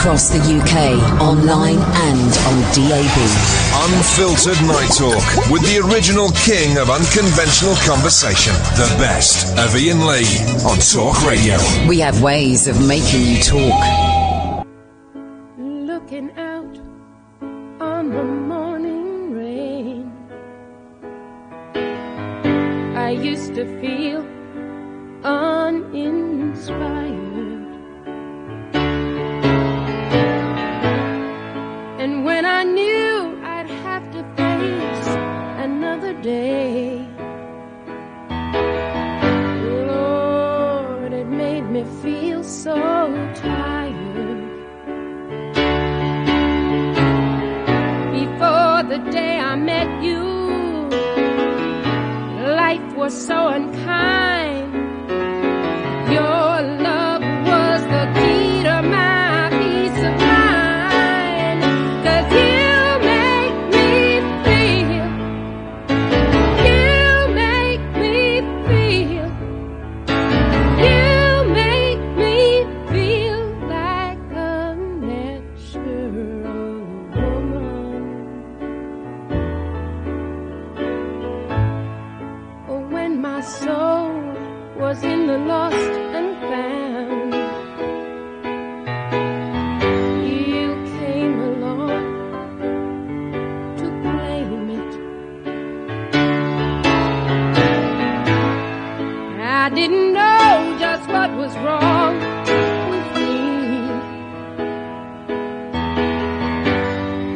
across the UK, online and on DAB. Unfiltered Night Talk with the original king of unconventional conversation. The best of Iain Lee on Talk Radio. We have ways of making you talk. Looking out on the morning rain, I used to feel uninspired, and when I knew I'd have to face another day, Lord, it made me feel so tired. Before the day I met you, life was so unkind. Your love was the key to my peace of mind. 'Cause you make me feel, you make me feel, you make me feel like a natural woman. Oh, when my soul was in the lost and found, you came along to claim it. I didn't know just what was wrong with me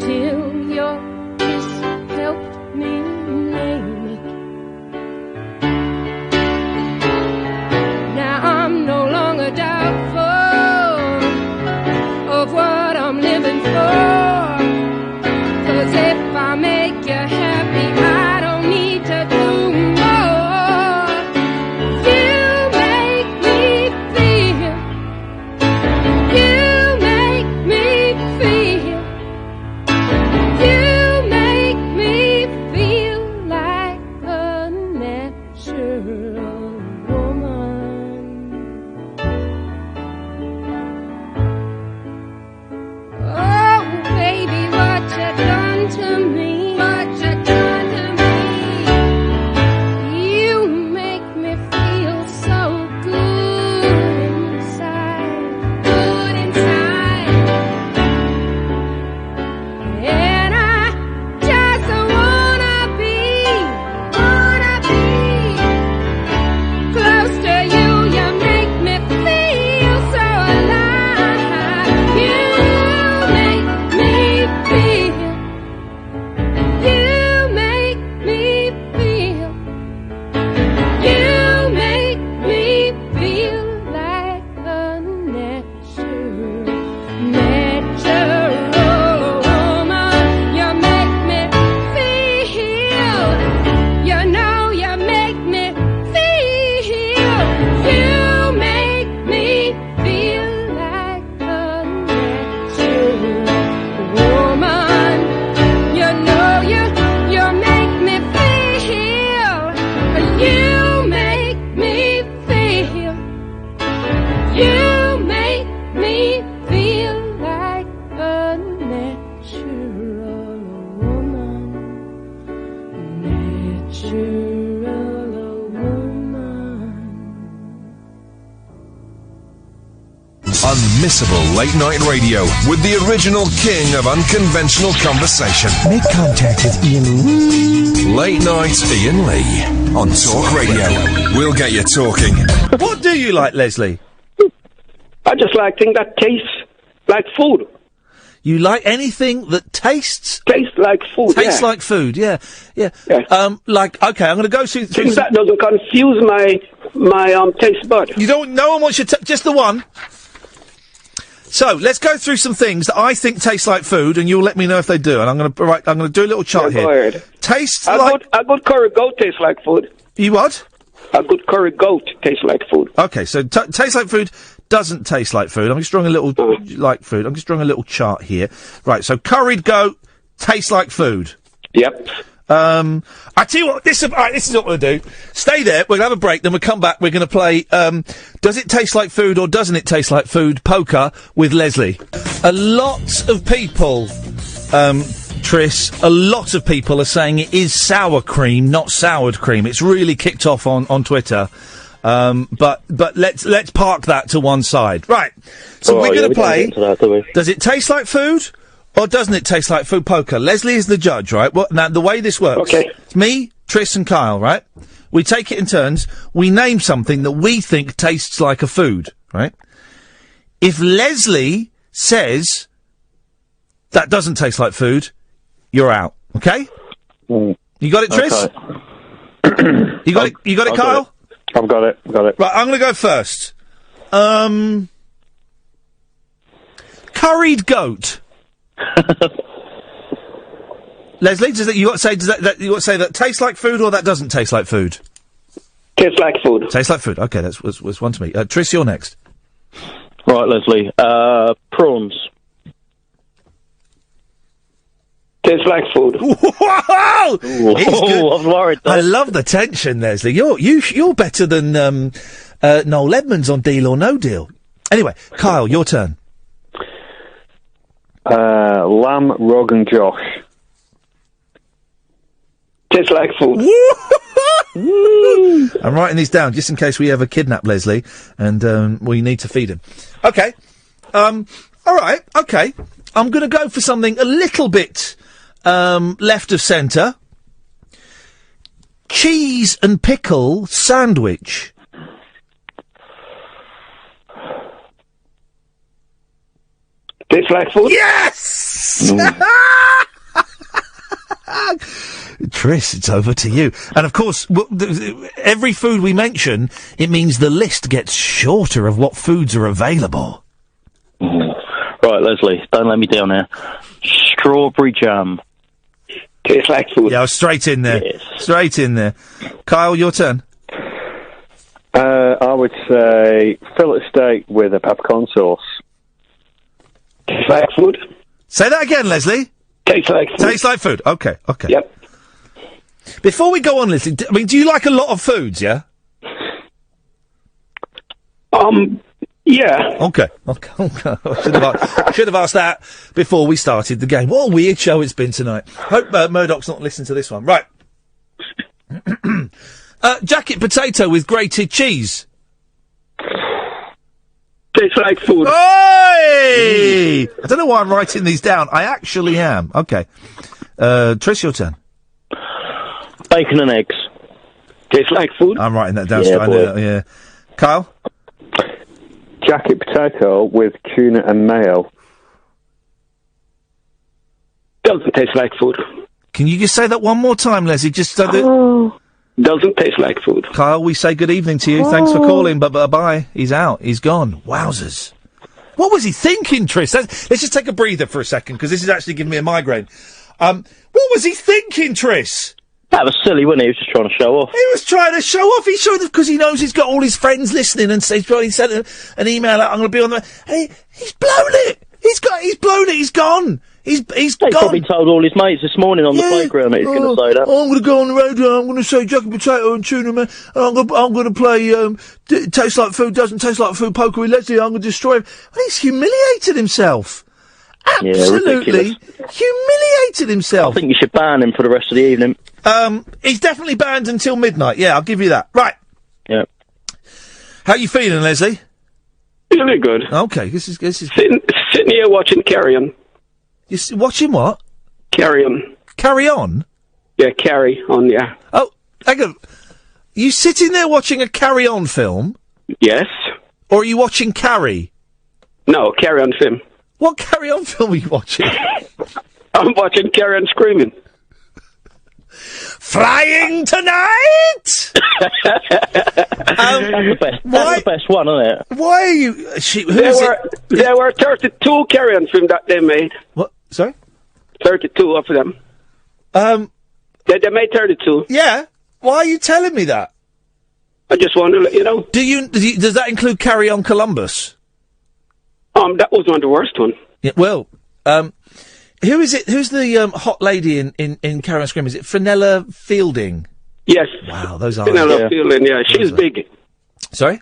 till your kiss helped me name it. Now I'm no longer doubtful of what I'm living for. 'Cause if I make you happy, I don't need to do more. You make me feel, you make me feel, you make me feel like a natural woman. Oh, baby, what you done to me? What you done to me? You make me feel so good inside, good inside. And I just wanna be close to you. You make me feel so alive. You make me feel, you make me feel, you make me feel like a natural woman. You make me feel, you know you make me feel, you make me feel like a natural woman. You know you make me feel, you make me feel, you make me feel like a natural woman, natural woman. Unmissable late night radio with the original king of unconventional conversation. Make contact with Iain. Late night Iain Lee on Talk Radio. We'll get you talking. What do you like, Leslie? I just like things that taste like food. You like anything that tastes like food. Tastes yeah. like food, yeah. Yeah. Like, okay, I'm going to go through Things that doesn't confuse my taste bud. You don't. No one wants you to. Just the one. So let's go through some things that I think taste like food, and you'll let me know if they do. And I'm going to do a little chart Yeah, here. go ahead. Tastes a good curry goat tastes like food. You what? A good curry goat tastes like food. Okay, so tastes like food doesn't taste like food. I'm just drawing a little like food. I'm just drawing a little chart here. Right. So curried goat tastes like food. Yep. I tell you what, this is what we'll do. Stay there, we'll have a break, then we'll come back, we're going to play, Does It Taste Like Food or Doesn't It Taste Like Food poker with Leslie. A lot of people, Tris, a lot of people are saying it is sour cream, not soured cream. It's really kicked off on Twitter. But let's park that to one side. Right. So we're going to play, Does It Taste Like Food? Or doesn't it taste like food poker? Leslie is the judge, right? Well, now, the way this works... Okay. It's me, Tris and Kyle, right? We take it in turns. We name something that we think tastes like a food, right? If Leslie says that doesn't taste like food, you're out, okay? You got it, Tris? Okay. You got it, Kyle? I've got it. Right, I'm going to go first. Curried goat. Leslie, does that tastes like food or that doesn't taste like food? Tastes like food. Tastes like food. Okay, that was one to me. Tris, you're next. Right, Leslie. Prawns. Tastes like food. Whoa! He's good. I was worried there. I love the tension, Leslie. You're better than Noel Edmonds on Deal or No Deal. Anyway, Kyle, your turn. Lamb Rogan Josh. Tastes like food. I'm writing these down just in case we ever kidnap Leslie and we need to feed him. Okay. All right. Okay. I'm going to go for something a little bit left of centre. Cheese and pickle sandwich. Tastes like food? Yes! Tris, it's over to you. And of course, every food we mention, it means the list gets shorter of what foods are available. Right, Leslie, don't let me down here. Strawberry jam. Tastes like food. Yeah, straight in there. Yes. Straight in there. Kyle, your turn. I would say fillet steak with a peppercorn sauce. Tastes like food. Say that again, Leslie. Tastes like food. Tastes like food. Okay. Yep. Before we go on, Leslie, do you like a lot of foods, yeah? Yeah. Okay. Should have asked that before we started the game. What a weird show it's been tonight. Hope Murdoch's not listening to this one. Right. Jacket potato with grated cheese. Tastes like food. Oi! I don't know why I'm writing these down. I actually am. Okay. Trish, your turn. Bacon and eggs. Tastes like food. I'm writing that down. Yeah, boy. Yeah. Kyle? Jacket potato with tuna and mayo. Doesn't taste like food. Can you just say that one more time, Leslie? Just so that... Doesn't taste like food. Kyle, we say good evening to you. Thanks for calling, but bye. He's out. He's gone. Wowzers. What was he thinking, Tris? Let's just take a breather for a second, because this is actually giving me a migraine. What was he thinking, Tris? That was silly, wasn't he? He was just trying to show off. He was trying to show off. He showed off because he knows he's got all his friends listening, and so he sent an email out. I'm going to be on the... Hey, he's blown it. He's blown it. He's gone. He's gone. He probably told all his mates this morning on the playground that he's going to say that. I'm going to go on the radio. I'm going to say jacket potato and tuna, man. And I'm going to play tastes like food, doesn't taste like food, poker with Leslie. I'm going to destroy him. Well, he's humiliated himself. Absolutely humiliated himself. I think you should ban him for the rest of the evening. He's definitely banned until midnight. Yeah, I'll give you that. Right. Yeah. How you feeling, Leslie? Really good. Okay, this is sitting here watching Carry On. You're watching what? Carry On. Carry On? Yeah, Carry On, yeah. Oh, hang on. You sitting there watching a Carry On film? Yes. Or are you watching Carrie? No, Carry On film. What Carry On film are you watching? I'm watching Carry On Screaming. Flying tonight! That's the best one, isn't it? Why are you... There were 32 Carry On films that they made. What? Sorry? 32 of them. They made 32. Yeah. Why are you telling me that? I just want to let you know. Does that include Carry On Columbus? That was not the worst one. Yeah, well, Who is it? Who's the hot lady in Carole on Scream? Is it Fenella Fielding? Yes. Wow, those are... Fenella Fielding, yeah. She's big. Sorry?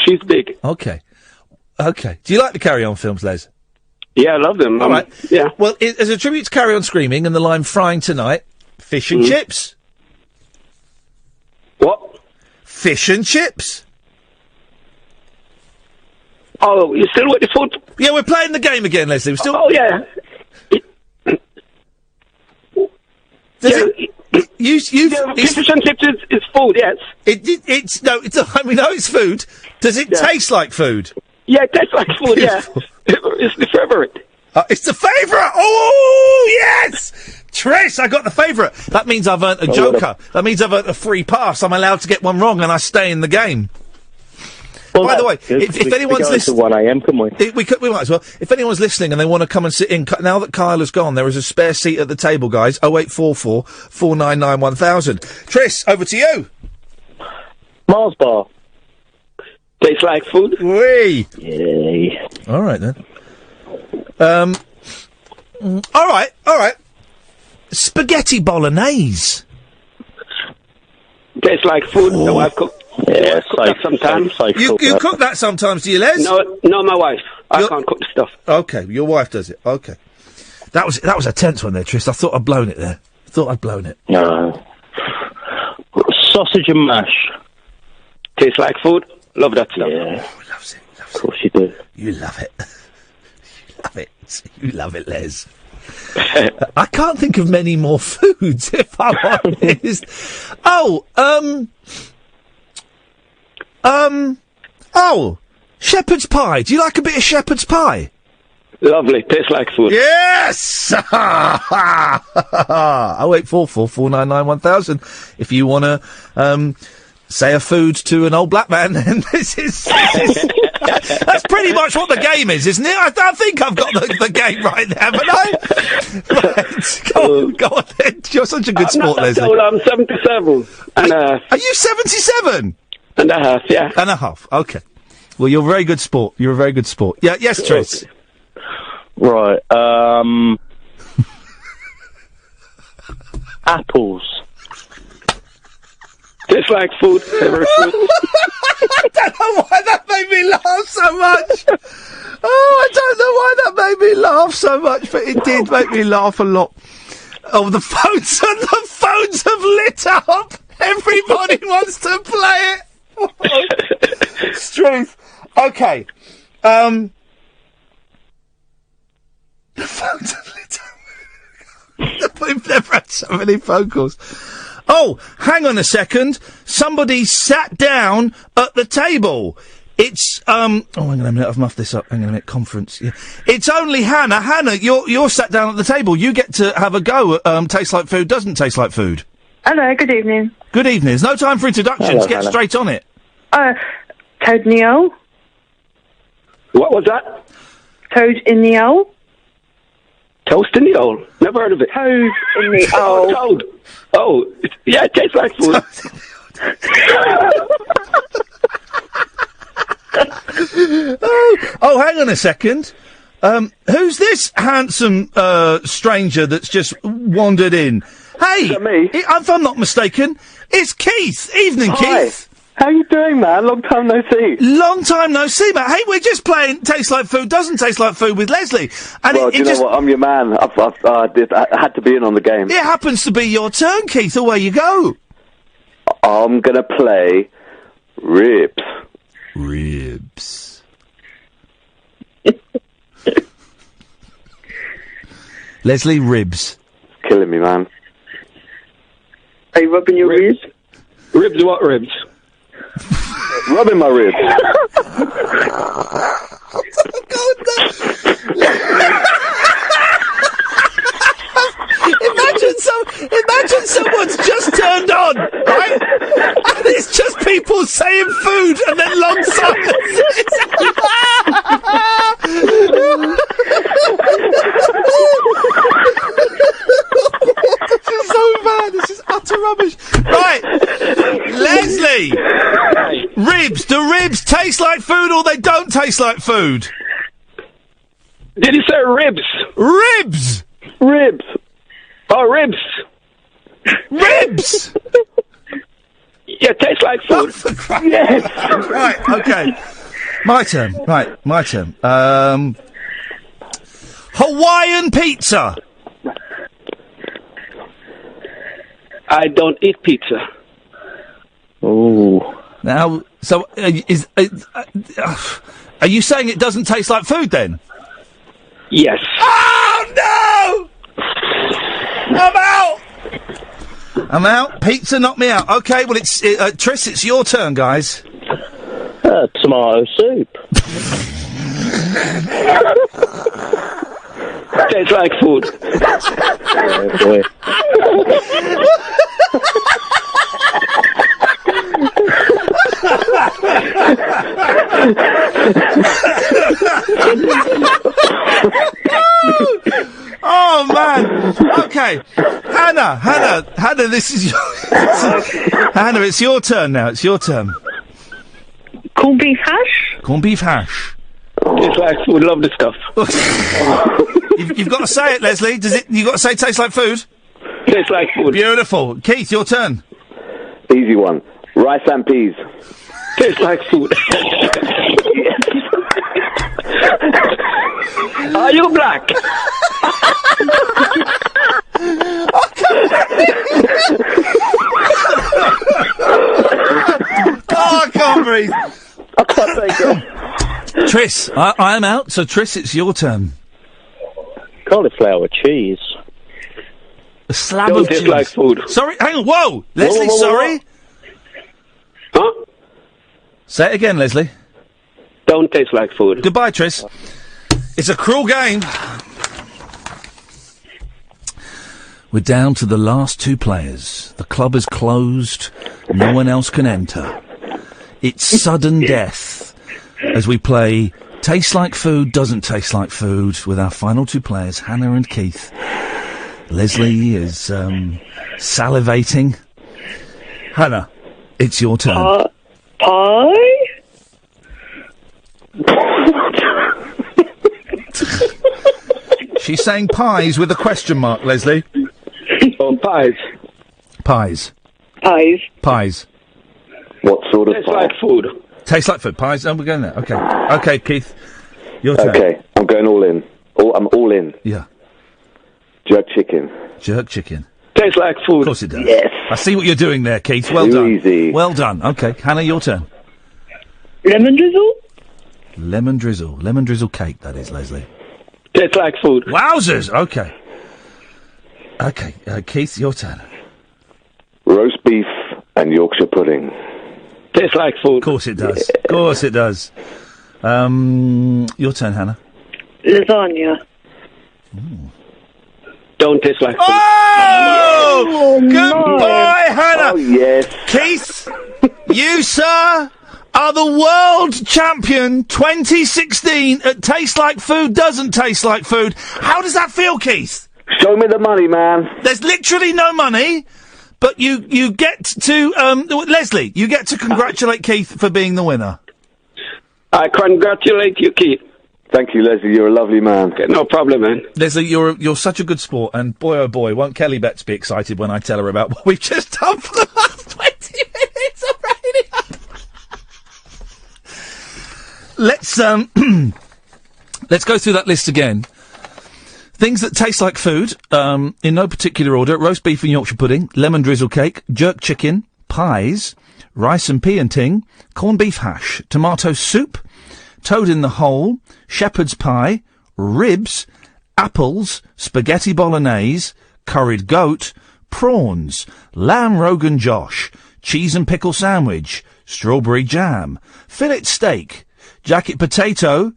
She's big. Okay. Do you like the Carry On films, Les? Yeah, I love them. All right. Yeah. Well, as a tribute to Carry On Screaming and the line Frying Tonight, fish and chips. What? Fish and chips. Oh, you still with the food? Yeah, we're playing the game again, Leslie. We're still... Oh, yeah. Fish and chips is food, yes. It's we know it's food. Does it taste like food? Yeah, it tastes like food, yeah. It's the favourite. It's the favourite! Oh, yes! Trish, I got the favourite. That means I've earned a joker. That means I've earned a free pass. I'm allowed to get one wrong and I stay in the game. Well, by the way, if anyone's listening... 1 a.m, can we? We might as well. If anyone's listening and they want to come and sit in... Now that Kyle has gone, there is a spare seat at the table, guys. 0844 499 1000. Trish, over to you. Mars bar. Tastes like food? Wee! Yay. All right, then. All right. Spaghetti bolognese. Tastes like food. Oh. No, I cook. Yeah, cook that sometimes. You cook that sometimes, do you, Les? No, my wife. I can't cook the stuff. Okay, your wife does it. Okay. That was a tense one there, Tris. I thought I'd blown it there. No. Sausage and mash. Tastes like food. Love that stuff. Yeah. Oh, loves it. Of course you do. You love it. You love it, Les. I can't think of many more foods, if I'm honest. Shepherd's pie. Do you like a bit of shepherd's pie? Lovely. Tastes like food. Yes! 0844 499 1000. If you want to, say a food to an old black man, then this is that's pretty much what the game is, isn't it? I think I've got the game right there, haven't I? Right, go on then. You're such a good sport, Leslie. I'm 77 and a half. Are you 77? And a half, yeah. And a half, okay. Well, you're a very good sport. Yeah, yes, Tris. Right, apples. Tastes like food. Favorite food. I don't know why that made me laugh so much. I don't know why that made me laugh so much, but it did make me laugh a lot. Oh, the phones have lit up. Everybody wants to play it. Struth. Okay. The phones have lit up. We've never had so many phone calls. Oh, hang on a second. Somebody sat down at the table. It's, hang on a minute, I've muffed this up. Hang on a minute, conference. Yeah. It's only Hannah. Hannah, you're sat down at the table. You get to have a go at, tastes like food, doesn't taste like food. Hello, good evening. Good evening. There's no time for introductions. Hello, Get Hannah. straight on it. Toad in the owl. What was that? Toad in the owl. Toast in the owl. Never heard of it. Toad in the owl. Toad. Oh, yeah, it tastes like food. Oh, hang on a second. Who's this handsome stranger that's just wandered in? Hey, Is that me? If I'm not mistaken, it's Keith. Evening, Hi. Keith. How you doing, man? Long time no see. Long time no see, mate. Hey, we're just playing Tastes Like Food, Doesn't Taste Like Food with Leslie. And Well, do you know what? I'm your man. I had to be in on the game. It happens to be your turn, Keith. Away you go. I'm gonna play ribs. Ribs. Leslie, ribs. Killing me, man. Are you rubbing your ribs? Ribs, what ribs? Rubbing my ribs. Imagine someone's just turned on, right? And it's just people saying food and then long silence. This is so bad. This is utter rubbish. Right, Leslie. Ribs. Do ribs taste like food or they don't taste like food? Did you say ribs? Ribs. Ribs. Oh, ribs. Ribs! Yeah, tastes like food. Yes. Right, okay. My turn. Right, my turn. Hawaiian pizza. I don't eat pizza. Oh. Now, so are you saying it doesn't taste like food then? Yes. Oh no! I'm out. Pizza knocked me out. Okay, well it's Tris. It's your turn, guys. Tomato soup. Tastes like food. Oh, boy. Oh man. Okay, Hannah. This is your Hannah. It's your turn now. It's your turn. Corned beef hash? Corned beef hash. Tastes like food. Love the stuff. You've got to say it, Leslie. Does it? You got to say it tastes like food. Tastes like food. Beautiful. Keith, your turn. Easy one. Rice and peas. Tastes like food. Are you black? Oh, I can't breathe. I can't take it. Tris, I am out. So Tris, it's your turn. Cauliflower cheese. A slab Don't of taste cheese. like food. Sorry, hang on. Whoa, Leslie. whoa, sorry. Huh? Say it again, Leslie. Don't taste like food. Goodbye, Tris. It's a cruel game. We're down to the last two players. The club is closed. No one else can enter. It's sudden death as we play Tastes Like Food, Doesn't Taste Like Food with our final two players, Hannah and Keith. Leslie is salivating. Hannah, it's your turn. Pie? She's saying pies with a question mark, Leslie. Oh, pies. Pies. Pies. Pies. What sort of Tastes pie? like food. Tastes like food. Pies. Oh, we're going there. Okay. Okay, Keith. Your turn. Okay, I'm going all in. I'm all in. Yeah. Jerk chicken. Jerk chicken. Tastes like food. Of course it does. Yes. I see what you're doing there, Keith. Well Too done. easy. Well done. Okay, Hannah, your turn. Lemon drizzle? Lemon drizzle. Lemon drizzle cake, that is, Leslie. Tastes like food. Wowzers! Okay. Okay, Keith, your turn. Roast beef and Yorkshire pudding. Tastes like food. Of course it does. Of course it does. Your turn, Hannah. Lasagna. Don't taste like food. Oh! Goodbye, Hannah! Oh, yes. Keith, you, sir, are the world champion 2016 at Taste Like Food, Doesn't Taste Like Food. How does that feel, Keith? Show me the money, man. There's literally no money, but you get to, Leslie, you get to congratulate Keith for being the winner. I congratulate you, Keith. Thank you, Leslie. You're a lovely man. Okay, no problem, man. Leslie, you're such a good sport, and boy oh boy, won't Kelly Betts be excited when I tell her about what we've just done for the last 20 minutes of radio. Let's go through that list again. Things that taste like food, in no particular order: roast beef and Yorkshire pudding, lemon drizzle cake, jerk chicken, pies, rice and pea and ting, corned beef hash, tomato soup, toad in the hole, shepherd's pie, ribs, apples, spaghetti bolognese, curried goat, prawns, lamb rogan josh, cheese and pickle sandwich, strawberry jam, fillet steak, jacket potato,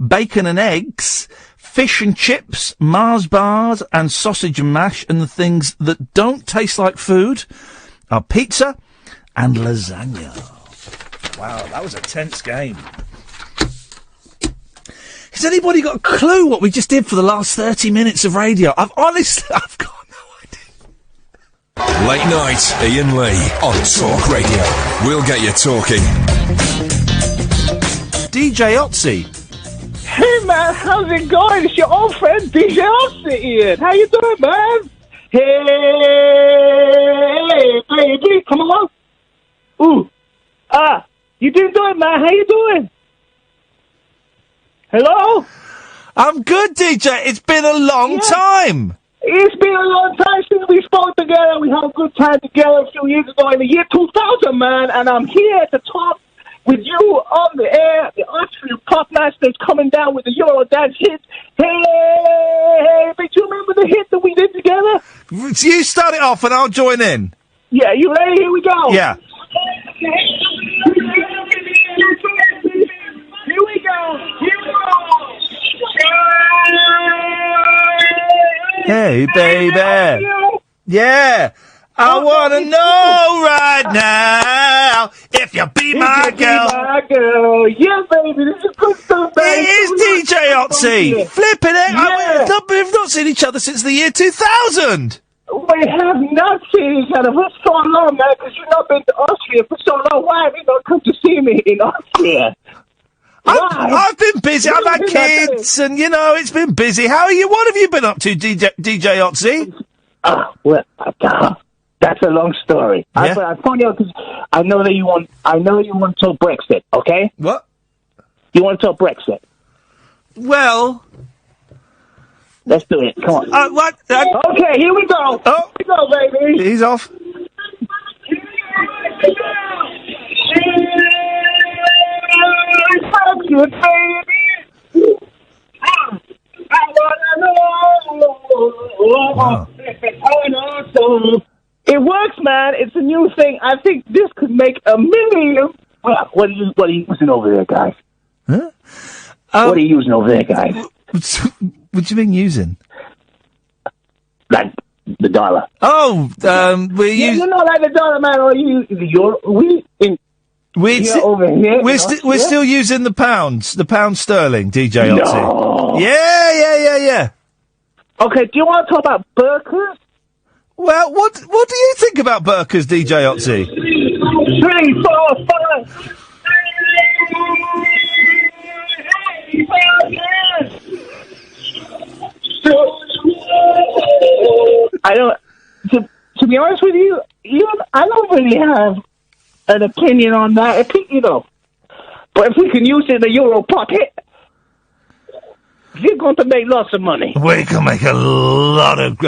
bacon and eggs, fish and chips, Mars bars and sausage and mash, and the things that don't taste like food are pizza and lasagna. Wow, that was a tense game. Has anybody got a clue what we just did for the last 30 minutes of radio? I've got no idea. Late night, Iain Lee on Talk Radio. We'll get you talking. DJ Ötzi. Hey man, how's it going? It's your old friend DJ Ötzi, Ian. How you doing, man? Hey, baby, come on. Ooh, you didn't do it, man. How you doing? Hello? I'm good, DJ. It's been a long time. It's been a long time since we spoke together. We had a good time together a few years ago in the year 2000, man. And I'm here to talk with you on the air. The Austrian pop master's coming down with the Eurodance hit. Hey, but you remember the hit that we did together? You start it off and I'll join in. Yeah, you ready? Here we go. Yeah. Here we go. Hey, baby. Yeah. I want to know right now if you be my girl. My girl. Yeah, baby. This is good stuff, baby. It is DJ Ötzi. Flipping it. Yeah. We've not seen each other since the year 2000. We have not seen each other for so long, man, because you've not been to Austria for so long. Why have you not come to see me in Austria? I've been busy. I've had kids, and it's been busy. How are you? What have you been up to, DJ Ötzi? Well, that's a long story. Yeah? I found out because I know you want to talk Brexit. Okay? What? You want to talk Brexit? Well, let's do it. Come on. What? Okay, here we go. Oh, here we go, baby. He's off. Good baby. I wanna know. It works, man. It's a new thing. I think this could make $1 million. What are you using over there, guys? Huh? What are you using over there, guys? What do you mean using? Like the dollar. Oh, we're using. You know, like the dollar, man. Or you the euro? We're still using the pounds, the pound sterling, DJ Ötzi. No. Yeah. Okay, do you want to talk about burkers? Well, what do you think about burkers, DJ Ötzi? 3, 4, 5. I don't. To be honest with you, I don't really have an opinion on that. But if we can use it in the Euro pocket, we're going to make lots of money. We can make a lot of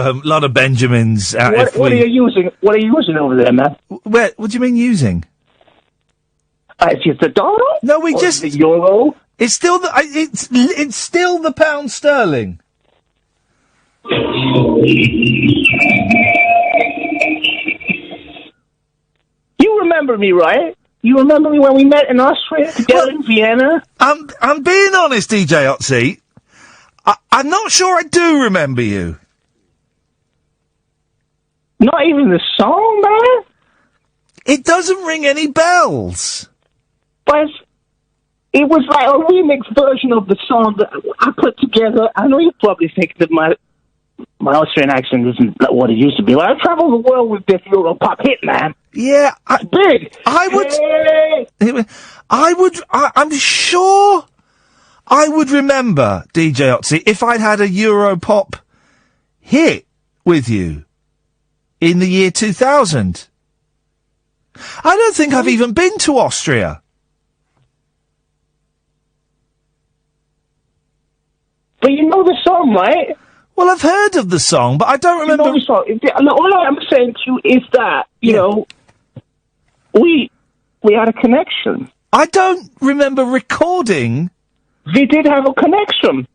Benjamins out. What are you using? What are you using over there, man? What do you mean using? It's just the dollar. No, the euro. It's still it's still the pound sterling. You remember me, right? You remember me when we met in Austria together in Vienna? I'm being honest, DJ Ötzi. I'm not sure I do remember you. Not even the song, man? It doesn't ring any bells. But it was like a remix version of the song that I put together. I know you probably think that my Austrian accent isn't what it used to be. But I travel the world with this Euro pop hit, man. Yeah, it's big. I'm sure I would remember, DJ Ötzi, if I'd had a Europop hit with you in the year 2000. I don't think I've even been to Austria. But you know the song, right? Well, I've heard of the song, but I don't remember. You know the song. All I'm saying to you is that, you know, we had a connection. I don't remember recording. We did have a connection.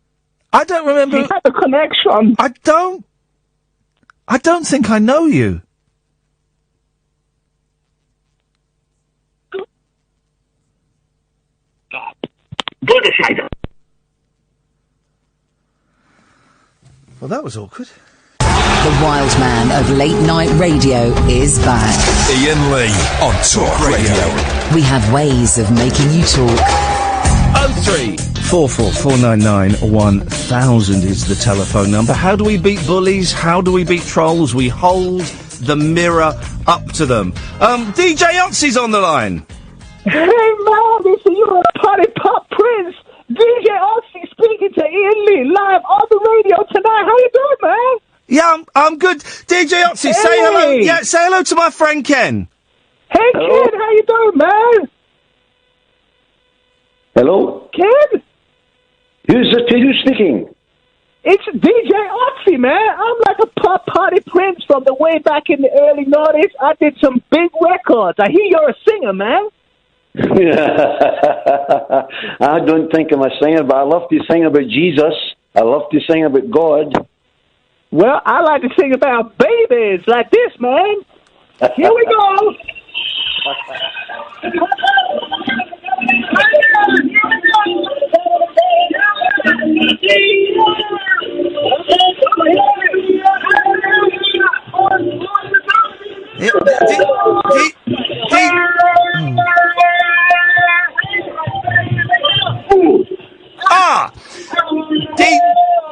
I don't remember. We had a connection. I don't think I know you. Well, that was awkward. The wild man of late night radio is back. Iain Lee on Talk Radio. We have ways of making you talk. 03444991000 is the telephone number. How do we beat bullies? How do we beat trolls? We hold the mirror up to them. DJ Ötzi's on the line. Hey, man, this is your party pop prince. DJ Ötzi speaking to good. DJ Ötzi, say hello. Yeah, say hello to my friend Ken. Hey, Hello? kid, how you doing, man? Hello? Kid? Who's speaking? It's DJ Ötzi, man. I'm like a pop party prince from the way back in the early 90s. I did some big records. I hear you're a singer, man. I don't think I'm a singer, but I love to sing about Jesus. I love to sing about God. Well, I like to sing about babies like this, man. Here we go.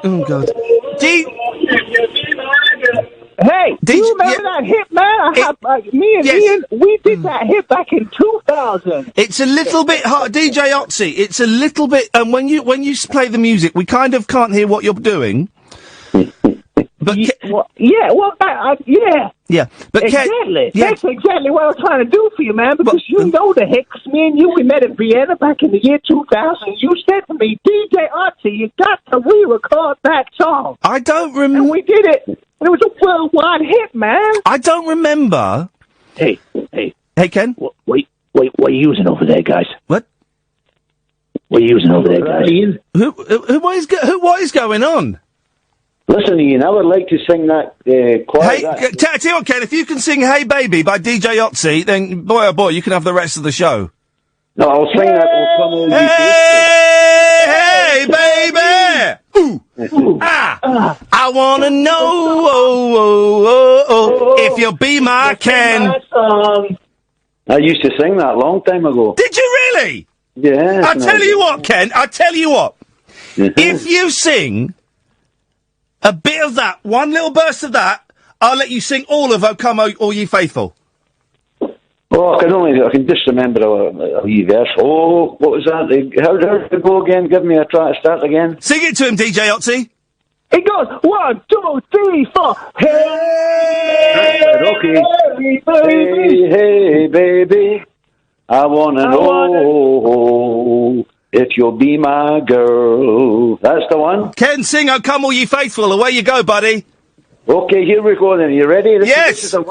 Oh, God. Hey, do you remember that hit, man? Me and Ian, we did that hit back in 2000. It's a little bit hard, DJ Ötzi. It's a little bit, and when you play the music, we kind of can't hear what you're doing. But yeah, but exactly. That's exactly what I was trying to do for you, man. Because you know the hit. 'Cause me and you, we met in Vienna back in the year 2000. You said to me, DJ Ötzi, you got to re-record that song. I don't remember. And we did it. And it was a worldwide hit, man. I don't remember. Hey, Ken. What are you using over there, guys? What? What are you using over there, guys? What is going on? Listen, Ian, I would like to sing that choir. Hey, tell you what, Ken, if you can sing Hey Baby by DJ Ötzi, then boy oh boy, you can have the rest of the show. No, I'll sing that. Hey baby! Ooh. I wanna know if you'll be my Ken. I used to sing that a long time ago. Did you really? Yeah. I tell you what, Ken, if you sing a bit of that, one little burst of that, I'll let you sing all of O Come All Ye Faithful. Oh, I can just remember a wee verse. Oh, what was that? How did it go again? Give me a try to start again. Sing it to him, DJ Ötzi. It goes 1, 2, 3, 4. Hey, okay. Hey, baby. I wanna know if you'll be my girl. That's the one. Ken, sing O Come All Ye Faithful. Away you go, buddy. Okay, here we go then. Are you ready? Yes. This is a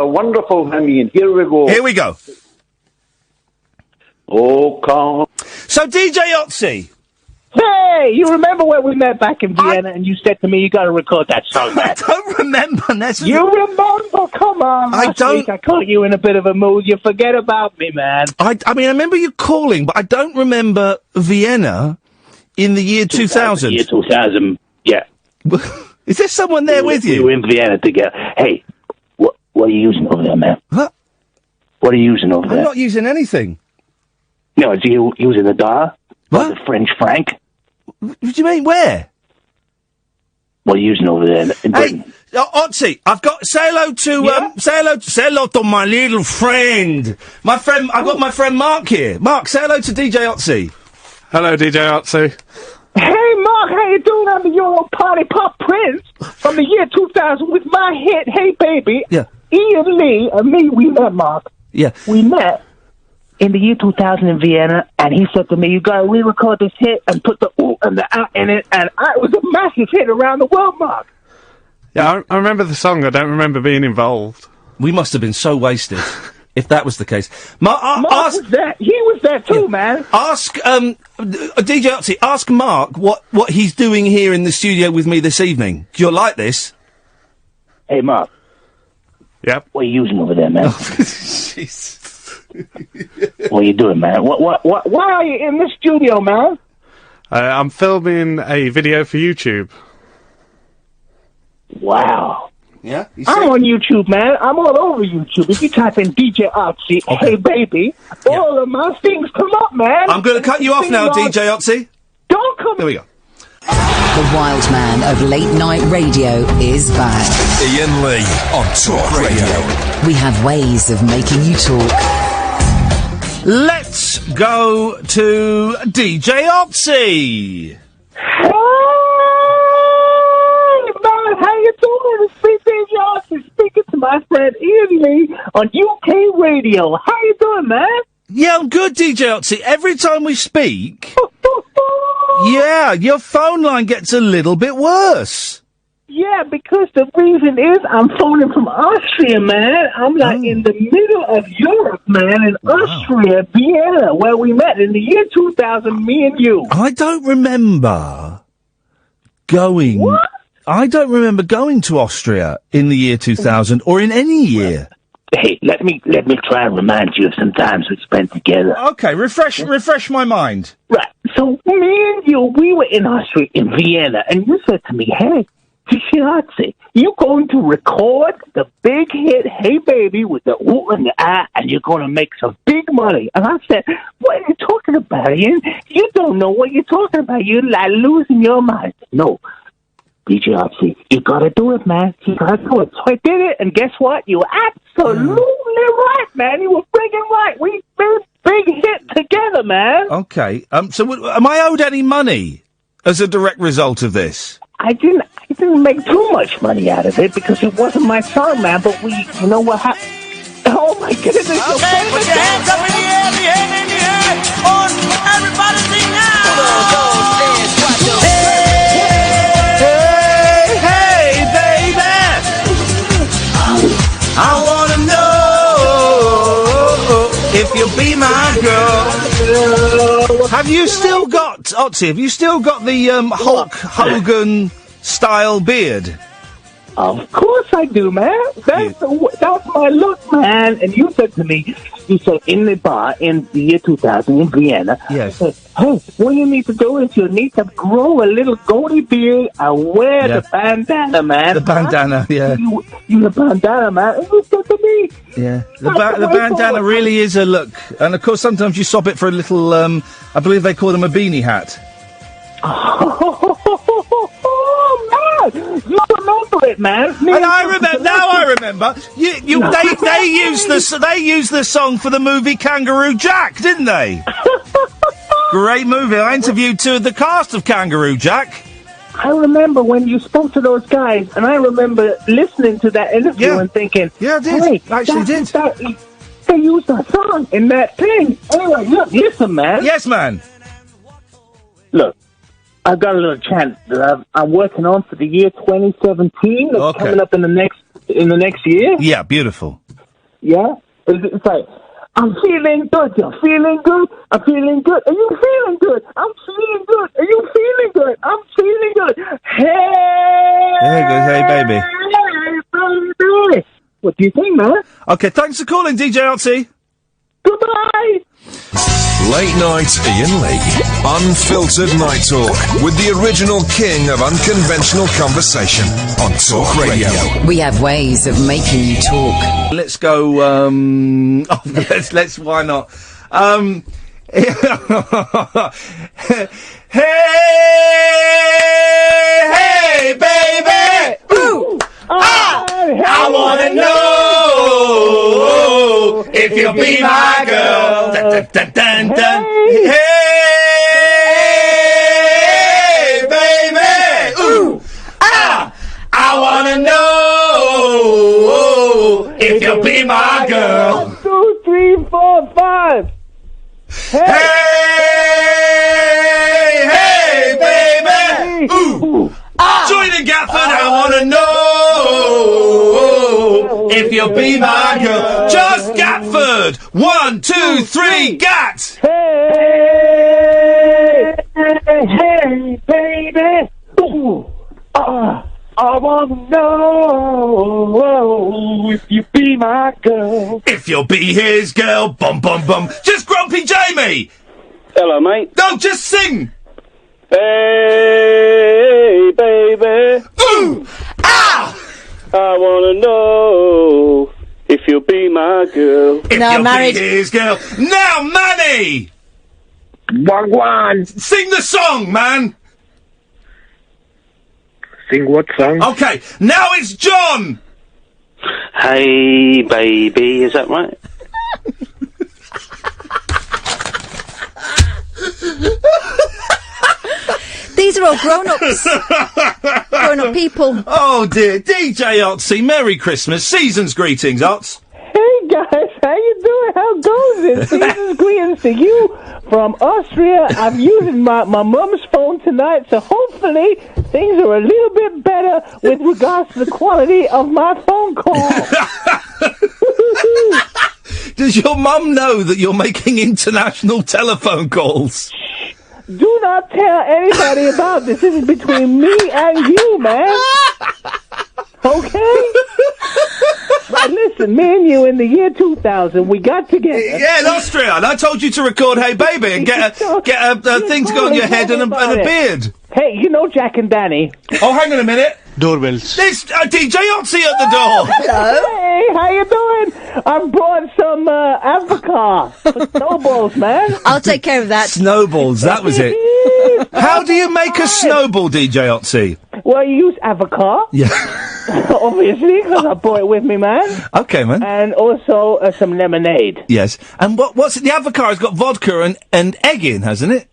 wonderful hymn, Ian. Here we go. Here we go. Oh, come. So, DJ Ötzi. Hey, you remember when we met back in Vienna and you said to me you got to record that song, man? I don't remember necessarily. You remember? Come on. I don't. Week I caught you in a bit of a mood. You forget about me, man. I mean, I remember you calling, but I don't remember Vienna in the year 2000. Year 2000, yeah. Is there someone there with you? We were in Vienna together. Hey, what are you using over there, man? What? What are you using over there? I'm not using anything. No, is you using the DAR? What? Or the French franc? What do you mean, where? What are you using over there in Britain? Hey, Ötzi, I've got, say hello to, say hello to my little friend. I've got my friend Mark here. Mark, say hello to DJ Ötzi. Hello, DJ Ötzi. Hey, Mark, how you doing? I'm the Euro Party Pop Prince from the year 2000 with my hit, Hey Baby. Yeah. Ian Lee and me, we met, Mark. Yeah. We met in the year 2000 in Vienna, and he said to me, you got to re-record this hit and put the ooh and the ah in it, and it was a massive hit around the world, Mark. Yeah, I remember the song. I don't remember being involved. We must have been so wasted. If that was the case. Mark was there. He was there too, man. Ask, DJ Ötzi, ask Mark what he's doing here in the studio with me this evening. You'll like this. Hey, Mark. Yep. What are you using over there, man? Jeez. What are you doing, man? Why are you in the studio, man? I'm filming a video for YouTube. Wow. Yeah? I'm on YouTube, man. I'm all over YouTube. If you type in DJ Ötzi, Hey Baby, all of my things come up, man. I'm going to cut you off now, DJ Ötzi. Don't come. There we go. The wild man of late night radio is back. Iain Lee on Talk Radio. We have ways of making you talk. Let's go to DJ Ötzi. Hey, man, how you doing? It's been to my friend Ian Lee on UK Radio. How you doing, man? Yeah, I'm good, DJ Ötzi. Every time we speak, yeah, your phone line gets a little bit worse. Yeah, because the reason is I'm phoning from Austria, man. I'm like in the middle of Europe, man, in Austria, Vienna, where we met in the year 2000, me and you. I don't remember going... What? I don't remember going to Austria in the year 2000 or in any year. Hey, let me try and remind you of some times we spent together. Okay, refresh my mind. Right, so me and you, we were in Austria, in Vienna, and you said to me, hey, Ötzi, you going to record the big hit, Hey Baby, with the ooh and the ah, and you're going to make some big money. And I said, what are you talking about, Ian? You don't know what you're talking about. You're like losing your mind. No, DJ Ötzi, you got to do it, man. You got to do it. So I did it, and guess what? You were absolutely right, man. You were friggin' right. We made big hit together, man. Okay, so am I owed any money as a direct result of this? I didn't make too much money out of it because it wasn't my song, man. But you know what happened? Oh my goodness! Okay, put your hands up in the air, the hand in the air. On, everybody sing now. Hey, hey, baby, I wanna know if you'll be my girl. Have you still got, Ötzi, the Hulk Hogan style beard? Of course I do, man. That's my look, man. And you said to me, in the bar in the year 2000 in Vienna, yes. Hey, what you need to do is you need to grow a little goatee beard and wear the bandana, man. The bandana, yeah. You the bandana, man. And you said to me, yeah. The bandana really is a look. And of course, sometimes you swap it for a little, I believe they call them a beanie hat. Oh, man! You remember it, man. And I remember. They used the song for the movie Kangaroo Jack, didn't they? Great movie. I interviewed two of the cast of Kangaroo Jack. I remember when you spoke to those guys, and I remember listening to that interview and thinking, yeah, I did. Hey, I actually did. They used that song in that thing. Anyway, look, listen, man. Yes, man. Look, I've got a little chant that I'm working on for the year 2017. That's coming up in the next year. Yeah, beautiful. Yeah, it's like, I'm feeling good. You're feeling good. I'm feeling good. Are you feeling good? I'm feeling good. Are you feeling good? I'm feeling good. Hey, baby. Hey, baby. What do you think, man? Okay, thanks for calling, DJ Ötzi. Goodbye. Late Night Iain Lee. Unfiltered night talk with the original king of unconventional conversation on Talk Radio. We have ways of making you talk. Let's go, let's, why not? Hey, baby! Ooh! I wanna know if you'll be my girl. Dun, dun, dun, dun, dun. Hey, baby! Ooh! I wanna know if you'll be my girl. 1, 2, 3, 4, 5. Hey, baby! Ooh! Join the Gafford, I wanna know if you'll be my girl. Just Gatford! 1, 2, 3, Gat! Hey, baby! Ooh. I wanna know if you be my girl. If you'll be his girl, bum bum bum. Just Grumpy Jamie! Hello, mate. No, just sing! Hey, baby. Ooh! I wanna know if you'll be my girl. If you'll be his girl. Now, Manny! Wagwan! Sing the song, man! Sing what song? Okay, now it's John! Hey, baby, is that right? These These are all grown-ups. Grown-up people. Oh, dear. DJ Ötzi, Merry Christmas. Season's greetings, Ötz. Hey guys, how you doing? How goes it? Season's greetings to you from Austria. I'm using my mum's phone tonight, so hopefully things are a little bit better with regards to the quality of my phone call. Does your mum know that you're making international telephone calls? Do not tell anybody about this. This is between me and you, man. Okay? But listen, me and you in the year 2000, we got together. Yeah, in Austria. And I told you to record Hey Baby and get a thing to go on your head and a beard. Hey, you know Jack and Danny. Oh, hang on a minute. Doorbells. There's DJ Ötzi at the door. Hello. Hey, how you doing? I brought some avocado for snowballs, man. I'll take care of that. Snowballs, that was it. How do you make a snowball, DJ Ötzi? Well, you use avocado. Yeah. Obviously, because I brought it with me, man. Okay, man. And also some lemonade. Yes. And what's it? The avocado's got vodka and egg in, hasn't it?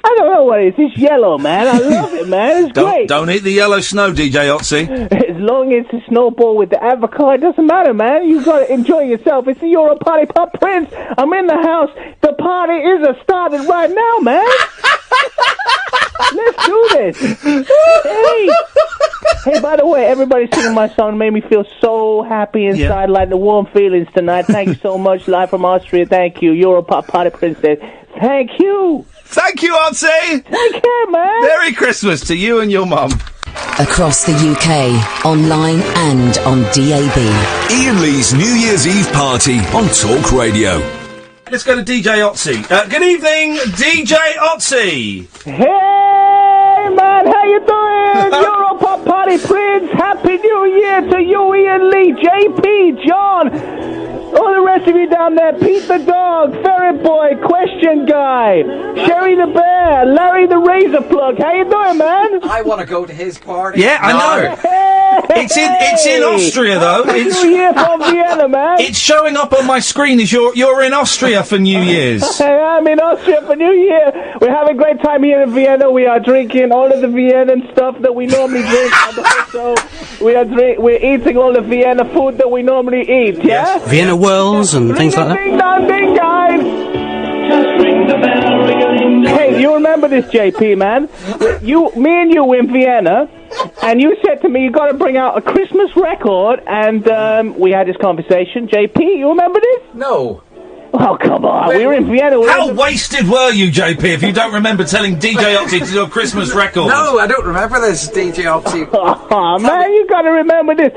I don't know what it is. It's yellow, man. I love it, man. It's great. Don't eat the yellow snow, DJ Ötzi. As long as it's a snowball with the avocado, it doesn't matter, man. You gotta enjoy yourself. It's the Euro Party Pop Prince. I'm in the house. The party is started right now, man. Let's do this. Hey, by the way, everybody singing my song made me feel so happy inside, like the warm feelings tonight. Thank you so much. Live from Austria. Thank you. Euro Pop Party Princess. Thank you. Thank you, Ötzi. Take care, man. Merry Christmas to you and your mum. Across the UK, online and on DAB. Iain Lee's New Year's Eve party on Talk Radio. Let's go to DJ Ötzi. Good evening, DJ Ötzi. Hey, man, how you doing? Euro Pop Party Prince. Happy New Year to you, Iain Lee, JP, John. All the rest of you down there, Pete the Dog, Ferret Boy, Question Guy, Sherry the Bear, Larry the Razor Plug. How you doing, man? I want to go to his party. Yeah, I know. Hey! It's in Austria, though. Happy New Year from Vienna, man. It's showing up on my screen as you're in Austria for New Year's. I'm in Austria for New Year. We're having a great time here in Vienna. We are drinking all of the Vienna stuff that we normally drink on the show. We're eating all the Vienna food that we normally eat, yeah? Vienna whirls and things like that. Ding dong ding, guys! Just ring the bell, ring-a-ding dong. Hey, you remember this, JP, man? Me and you were in Vienna, and you said to me you got to bring out a Christmas record, and we had this conversation. JP, you remember this? No. Oh, come on. We were in Vienna. How wasted were you, JP, if you don't remember telling DJ Ötzi to do a Christmas record? No, I don't remember this, DJ Ötzi. Oh, man, you got to remember this.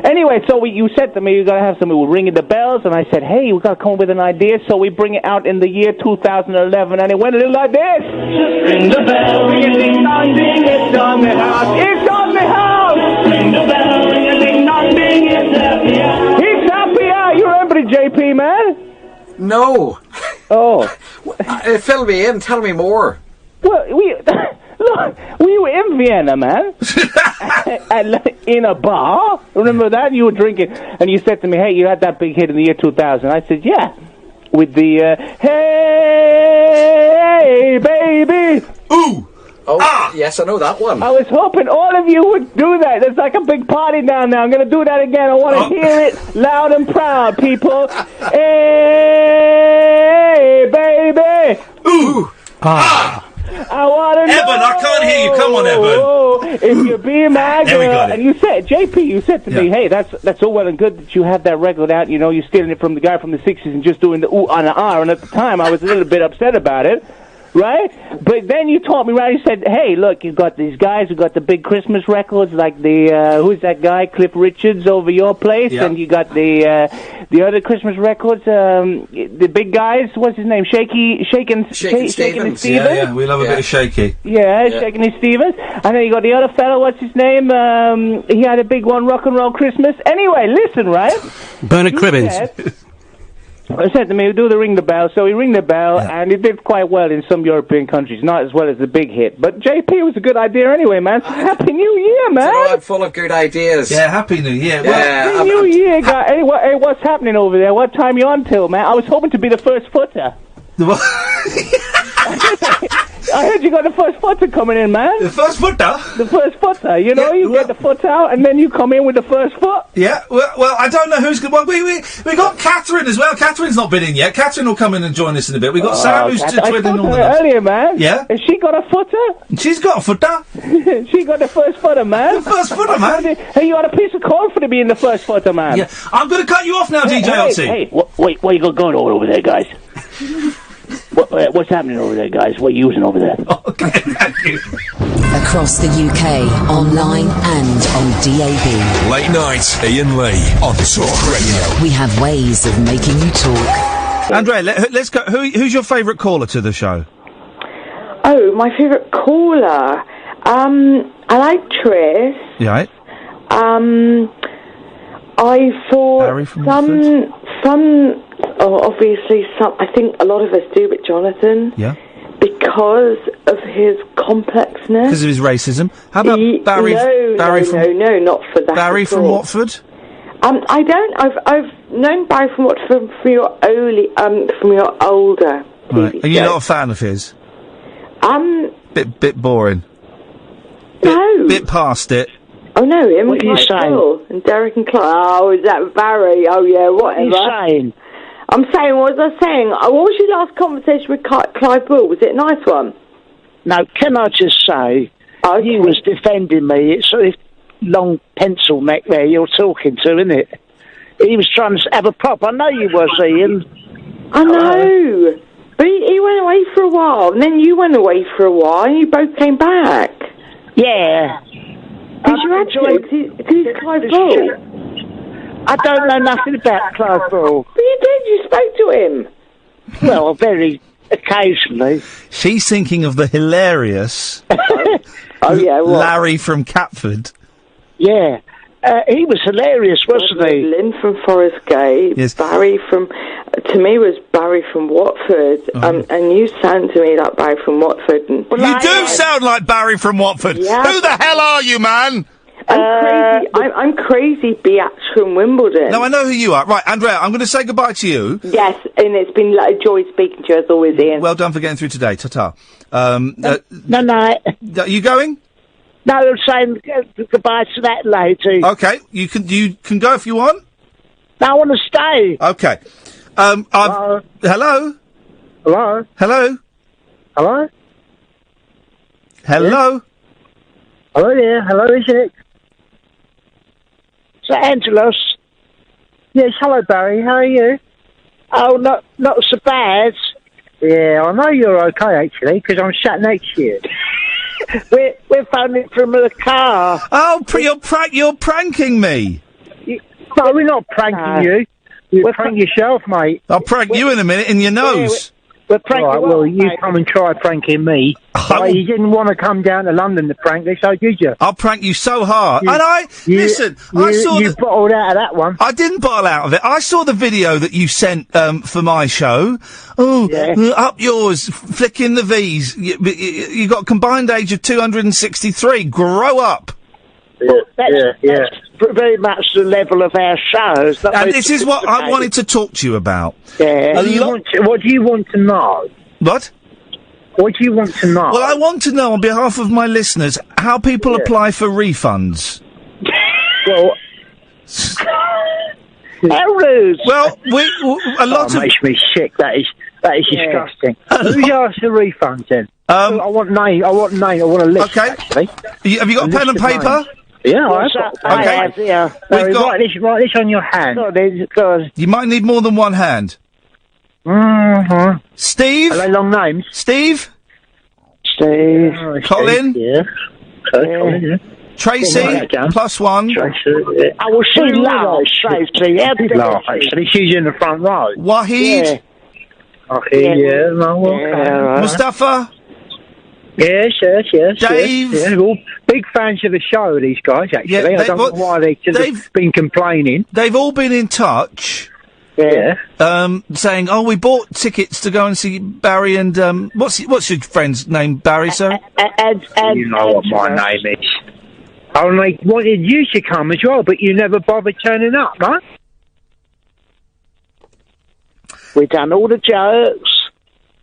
Anyway, so you said to me you got to have somebody ringing the bells, and I said, hey, we got to come up with an idea, so we bring it out in the year 2011, and it went a little like this. Just ring the bell, ring-a-ding-dong-ding, it's on the house. It's on the house! Just ring the bell, ring-a-ding-dong-ding, it's happy hour. It's happy hour. You remember it, JP, man? No. Oh. Fill me in. Tell me more. Well, look, we were in Vienna, man. In a bar. Remember that? You were drinking, and you said to me, hey, you had that big hit in the year 2000. I said, yeah. With the, hey, baby. Ooh. Oh, yes, I know that one. I was hoping all of you would do that. There's like a big party down there. I'm going to do that again. I want to hear it loud and proud, people. Hey, baby. Ooh. I want to know. Eben, I can't hear you. Come on, Eben. If you be my There we girl. got it. And you said, JP, you said to me, hey, that's all well and good that you have that record out. You know, you're stealing it from the guy from the 60s and just doing the ooh on the R. And at the time, I was a little bit upset about it. Right? But then you taught me right. You said, hey, look, you've got these guys who got the big Christmas records, like the, who's that guy, Cliff Richards over your place, and you got the other Christmas records, the big guys, what's his name, Shaking Stevens. Yeah, we love a bit of Shaky. Yeah, Shaking his Stevens. And then you got the other fellow, what's his name, he had a big one, Rock and Roll Christmas. Anyway, listen, right? Bernard Cribbins. I said to me, do the ring the bell. So he rang the bell, and it did quite well in some European countries, not as well as the big hit. But JP was a good idea anyway, man. So Happy New Year, man. I'm full of good ideas. Yeah, Happy New Year. Happy New Year, guy. Hey, what's happening over there? What time you on till, man? I was hoping to be the first footer. I heard you got the first footer coming in, man. The first footer? The first footer. You know, you get the foot out, and then you come in with the first foot. Yeah, well, I don't know who's... Well, we got Catherine as well. Catherine's not been in yet. Catherine will come in and join us in a bit. We've got Sam who's twiddling all the nuts. Earlier, man. Yeah? Has she got a footer? She's got a footer. She got the first footer, man. The first footer, man. Hey, you got a piece of corn for to be in the first footer, man. Yeah, I'm going to cut you off now, DJ Ötzi. Hey, what you got going on over there, guys? What's happening over there, guys? What are you using over there? Okay, thank you. Across the UK, online and on DAB. Late night, Iain Lee on Talk Radio. We have ways of making you talk. Andrea, let's go. Who's your favourite caller to the show? Oh, my favourite caller. I like Trish. Yeah. I thought obviously I think a lot of us do, but Jonathan. Yeah. Because of his complexness. Because of his racism. How about Barry? No, not for that. Barry from Watford. I don't. I've known Barry from Watford from your older. Right. Are you not a fan of his? Bit boring. Bit past it. Oh no, him What and are you Clive saying? Bull and Derek and Clive. Oh, is that Barry? Oh yeah, whatever. What are you saying? I'm saying, what was I saying? What was your last conversation with Clive Bull? Was it a nice one? No, can I just say, you was defending me. It's sort of long pencil neck there you're talking to, isn't it? He was trying to have a pop. I know you was, Iain. I know. But he went away for a while, and then you went away for a while, and you both came back. Yeah. Because you had to, because he's Clive Bull. I don't know nothing about Clive Bull. But you did, you spoke to him. Well, very occasionally. She's thinking of the hilarious Larry from Catford. Yeah. He was hilarious, wasn't he? Lynn from Forest Gate. Yes. Barry from, to me, was Barry from Watford. And you sound to me like Barry from Watford. And You do sound like Barry from Watford. Yeah. Who the hell are you, man? I'm crazy. I'm crazy Beach from Wimbledon. No, I know who you are. Right, Andrea, I'm going to say goodbye to you. Yes, and it's been like a joy speaking to you as always, Iain. Well done for getting through today. Ta-ta. No. Are you going? No, I'm saying goodbye to that lady. Okay, you can go if you want. No, I want to stay. Okay. Hello? Hello? Hello? Hello? Hello? Hello? Hello there. Hello, is it? Is that Angelos? Yes, hello, Barry. How are you? Oh, not so bad. Yeah, I know you're okay, actually, because I'm sat next to you. We're phoning from the car. Oh, you're pranking me. No, we're not pranking you. You prank yourself, mate. I'll prank you in a minute in your nose. We're pranking. Right, well, you come and try pranking me. You didn't want to come down to London to prank me, so did you? I'll prank you so hard. You bottled out of that one. I didn't bottle out of it. I saw the video that you sent for my show. Oh, up yours, flicking the V's. You got a combined age of 263. Grow up. That's very much the level of our shows. And this is what I wanted to talk to you about. Yeah. What do you want to know? What? What do you want to know? Well, I want to know on behalf of my listeners how people apply for refunds. Well, how rude. Well, a lot of makes me sick. That is disgusting. Who's asked for refunds then? I want name. I want a list. Okay. Actually, have you got a pen and paper? Yeah, I have. Okay. We've got. Write this on your hand. You might need more than one hand. Mm-hmm. Steve? Are they long names? Steve? Steve. Colin? Yeah. Colin, yeah. Tracy? +1. Tracy. I will see Tracy. Actually, she's in the front row. Wahid? Yeah. Right. Mustafa? Yes. Dave? Yes. They're all big fans of the show, these guys, actually. Yeah, I don't know why they've been complaining. They've all been in touch. Yeah. Saying, we bought tickets to go and see Barry and, what's your friend's name, Barry, sir? You know what my name is. Oh, and they wanted you to come as well, but you never bothered turning up, right? We've done all the jokes.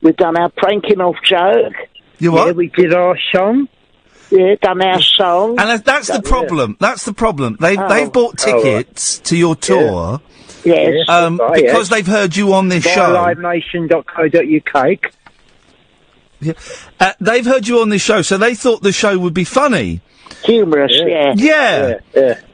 We've done our pranking off joke. You what? Yeah, we did our song. Yeah, done our song. And that's the problem. That's the problem. They've bought tickets to your tour. Yes. Because they've heard you on this show. livenation.co.uk. Yeah. They've heard you on this show, so they thought the show would be funny. Humorous, yeah. Yeah.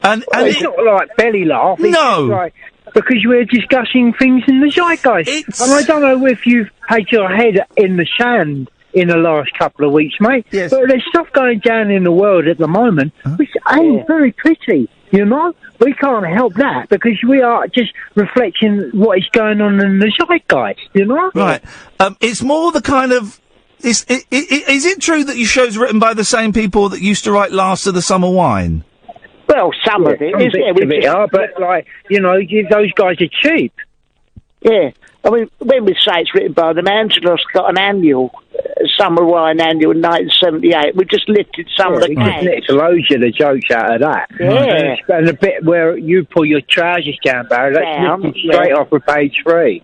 And it's not like belly laugh. It's No. just like, because we're discussing things in the zeitgeist. And I don't know if you've had your head in the sand in the last couple of weeks, mate. Yes. But there's stuff going down in the world at the moment which ain't very pretty, you know? We can't help that because we are just reflecting what is going on in the zeitgeist, you know? Right. It's more the kind of... Is it true that your show's written by the same people that used to write Last of the Summer Wine? Well, some of it is. Yeah, we are, but, like, you know, those guys are cheap. Yeah. I mean, when we say it's written by them, Angelos got an annual, Summer Wine annual in 1978. We just lifted some of the cans. Nicked loads of the jokes out of that. Yeah. And the bit where you pull your trousers down, Barry, that's lifted straight off of page 3.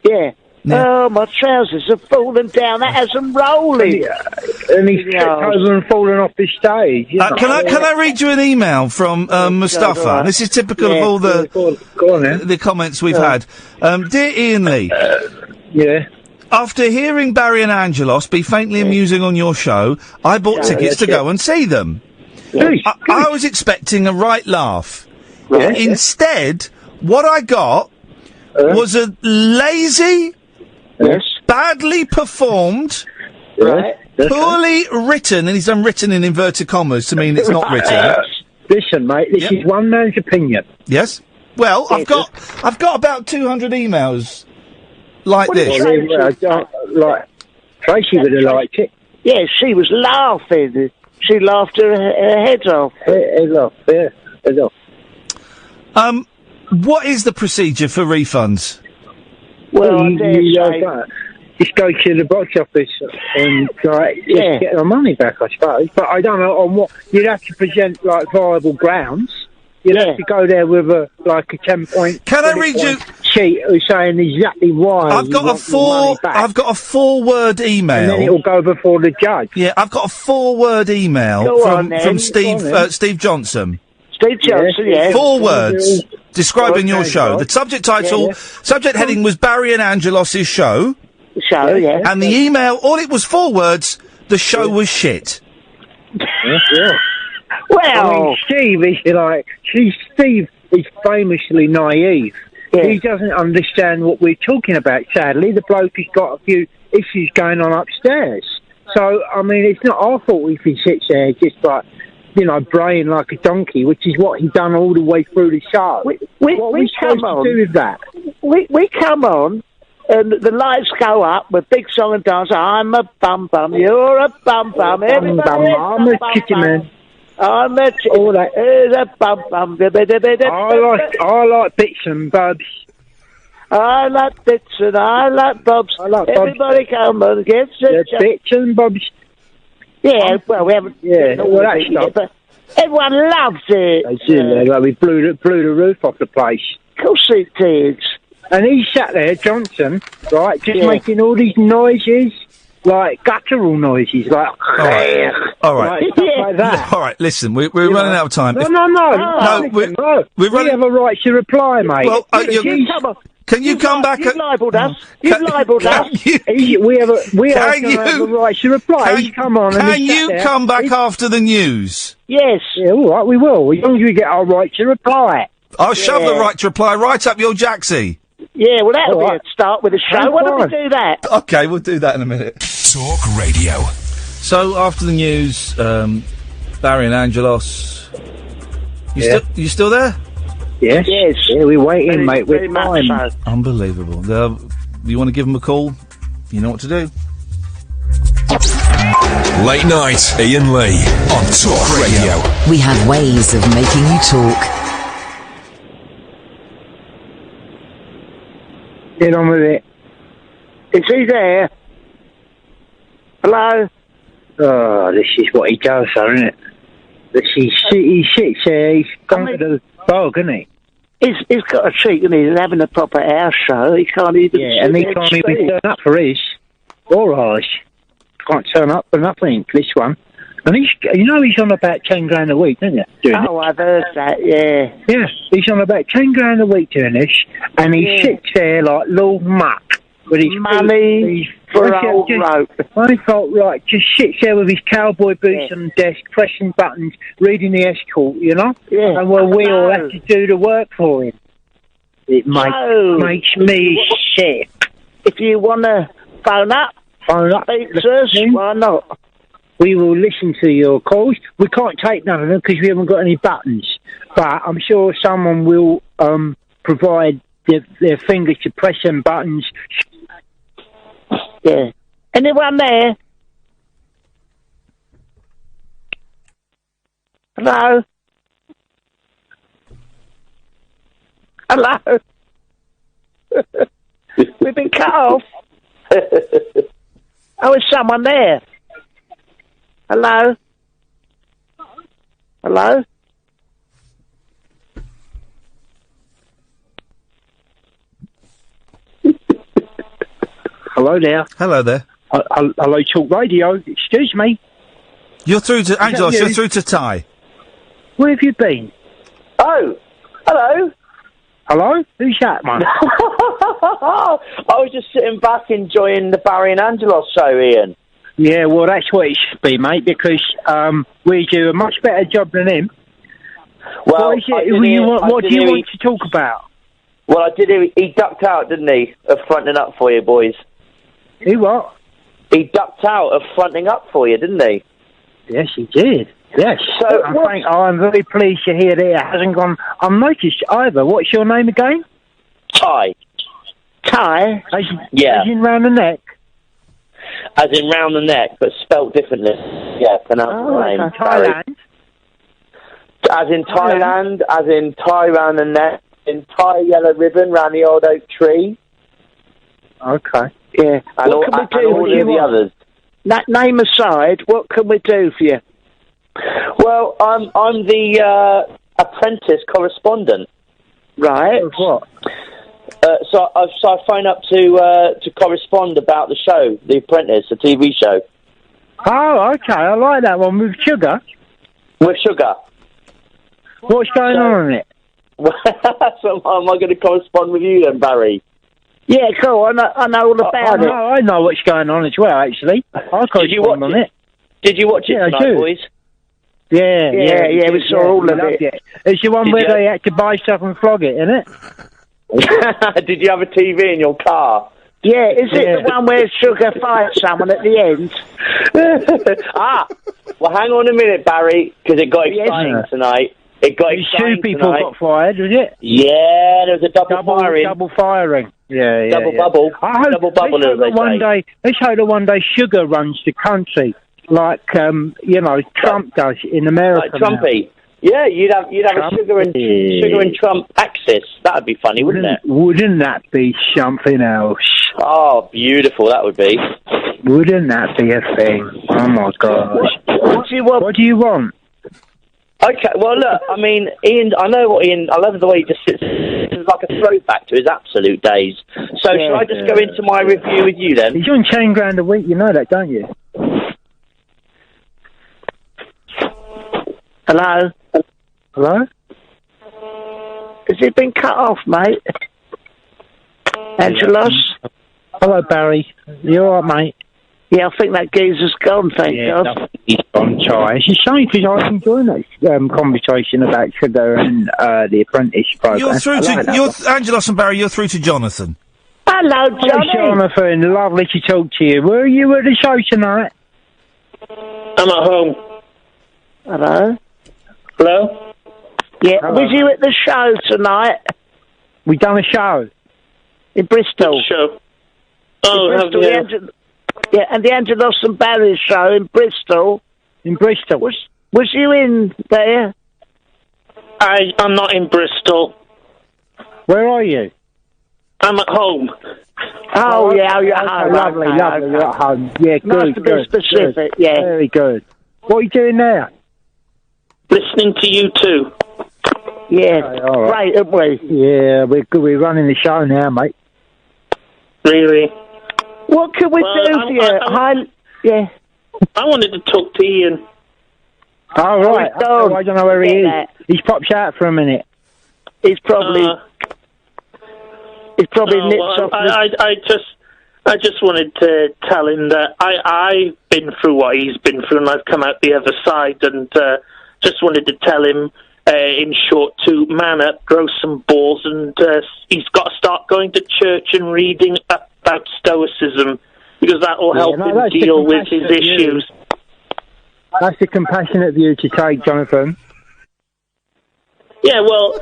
Yeah. Oh, my trousers have fallen down. That has them rolling. And he's tripped over and fallen off the stage. You know? Can I read you an email from Mustafa? right. This is typical of all the comments we've had. Dear Ian Lee. After hearing Barry and Angelos be faintly amusing on your show, I bought tickets to go and see them. I was expecting a right laugh. Instead, what I got was a lazy, badly performed, poorly written, and he's done written in inverted commas to mean it's not written. Listen, mate, this is one man's opinion. Yes. Well, I've got about 200 emails like this. Tracy would have liked it. Yeah, she was laughing. She laughed her head off. Head off. What is the procedure for refunds? Well, just go to the box office and just get the money back, I suppose. But I don't know on what. You'd have to present like viable grounds. You'd have to go there with a 10-point. Can I read you sheet who's saying exactly why? I've got a 4-word email, and then it'll go before the judge. Yeah, I've got a 4-word email from Steve Johnson. Steve Johnson, yeah. 4 words describing your show. The subject title, subject heading was Barry and Angelos' show. And the email, all it was 4 words, the show was shit. Well, I mean, Steve is famously naive. He doesn't understand what we're talking about, sadly. The bloke has got a few issues going on upstairs. So, I mean, it's not our fault if he sits there just like, you know, braying like a donkey, which is what he's done all the way through the show. What are we supposed to do with that? We come on, and the lights go up with big song and dance. I'm a bum bum, you're a bum bum, I'm a chicky man. I'm a chicky. All that. A bum bum. I like bits and bobs. I like bits and I like bobs. Everybody come on, get some bits and bobs. Yeah, well, we haven't. Well, that's not. But everyone loves it. They do. Like we blew the roof off the place. Of course it did. And he sat there, Johnson, right, just making all these noises, like guttural noises, like. All right. Like, stuff like that. All right. Listen, we're running out of time. No. We're we have a right to reply, mate. Well, can you come back? You've libelled us. You've libelled us. We have a right to reply. Come on. Can you come back after the news? Yes. Yeah, all right, we will. As long as we get our right to reply. I'll shove the right to reply right up your jacksie. Yeah, well, that'll be a start with the show. Why don't we do that? Okay, we'll do that in a minute. Talk Radio. So, after the news, Barry and Angelos... You still there? Yes. Yeah, we're waiting, mate. We're fine. Unbelievable. You want to give them a call? You know what to do. Late night, Iain Lee on Talk Radio. We have ways of making you talk. Get on with it. Is he there? Hello? Oh, this is what he does, though, isn't it? He sits there, he's gone to the bog, isn't he? He's got a cheek, and he's having a proper house show. He can't even. Yeah, and he can't even turn up for his or ours. can't turn up for nothing, this one. And he's on about 10 grand a week, don't you? I've heard that, yeah. Yeah, he's on about 10 grand a week doing this, and he sits there like Lord Muck with his money for old rope. I thought, right, just sits there with his cowboy boots on the desk, pressing buttons, reading the escort, you know? Yeah. And we all have to do the work for him. It makes me sick. If you want to phone up, speak to us, why not? We will listen to your calls. We can't take none of them because we haven't got any buttons. But I'm sure someone will provide their fingers to press them buttons. Yeah. Anyone there? Hello? Hello? We've been cut off. Oh, is someone there? Hello? Hello? Hello there. Hello there. Hello, Talk Radio. Excuse me. You're through to Angelos. you? You're through to Ty. Where have you been? Oh, hello. Hello? Who's that, man? I was just sitting back enjoying the Barry and Angelos show, Ian. Yeah, well, that's what it should be, mate, because we do a much better job than him. Well, what do you want to talk about? Well, I did. He ducked out, didn't he, of fronting up for you, boys? He what? He ducked out of fronting up for you, didn't he? Yes, he did. Yes. So I'm very pleased to hear that it hasn't gone unnoticed either. What's your name again? Ty. Ty? Yeah. As in round the neck? As in round the neck, but spelt differently. Yeah, pronounce the name. Okay. Thailand? As in Thailand, as in tie round the neck, in tie yellow ribbon round the old oak tree. Okay. Yeah. And What can we do all for you? the others. Name aside, what can we do for you? Well, I'm the apprentice correspondent. Right. Of what? So I phone up to correspond about the show, The Apprentice, the TV show. Oh, okay. I like that one with Sugar. With Sugar. What's going on in it? So am I going to correspond with you then, Barry? Yeah, cool. I know all about it. I know what's going on as well, actually. I correspond on it. Did you watch it tonight, boys? Yeah, we saw all of it. It's the one where they had to buy stuff and flog it, isn't it? Did you have a TV in your car? Yeah, is it the one where Sugar fights someone at the end? Well, hang on a minute, Barry, because it got exciting tonight. It got exciting Two people tonight. got fired, was it? Yeah, there was a double firing. Double firing. Yeah. Double bubble. Double bubble, as they say. Let's hope that one day Sugar runs the country, like Trump does in America. Like Trumpy. Yeah, you'd have a Sugar and Trump axis. That'd be funny, wouldn't it? Wouldn't that be something else? Oh, beautiful that would be. Wouldn't that be a thing? Oh my gosh. What do you want? What do you want? Okay, well look, I mean, Ian, I love the way he just sits. It's like a throwback to his absolute days. So shall I just go into my review with you then? He's on 10 grand a week, you know that, don't you? Hello? Hello? Has it been cut off, mate? Angelos? Hello, Barry. You alright, mate? Yeah, I think that geezer's gone, thank God. He's gone, Ty. It's a shame because I was enjoying that conversation about Sugar and the Apprentice program. You're through to Angelos and Barry. You're through to Jonathan. Hello, Johnny. Hello, Jonathan. Lovely to talk to you. Where are you at the show tonight? I'm at home. Hello? Hello? Yeah, was you at the show tonight? We done a show. In Bristol. Show. Oh, in Bristol, and the Angelos and Barry show in Bristol. In Bristol. Was you in there? I'm not in Bristol. Where are you? I'm at home. Oh, yeah, you're at home. Lovely. You're at home. Yeah, Nice to be specific, good. yeah. Very good. What are you doing there? Listening to you too. Yeah, all right. Great, aren't we? Yeah, we're good. We're running the show now, mate. Really? What can we do for you? I wanted to talk to Ian. Oh, right. Oh, I don't know where he is. that. He's popped out for a minute. He's probably nipped off. I just wanted to tell him that I've been through what he's been through, and I've come out the other side, and just wanted to tell him, in short, to man up, grow some balls, and he's got to start going to church and reading about Stoicism, because that will help him deal with his issues. That's a compassionate view to take, Jonathan. Yeah, well,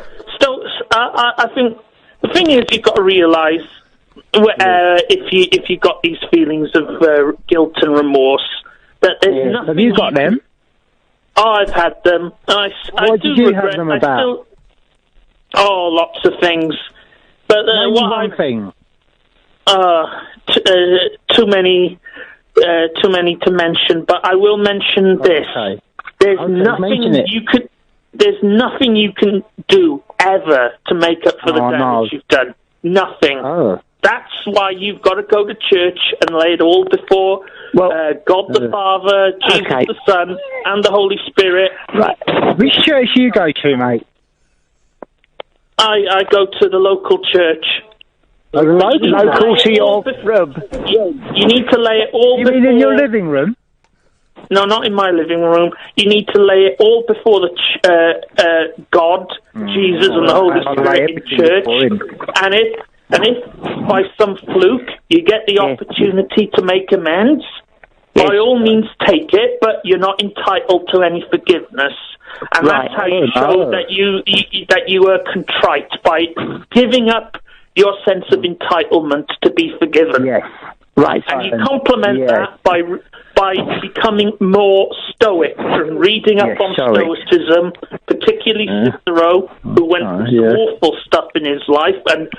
I think the thing is, you've got to realise if you got these feelings of guilt and remorse, that there's nothing. Have you got them? Oh, I've had them. I what do did you regret, have them about? Lots of things. But one thing. Too many to mention. But I will mention this. There's nothing you can do ever to make up for the damage you've done. Nothing. Oh. That's why you've got to go to church and lay it all before God the Father, Jesus the Son, and the Holy Spirit. Right. Which church do you go to, mate? I go to the local church. Local to your room? You need to lay it all before... You mean in your living room? No, not in my living room. You need to lay it all before the God, Jesus, and the Holy Spirit in church. And if by some fluke you get the opportunity to make amends, by all means take it, but you're not entitled to any forgiveness. And that's how you show that you are contrite, by giving up your sense of entitlement to be forgiven. Yes. Right. And you complement that by becoming more stoic and reading up on Stoicism, particularly Cicero, who went through awful stuff in his life and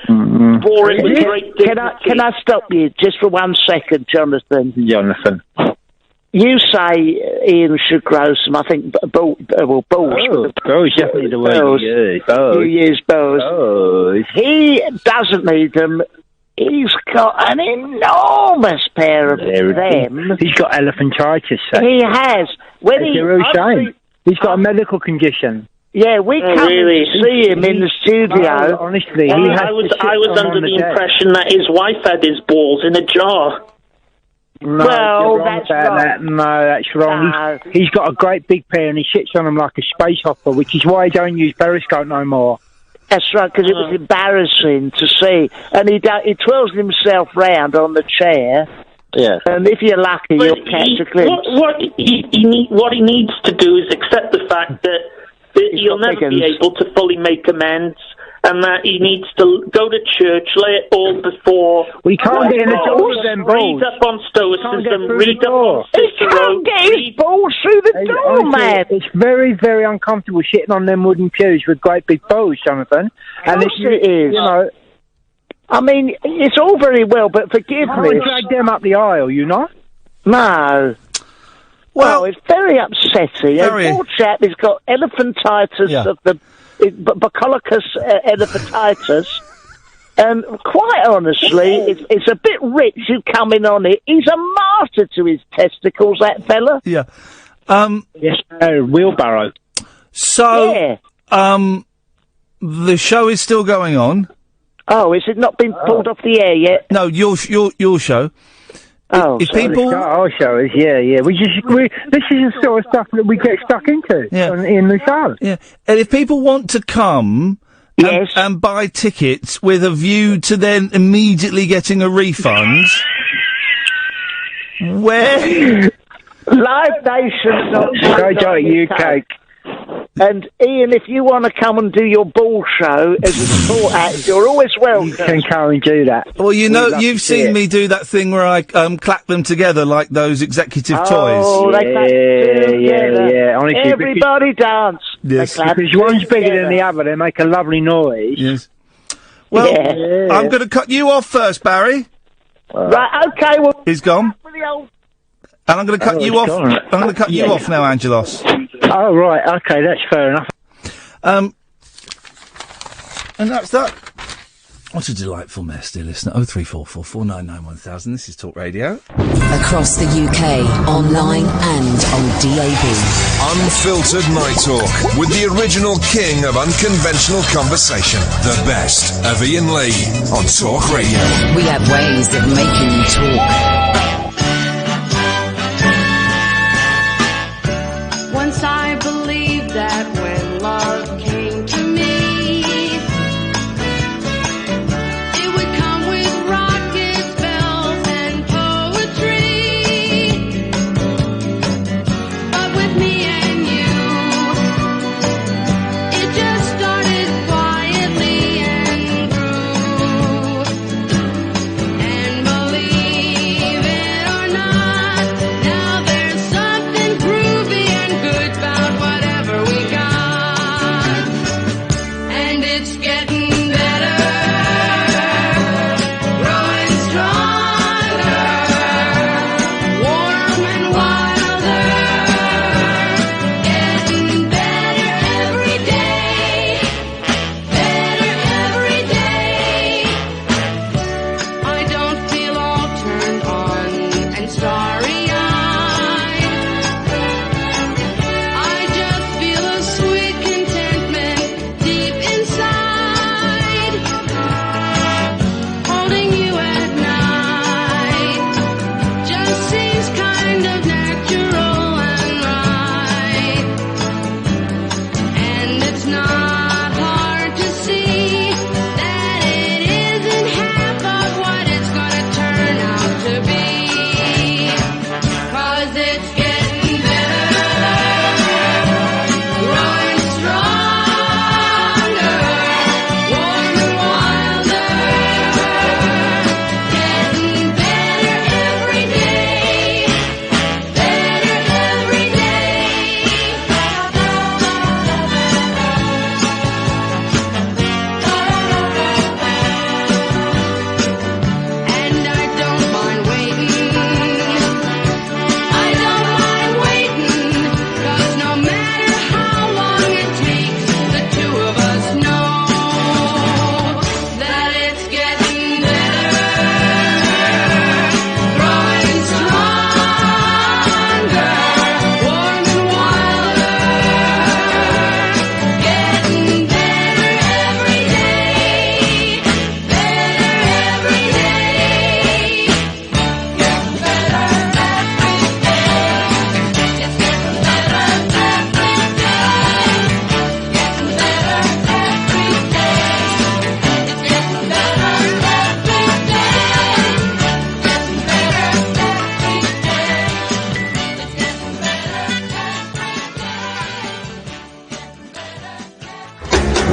bore it with great dignity. Can I stop you just for 1 second, Jonathan? You say Ian should grow some, I think, balls. Balls, definitely the word you use. You use balls. He doesn't need them. He's got an enormous pair of them. He's got elephantitis. He has. He's got a medical condition. Yeah, we come and see him in the studio. Honestly, I was under the impression that his wife had his balls in a jar. No, that's wrong. No, that's wrong. No. He's got a great big pair and he sits on them like a space hopper, which is why he don't use periscope no more. That's right, because it was embarrassing to see. And he twirls himself round on the chair. Yeah. And if you're lucky, you'll catch a glimpse. What he needs to do is accept the fact that he'll never be able to fully make amends, and that he needs to go to church, lay it all before... We can't get in the door, them balls. Read up on Stoicism, read up on Cicero... He can't get his balls through the door, man! It's very, very uncomfortable sitting on them wooden pews with great big balls, Jonathan. And it is. You know... I mean, it's all very well, but forgive me... You can't drag them up the aisle, you know? No. Well, it's very upsetting. A poor chap has got elephantitis of the... Bucolicus elephantitis, and quite honestly, it's a bit rich you coming on it. He's a martyr to his testicles, that fella. Yeah. Yes, wheelbarrow. So, the show is still going on. Oh, is it not been pulled off the air yet? No, your show. Oh, if people, our show is this is the sort of stuff that we get stuck into in the show. Yeah, and if people want to come and buy tickets with a view to then immediately getting a refund, where Live Nation UK. And Ian, if you want to come and do your ball show as a sport act, you're always welcome. You can come and do that. Well, you've seen me do that thing where I clap them together like those executive toys. Oh, they clap together. Yeah. Honestly, everybody dance. Yes, because one's bigger than the other, they make a lovely noise. Yes. Well, I'm going to cut you off first, Barry. Right. Okay. Well, he's gone. And I'm going to cut you off. I'm going to cut you off now, Angelos. Oh, right. Okay, that's fair enough. And that's that. What a delightful mess, dear listener. 0344 499 1000. This is Talk Radio. Across the UK, online and on DAB. Unfiltered Night Talk with the original king of unconventional conversation. The best of Iain Lee on Talk Radio. We have ways of making you talk. Once I believed that when love came to me, it would come with rockets, bells, and poetry. But with me and you, it just started quietly and grew. And believe it or not, now there's something groovy and good about whatever we got. And it's getting better, growing stronger, warm and wilder, getting better every day, better every day. I don't feel all turned on and starry-eyed. I just feel a sweet contentment deep inside. Holding you at night just seems kind of natural and right. And it's not hard to see that it isn't half of what it's gonna turn out to be. 'Cause it's getting better, growing stronger, warm and wilder, getting better every day, better every day. And I don't mind waiting, I don't mind waiting, 'cause no matter how long it takes, the two of us know that it's getting better, growing stronger, warm and wilder, getting better every day, better every day, getting better every day, it's getting better every day, getting better every day, it's getting better every day,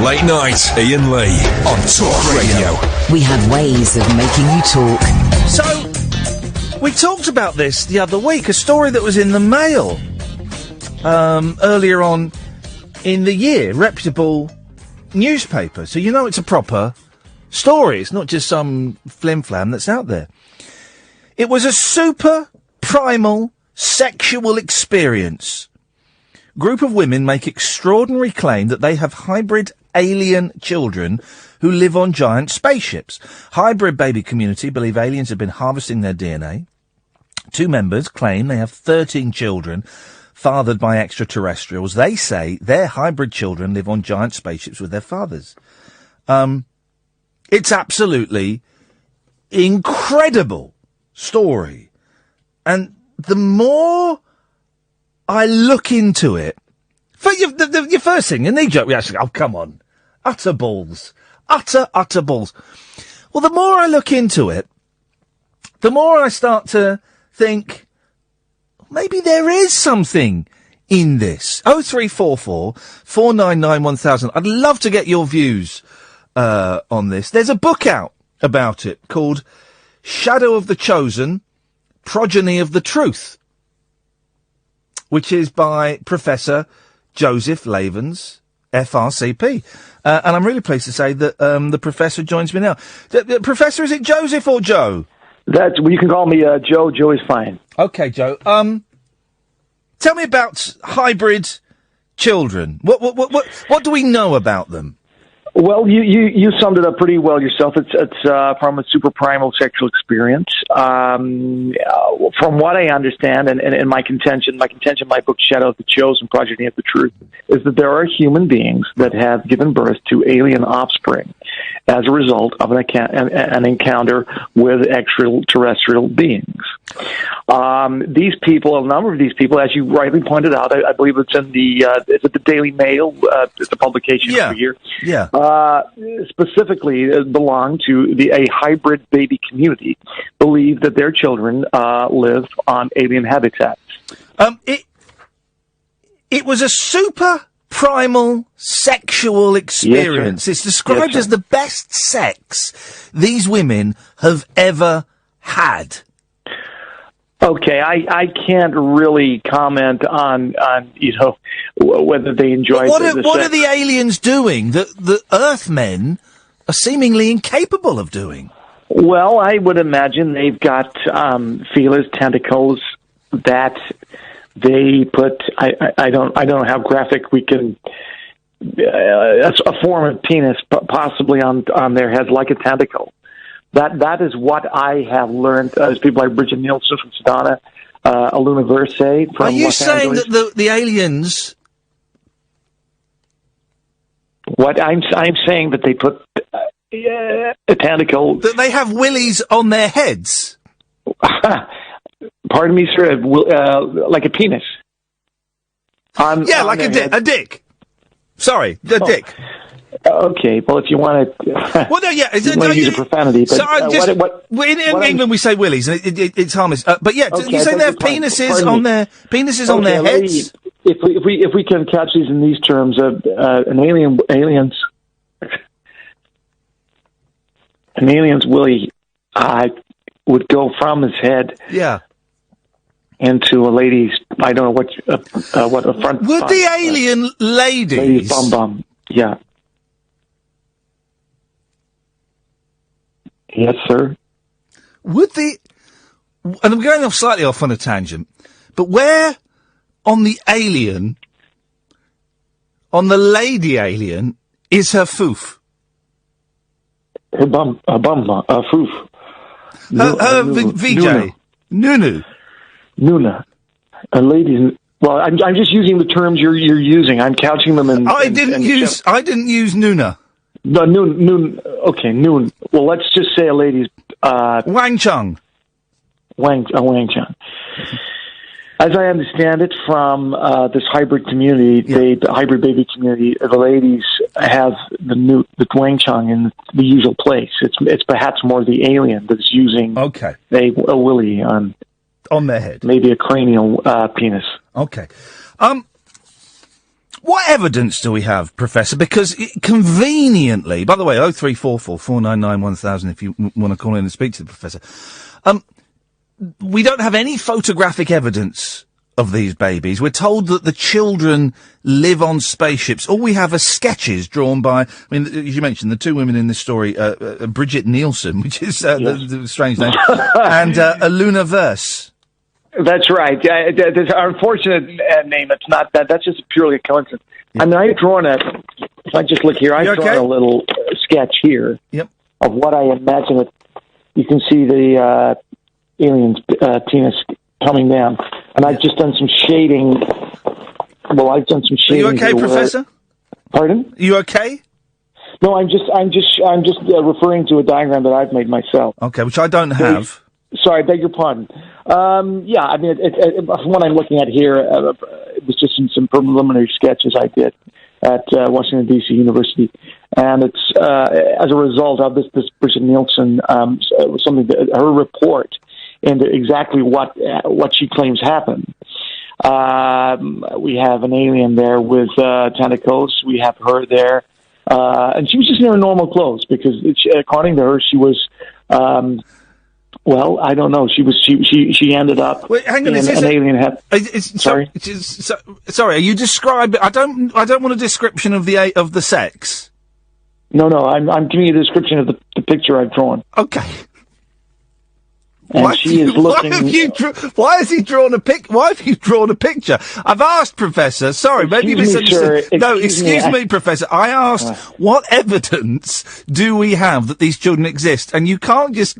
Late night, Iain Lee on Talk Radio. We have ways of making you talk. So, we talked about this the other week, a story that was in the Mail earlier on in the year, reputable newspaper. So you know it's a proper story. It's not just some flim-flam that's out there. It was a super primal sexual experience. Group of women make extraordinary claim that they have hybrid alien children who live on giant spaceships. Hybrid baby community believe aliens have been harvesting their DNA. Two members claim they have 13 children fathered by extraterrestrials. They say their hybrid children live on giant spaceships with their fathers. It's absolutely incredible story. And the more I look into it, for your first thing, your knee-jerk reaction, oh, come on. Utter balls. Utter balls. Well, the more I look into it, the more I start to think, maybe there is something in this. 0344 499 1000. I'd love to get your views on this. There's a book out about it called Shadow of the Chosen, Progeny of the Truth, which is by Professor Joseph Laevens, FRCP. And I'm really pleased to say that the Professor joins me now. Professor, is it Joseph or Joe? You can call me Joe. Joe is fine. Okay, Joe. Tell me about hybrid children. What do we know about them? Well, you summed it up pretty well yourself. It's from a super primal sexual experience. From what I understand, and my contention, my book Shadow of the Chosen, Project of the Truth, is that there are human beings that have given birth to alien offspring as a result of an encounter with extraterrestrial beings. These people, a number of these people, as you rightly pointed out, I believe it's in the Daily Mail. It's a publication every year. Yeah. Specifically belong to a hybrid baby community, believe that their children live on alien habitats. It was a super primal sexual experience. Yes, it's described as the best sex these women have ever had. Okay, I can't really comment on whether they enjoyed What the are sex. the aliens doing that the Earthmen are seemingly incapable of doing? Well, I would imagine they've got feelers, tentacles that they put. I don't know how graphic we can. A form of penis, possibly on their heads, like a tentacle. That is what I have learned as people like Bridget Nielsen from Sedona, Aluna Verse from Are you Los saying Angeles. that the aliens? What I'm saying that they put a tentacle. That they have willies on their heads. Pardon me, sir. Like a penis. Like a dick. Sorry, the dick. Okay, well, if you want to, well, no, yeah, you want to use a profanity. But, in England we say willies, and it's harmless. But yeah, Okay, you say they have penises on their on their heads. If we can catch these in these terms, an alien's willy would go from his head, into a lady's. I don't know what a front. Would the alien lady's bum? Yeah. Yes, sir. Would the... And I'm going slightly off on a tangent, but where on the alien, on the lady alien, is her foof? Her foof. Her VJ. Nunu. Nuna. A lady's... Well, I'm just using the terms you're using. I'm couching them in... I didn't use Nuna. No, noon. Okay, noon. Well, let's just say a lady's Wang Chung. Wang Chung. As I understand it from this hybrid community, the hybrid baby community, the ladies have the Wang Chung in the usual place. It's perhaps more the alien that's using a willy on their head, maybe a cranial penis. Okay. What evidence do we have, Professor? Because conveniently, by the way, 0344 499 1000 if you want to call in and speak to the Professor. We don't have any photographic evidence of these babies. We're told that the children live on spaceships. All we have are sketches drawn by, as you mentioned, the two women in this story, Bridget Nielsen, which is the strange name, and Aluna Verse. That's right. There's an unfortunate name. It's not that. That's just purely a coincidence. I mean, I've drawn if I just look here, I've drawn a little sketch here of what I imagine it. You can see the alien's penis coming down. And I've just done some shading. Well, I've done some shading. Are you okay, Professor? Pardon? Are you okay? No, I'm just referring to a diagram that I've made myself. Okay, which I don't have. Sorry, I beg your pardon. I mean, from what I'm looking at here, it was just some preliminary sketches I did at Washington, D.C. University. And it's as a result of this person, Nielsen, her report into exactly what she claims happened. We have an alien there with tentacles. We have her there. And she was just in her normal clothes because, according to her, she was... well, I don't know. She ended up. Wait, hang on. An alien head. Sorry. Sorry. Are you describing? I don't want a description of the sex. No. I'm giving you a description of the picture I've drawn. Okay. And she is looking. Why has he drawn a pic? Why have you drawn a picture? I've asked, Professor. Sorry, maybe you misunderstood. No, excuse me, Professor. I asked, what evidence do we have that these children exist? And you can't just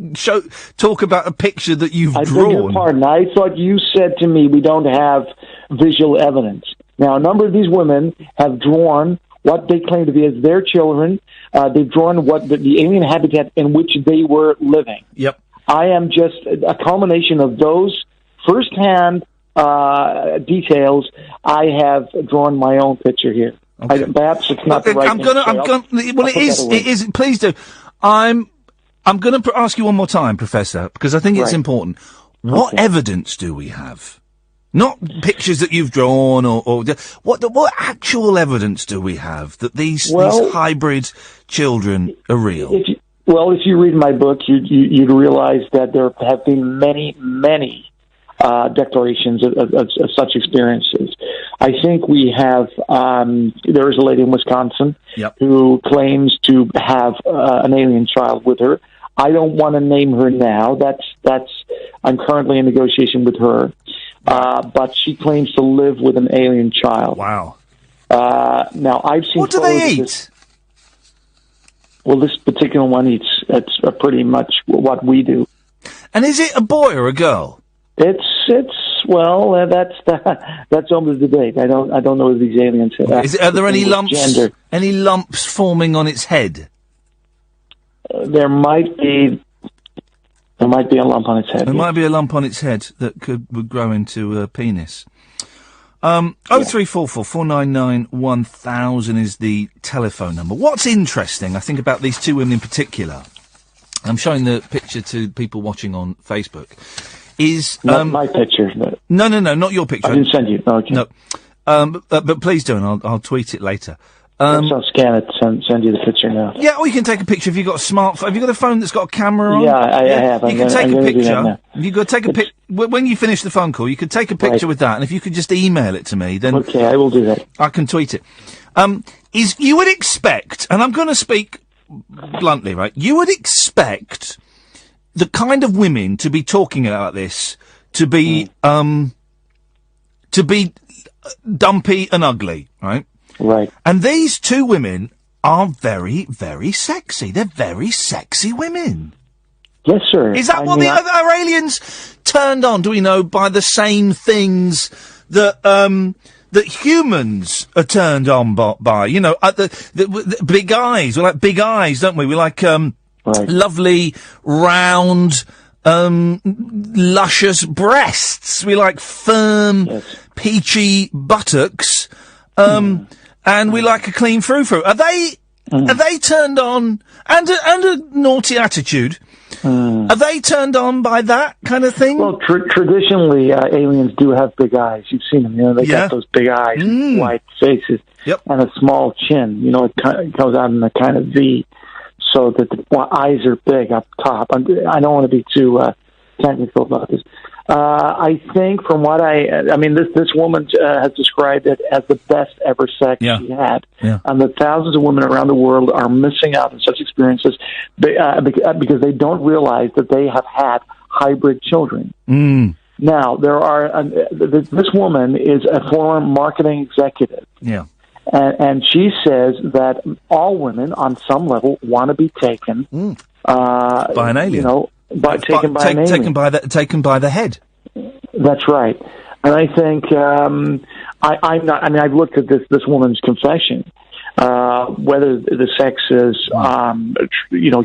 talk about a picture that you've drawn. I beg your pardon. I thought you said to me we don't have visual evidence. Now, a number of these women have drawn what they claim to be as their children. They've drawn what the alien habitat in which they were living. Yep. I am just a culmination of those firsthand details. I have drawn my own picture here. Okay. Perhaps it's not the right. Well, it is. It is. Please do. I'm going to ask you one more time, Professor, because I think it's important. What evidence do we have? Not pictures that you've drawn, or what actual evidence do we have that these hybrid children are real? If you read my book, you'd realize that there have been many declarations of such experiences. I think we have. There is a lady in Wisconsin who claims to have an alien child with her. I don't want to name her now. I'm currently in negotiation with her. But she claims to live with an alien child. Wow. Now, I've seen. What do they eat? This particular one eats. It's pretty much what we do. And is it a boy or a girl? That's on the debate. I don't know if these aliens. Are there any lumps? Gender. Any lumps forming on its head? There might be. There might be a lump on its head. There might be a lump on its head that would grow into a penis. 0344 499 1000 is the telephone number. What's interesting, I think, about these two women in particular, I'm showing the picture to people watching on Facebook, is... Not my picture. No, not your picture. I didn't send you. Okay. No. But please do, and I'll tweet it later. I'll scan it, send you the picture now. Yeah, or you can take a picture if you've got a smartphone. Have you got a phone that's got a camera on? Yeah, I have. You can take a picture. You got to take a pic. When you finish the phone call, you could take a picture with that, and if you could just email it to me, then... Okay, I will do that. I can tweet it. You would expect, and I'm going to speak bluntly, right? You would expect the kind of women to be talking about this to be dumpy and ugly, right? Right. And these two women are very, very sexy. They're very sexy women. Yes, sir. Is that are aliens turned on, do we know, by the same things that that humans are turned on by? You know, the big eyes. We like big eyes, don't we? We like lovely, round, luscious breasts. We like firm, peachy buttocks. And we like a clean frou-frou. Are they turned on, and a naughty attitude? Are they turned on by that kind of thing? Well, traditionally, aliens do have big eyes. You've seen them, you know, they got those big eyes, white faces, and a small chin. You know, it goes out in a kind of V, so that the eyes are big up top. I don't want to be too technical about this. I think from what this woman has described it as the best ever sex she had. Yeah. And that thousands of women around the world are missing out on such experiences because they don't realize that they have had hybrid children. Now, there are, this woman is a former marketing executive. Yeah. And she says that all women on some level want to be taken by an alien. You know, taken by the head. That's right, and I think I'm not. I mean, I've looked at this woman's confession. Whether the sex is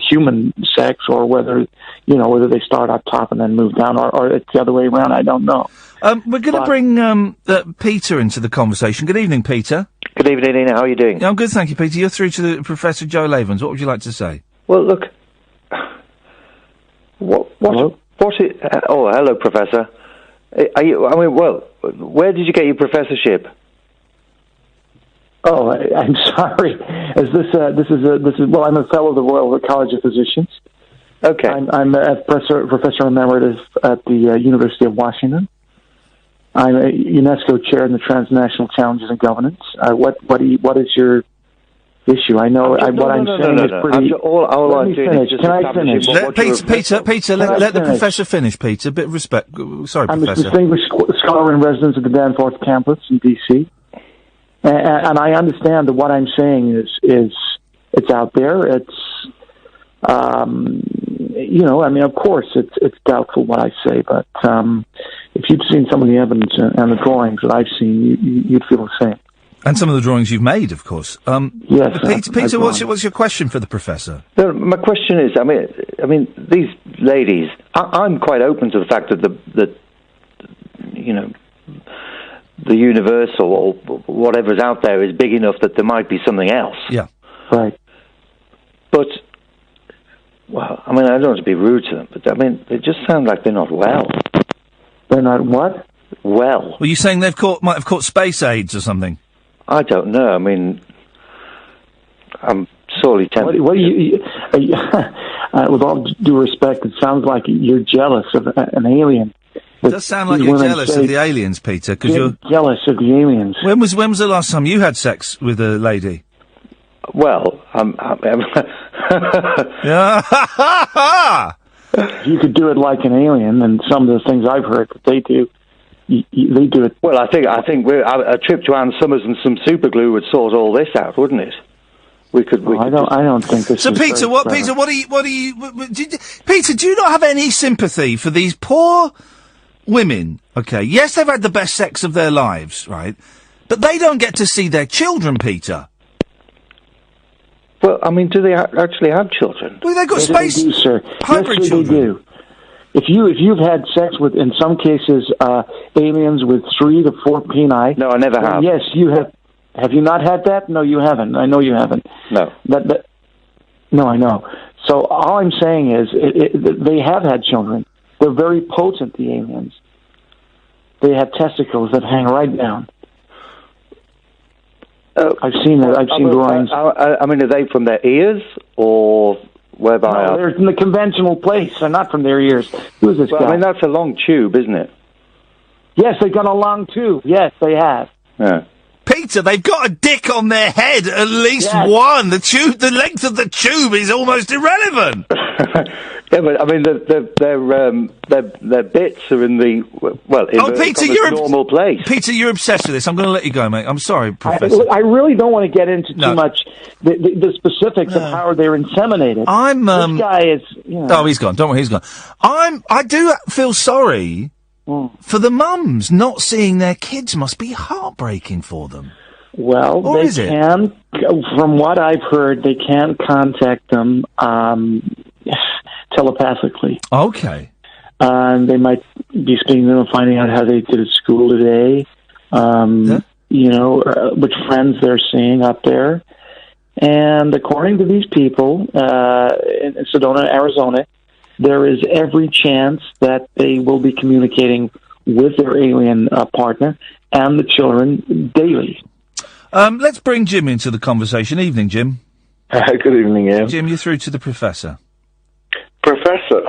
human sex, or whether they start up top and then move down, or it's the other way around. I don't know. We're going to bring Peter into the conversation. Good evening, Peter. Good evening, Ian. How are you doing? Yeah, I'm good, thank you, Peter. You're through to Professor Joe Laevens. What would you like to say? Well, look. Hello, Professor. Where did you get your professorship? Oh, I'm sorry. I'm a fellow of the Royal College of Physicians. Okay. I'm a professor emeritus at the University of Washington. I'm a UNESCO chair in the Transnational Challenges in Governance. What is your issue. I know what I'm saying is pretty. All Let I'm me doing finish. is just Can I establishing finish? Peter, let the professor finish, Peter. A bit of respect. Sorry, I'm a Professor. distinguished scholar in residence at the Danforth campus in D.C., and I understand that what I'm saying is it's out there. It's of course it's doubtful what I say, but if you'd seen some of the evidence and the drawings that I've seen, you'd feel the same. And some of the drawings you've made, of course. Yes, Peter, what's your question for the professor? No, my question is, I mean, these ladies. I'm quite open to the fact that the universal or whatever's out there is big enough that there might be something else. Yeah. Right. But, well, I mean, I don't want to be rude to them, but I mean, they just sound like they're not well. They're not what? Well. Were you saying might have caught space AIDS or something? I don't know. I mean, I'm sorely tempted. With all due respect, it sounds like you're jealous of an alien. It does sound like you're jealous of the aliens, Peter, because you're jealous of the aliens. When was the last time you had sex with a lady? Well, you could do it like an alien, and some of the things I've heard that they do. They do it. Well, I think a trip to Ann Summers and some super glue would sort all this out, wouldn't it? I don't think this. So, is Peter, Peter, do you not have any sympathy for these poor women? Okay, yes, they've had the best sex of their lives, right? But they don't get to see their children, Peter. Well, I mean, do they actually have children? Well, they've got space. They do, sir. Hybrid yes, children. They do. If you've had sex with, in some cases, aliens with 3 to 4 peni. No, I never have. Yes, you have. Have you not had that? No, you haven't. I know you haven't. No. No, I know. So all I'm saying is they have had children. They're very potent, the aliens. They have testicles that hang right down. I've seen it. I've seen drawings. I mean, are they from their ears or whereby? No, they're in the conventional place. They're not from their ears. Who's this guy? I mean, that's a long tube, isn't it? Yes, they've got a long tube. Yes, they have. Yeah. Peter, they've got a dick on their head, at least one. The length of the tube is almost irrelevant. Yeah, but I mean, their bits are in the Peter, you're normal place. Peter, you're obsessed with this. I'm going to let you go, mate. I'm sorry, Professor. I really don't want to get into too much the specifics of how they're inseminated. This guy is. Oh, he's gone. Don't worry, he's gone. I do feel sorry. For the mums, not seeing their kids must be heartbreaking for them. Well, or they can, from what I've heard, they can contact them telepathically. Okay. They might be speaking to them and finding out how they did at school today, which friends they're seeing up there. And according to these people in Sedona, Arizona, there is every chance that they will be communicating with their alien partner and the children daily. Let's bring Jim into the conversation. Evening, Jim. Good evening, Ian. Jim, you're through to the Professor. Professor,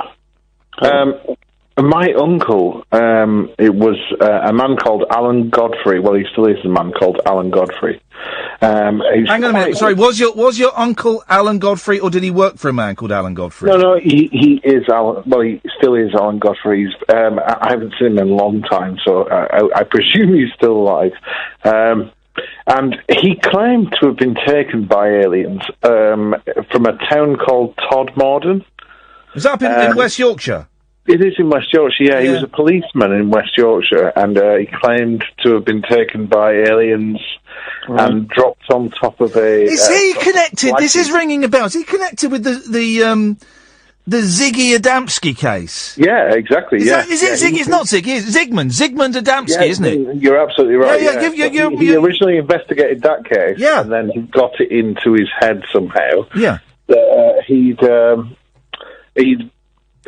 my uncle, it was a man called Alan Godfrey. Well, he still is a man called Alan Godfrey. Hang on a minute. Sorry, was your uncle Alan Godfrey, or did he work for a man called Alan Godfrey? No, he is Alan. Well, he still is Alan Godfrey. I haven't seen him in a long time, so I presume he's still alive. And he claimed to have been taken by aliens from a town called Todmorden. Is that up in West Yorkshire? It is in West Yorkshire, yeah. He was a policeman in West Yorkshire, and he claimed to have been taken by aliens and dropped on top of a... Is he connected? This is ringing a bell. Is he connected with the Ziggy Adamski case? Yeah, exactly, Is it Ziggy? It's not Ziggy, it's Zygmunt Adamski, isn't it? You're absolutely right. Yeah. He originally investigated that case, and then he got it into his head somehow. Yeah. He'd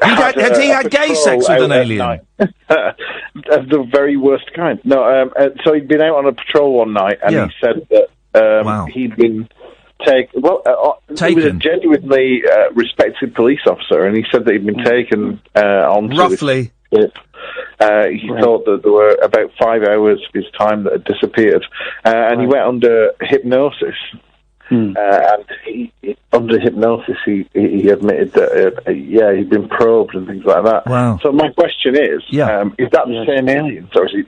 had gay sex with an alien? Of the very worst kind. No, so he'd been out on a patrol one night, and he said that he'd been taken. Well, he was a genuinely respected police officer, and he said that he'd been taken onto roughly. He thought that there were about 5 hours of his time that had disappeared, and he went under hypnosis. And under hypnosis, he admitted that he'd been probed and things like that. Wow. So my question is that the same aliens, or is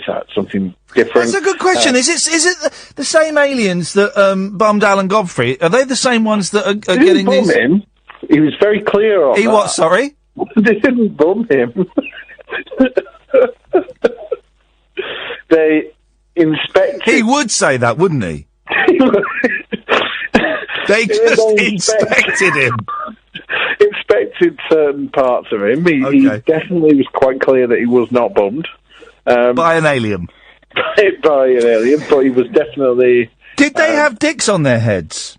that something different? That's a good question. Is it the same aliens that bummed Alan Godfrey? Are they the same ones that are getting these? Him. He was very clear on that. What? Sorry, they didn't bum him. They inspected. He would say that, wouldn't he? They just inspected him. Inspected certain parts of him. He definitely was quite clear that he was not bummed. By an alien. By an alien, but he was definitely... Did they have dicks on their heads?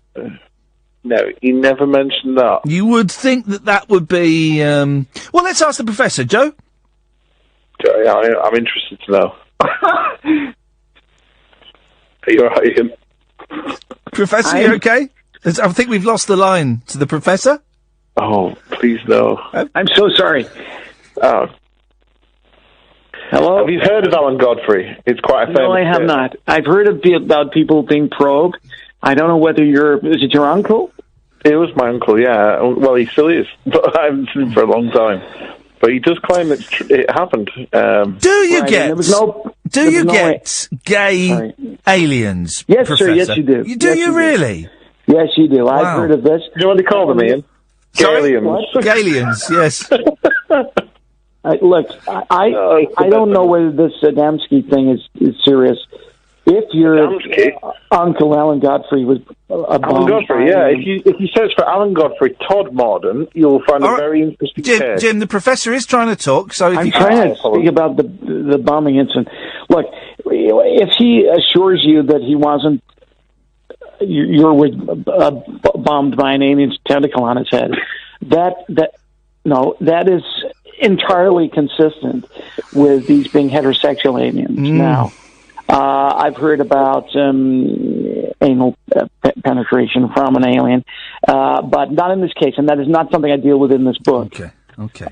No, he never mentioned that. You would think that would be... Well, let's ask the Professor. Joe? Yeah, I'm interested to know. Are you all right, Ian? Professor, you okay? I think we've lost the line to the Professor. Oh, please no. I'm so sorry. Oh. Hello? Have you heard of Alan Godfrey? It's quite a famous No, I have case. not. I've heard about people being probed. I don't know whether is it your uncle? It was my uncle, yeah. Well, he still is, but I haven't seen him for a long time. But he does claim it happened. Do you get gay aliens? Yes, Professor? sir. Yes, you do. Do you really? Yes, you do. I've heard of this. Do you know what they call them, Ian? Sorry? Galians, yes. Look, I don't know whether this Adamski thing is serious. If your Uncle Alan Godfrey was Alan Godfrey, yeah. If you search for Alan Godfrey Todd Morden, you'll find a very interesting case. Jim, the Professor is trying to talk, so if I'm trying to speak about the bombing incident. Look, if he assures you that he wasn't, you were bombed by an alien's tentacle on his head, that is entirely consistent with these being heterosexual aliens. Now, I've heard about anal penetration from an alien, but not in this case, and that is not something I deal with in this book. Okay.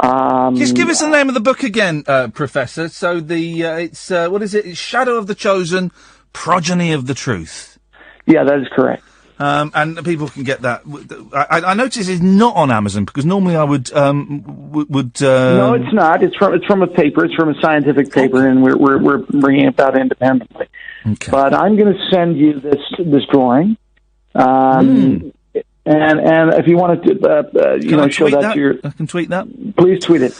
Just give us the name of the book again, Professor. So it's what is it? It's Shadow of the Chosen, Progeny of the Truth. Yeah, that is correct. And people can get that. I notice it's not on Amazon because normally I would. No, it's not. It's from a paper. It's from a scientific paper, and we're bringing it out independently. Okay. But I'm going to send you this drawing, and if you want to, show that to your. I can tweet that. Please tweet it.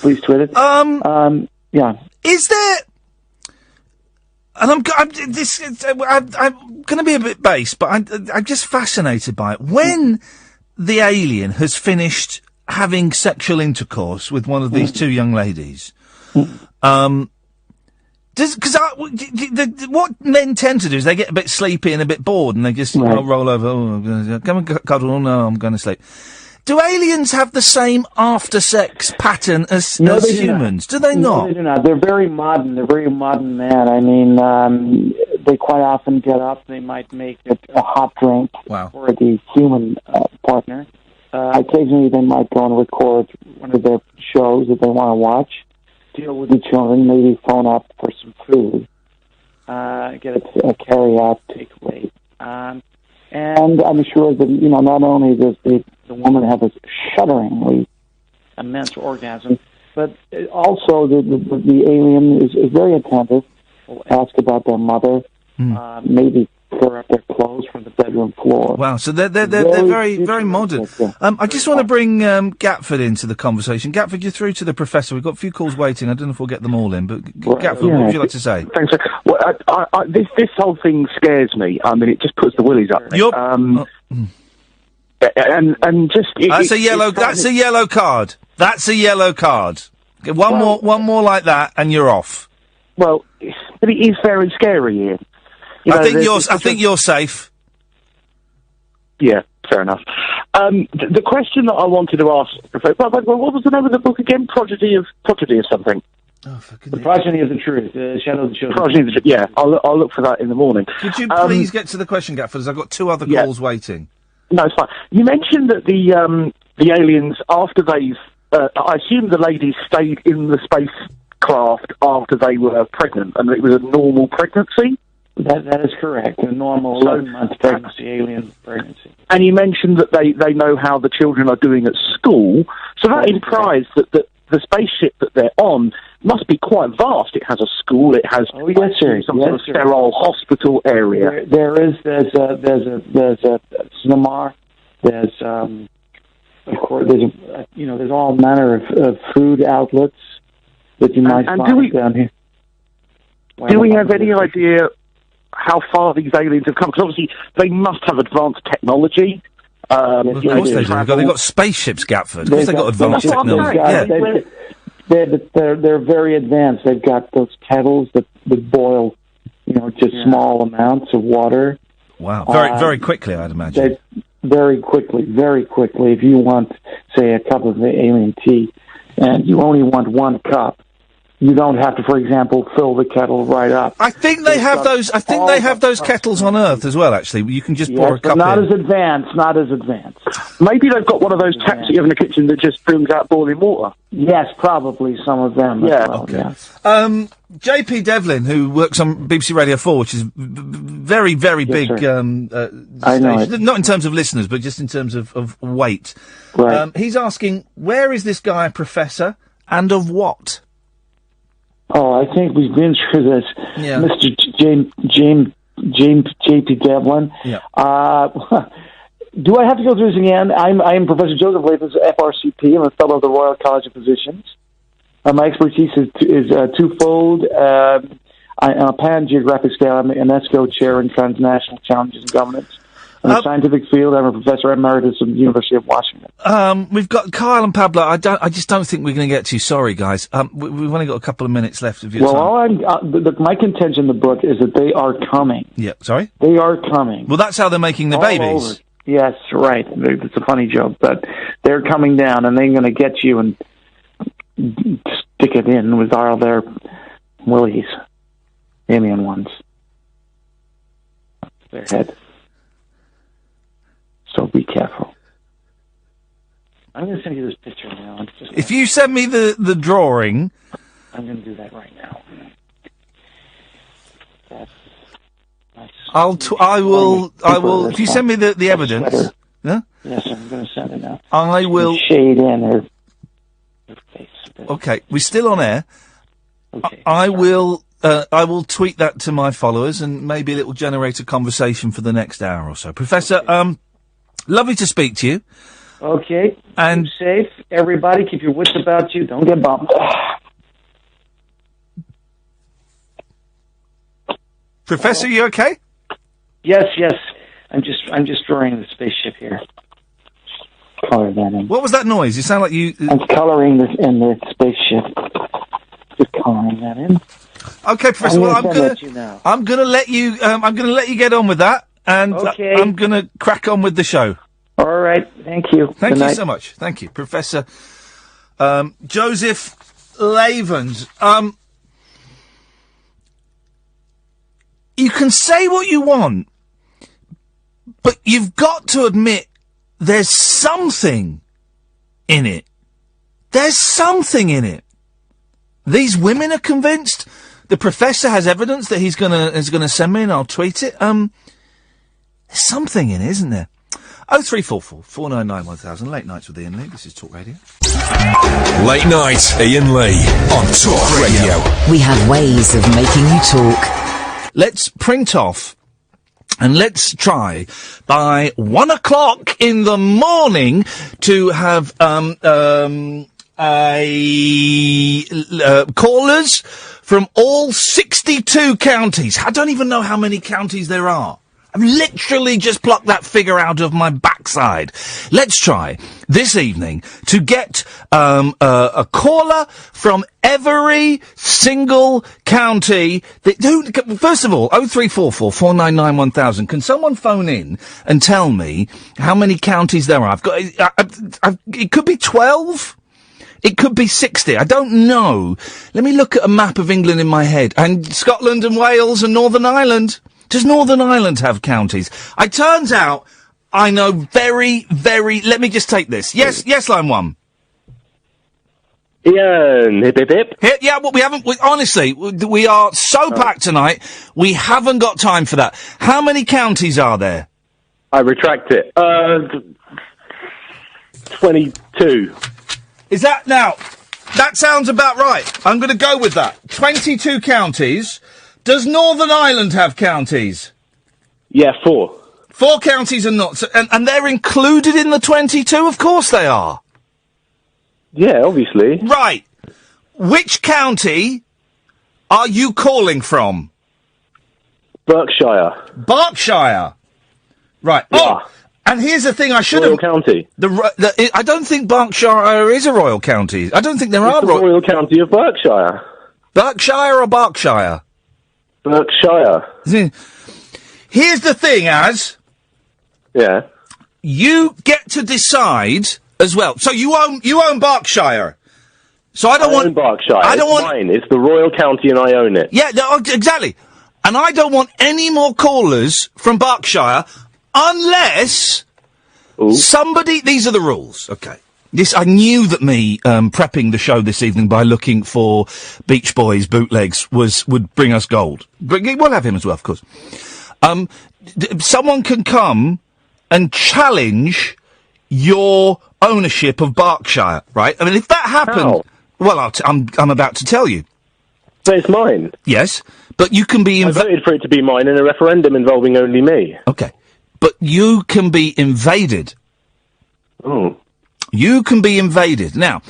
Yeah. Is there? And I'm going to be a bit base, but I'm just fascinated by it. When the alien has finished having sexual intercourse with one of these two young ladies, what men tend to do is they get a bit sleepy and a bit bored, and they just roll over. Oh, I'm gonna come and cuddle. Oh, no, I'm going to sleep. Do aliens have the same after-sex pattern as humans? Do they not? No, they do not. They're very modern. They're very modern men. I mean, they quite often get up. They might make a hot drink for the human partner. Occasionally, they might go and record one of their shows that they want to watch, deal with the children, maybe phone up for some food, get a carry-out takeaway. And I'm sure that, not only does the woman have a shudderingly immense orgasm, but also the alien is very attentive, will ask about their mother, maybe clear up their clothes from the bedroom floor. Wow, so they're very, very modern. I just want to bring Gatford into the conversation. Gatford, you're through to the Professor. We've got a few calls waiting. I don't know if we'll get them all in, but Gatford, what would you like to say? Thanks. Well, this whole thing scares me. I mean, it just puts the willies up. And just that's a yellow card. That's a yellow card. Get one more like that, and you're off. Well, but it is very scary here. I think you're safe. Yeah, fair enough. The question that I wanted to ask, what was the name of the book again? Progeny of something. The Progeny of the Truth, Shadow of the Chosen. Progeny of the Truth. Yeah, I'll look for that in the morning. Could you please get to the question, Gatford? I've got two other calls waiting. No, it's fine. You mentioned that the aliens, after they've, I assume the ladies stayed in the spacecraft after they were pregnant, and it was a normal pregnancy. That is correct. A normal 11-month pregnancy, alien pregnancy. And you mentioned that they know how the children are doing at school, so that implies that the spaceship that they're on must be quite vast. It has a school, it has some sort of sterile hospital area. There's a cinema. There's of course there's all manner of food outlets that you might find down here. Do we have any idea how far these aliens have come? Because obviously they must have advanced technology. Of course they do. They've got spaceships, Gatford. Of course they've got advanced technology. They're very advanced. They've got those kettles that boil, just small amounts of water. Wow. Very quickly, I'd imagine. Very quickly. If you want, say, a cup of alien tea, and you only want one cup, you don't have to, for example, fill the kettle right up. I think they have those. I think they have those kettles on Earth as well. Actually, you can just pour a cup not in. Not as advanced. Maybe they've got one of those taps that you have in the kitchen that just brings out boiling water. Yes, probably some of them. Yeah. As well, okay. J.P. Devlin, who works on BBC Radio 4, which is very, very big. I know it. Not in terms of listeners, but just in terms of weight. Right. He's asking, where is this guy a professor, and of what? Oh, I think we've been through this, Yeah. Mr. J.P. Devlin. Yeah. Do I have to go through this again? I'm Professor Joseph Laevens, FRCP. I'm a fellow of the Royal College of Physicians. My expertise is twofold. On a pan-geographic scale, I'm an ESCO chair in transnational challenges and governance. In the scientific field, I'm a professor emeritus at the University of Washington. We've got Kyle and Pablo. I just don't think we're going to get to you. Sorry, guys. We've only got a couple of minutes left of your time. My contention in the book is that they are coming. Yeah, sorry? They are coming. Well, that's how they're making the babies. Over. Yes, right. It's a funny joke, but they're coming down, and they're going to get you and stick it in with all their willies, alien ones. Their head. So be careful. I'm going to send you this picture now. If you send me the drawing... I'm going to do that right now. I will, if you send me the evidence... Yeah? Yes, I'm going to send it now. I will... Shade in her face. Okay, we're still on air. Okay. I will tweet that to my followers, and maybe it will generate a conversation for the next hour or so. Professor, lovely to speak to you. Okay. And keep safe, everybody. Keep your wits about you. Don't get bumped. Professor, you okay? Yes. I'm just drawing the spaceship here. Color that in. What was that noise? You sound like you... I'm coloring this in the spaceship. Just coloring that in. Okay, Professor. I'm gonna let you get on with that, and okay. I'm gonna crack on with the show. All right. Thank you. Thank Good you night. so much. Thank you, Professor Joseph Laevens. You can say what you want, but you've got to admit there's something in it. There's something in it. These women are convinced. The professor has evidence that he's gonna send me, and I'll tweet it. There's something in it, isn't there? 0344 499 1000. Late nights with Iain Lee. This is Talk Radio. Late night, Iain Lee on Talk Radio. We have ways of making you talk. Let's print off, and let's try by 1 o'clock in the morning to have callers from all 62 counties. I don't even know how many counties there are. I've literally just plucked that figure out of my backside. Let's try this evening to get a caller from every single county. First of all, 0344 499 1000. Can someone phone in and tell me how many counties there are? I've got. It could be 12. It could be 60. I don't know. Let me look at a map of England in my head. And Scotland and Wales and Northern Ireland. Does Northern Ireland have counties? It turns out I know very... Let me just take this. Yes, line 1. Iain, hip, hip, hip. Yeah, well, honestly, we are so packed tonight, we haven't got time for that. How many counties are there? I retract it. 22. Is that, now, that sounds about right. I'm going to go with that. 22 counties. Does Northern Ireland have counties? Yeah, 4. 4 counties and not, and they're included in the 22? Of course they are. Yeah, obviously. Right. Which county are you calling from? Berkshire. Berkshire. Right. Yeah. Oh, and here's the thing I should Royal have... County. I don't think Berkshire is a royal county. I don't think there are... the Royal County of Berkshire. Berkshire or Berkshire? Berkshire. Here's the thing, Az. Yeah. You get to decide as well. So you own Berkshire. So I don't own Berkshire. It's mine. It's the Royal County and I own it. Yeah, exactly. And I don't want any more callers from Berkshire unless somebody... These are the rules, okay. I knew that me prepping the show this evening by looking for Beach Boys bootlegs would bring us gold. We'll have him as well, of course. Someone can come and challenge your ownership of Berkshire, right? I mean, if that happened... How? Well, I'm about to tell you. So it's mine? Yes, but you can be... I voted for it to be mine in a referendum involving only me. Okay. But you can be invaded. Oh. You can be invaded. Now,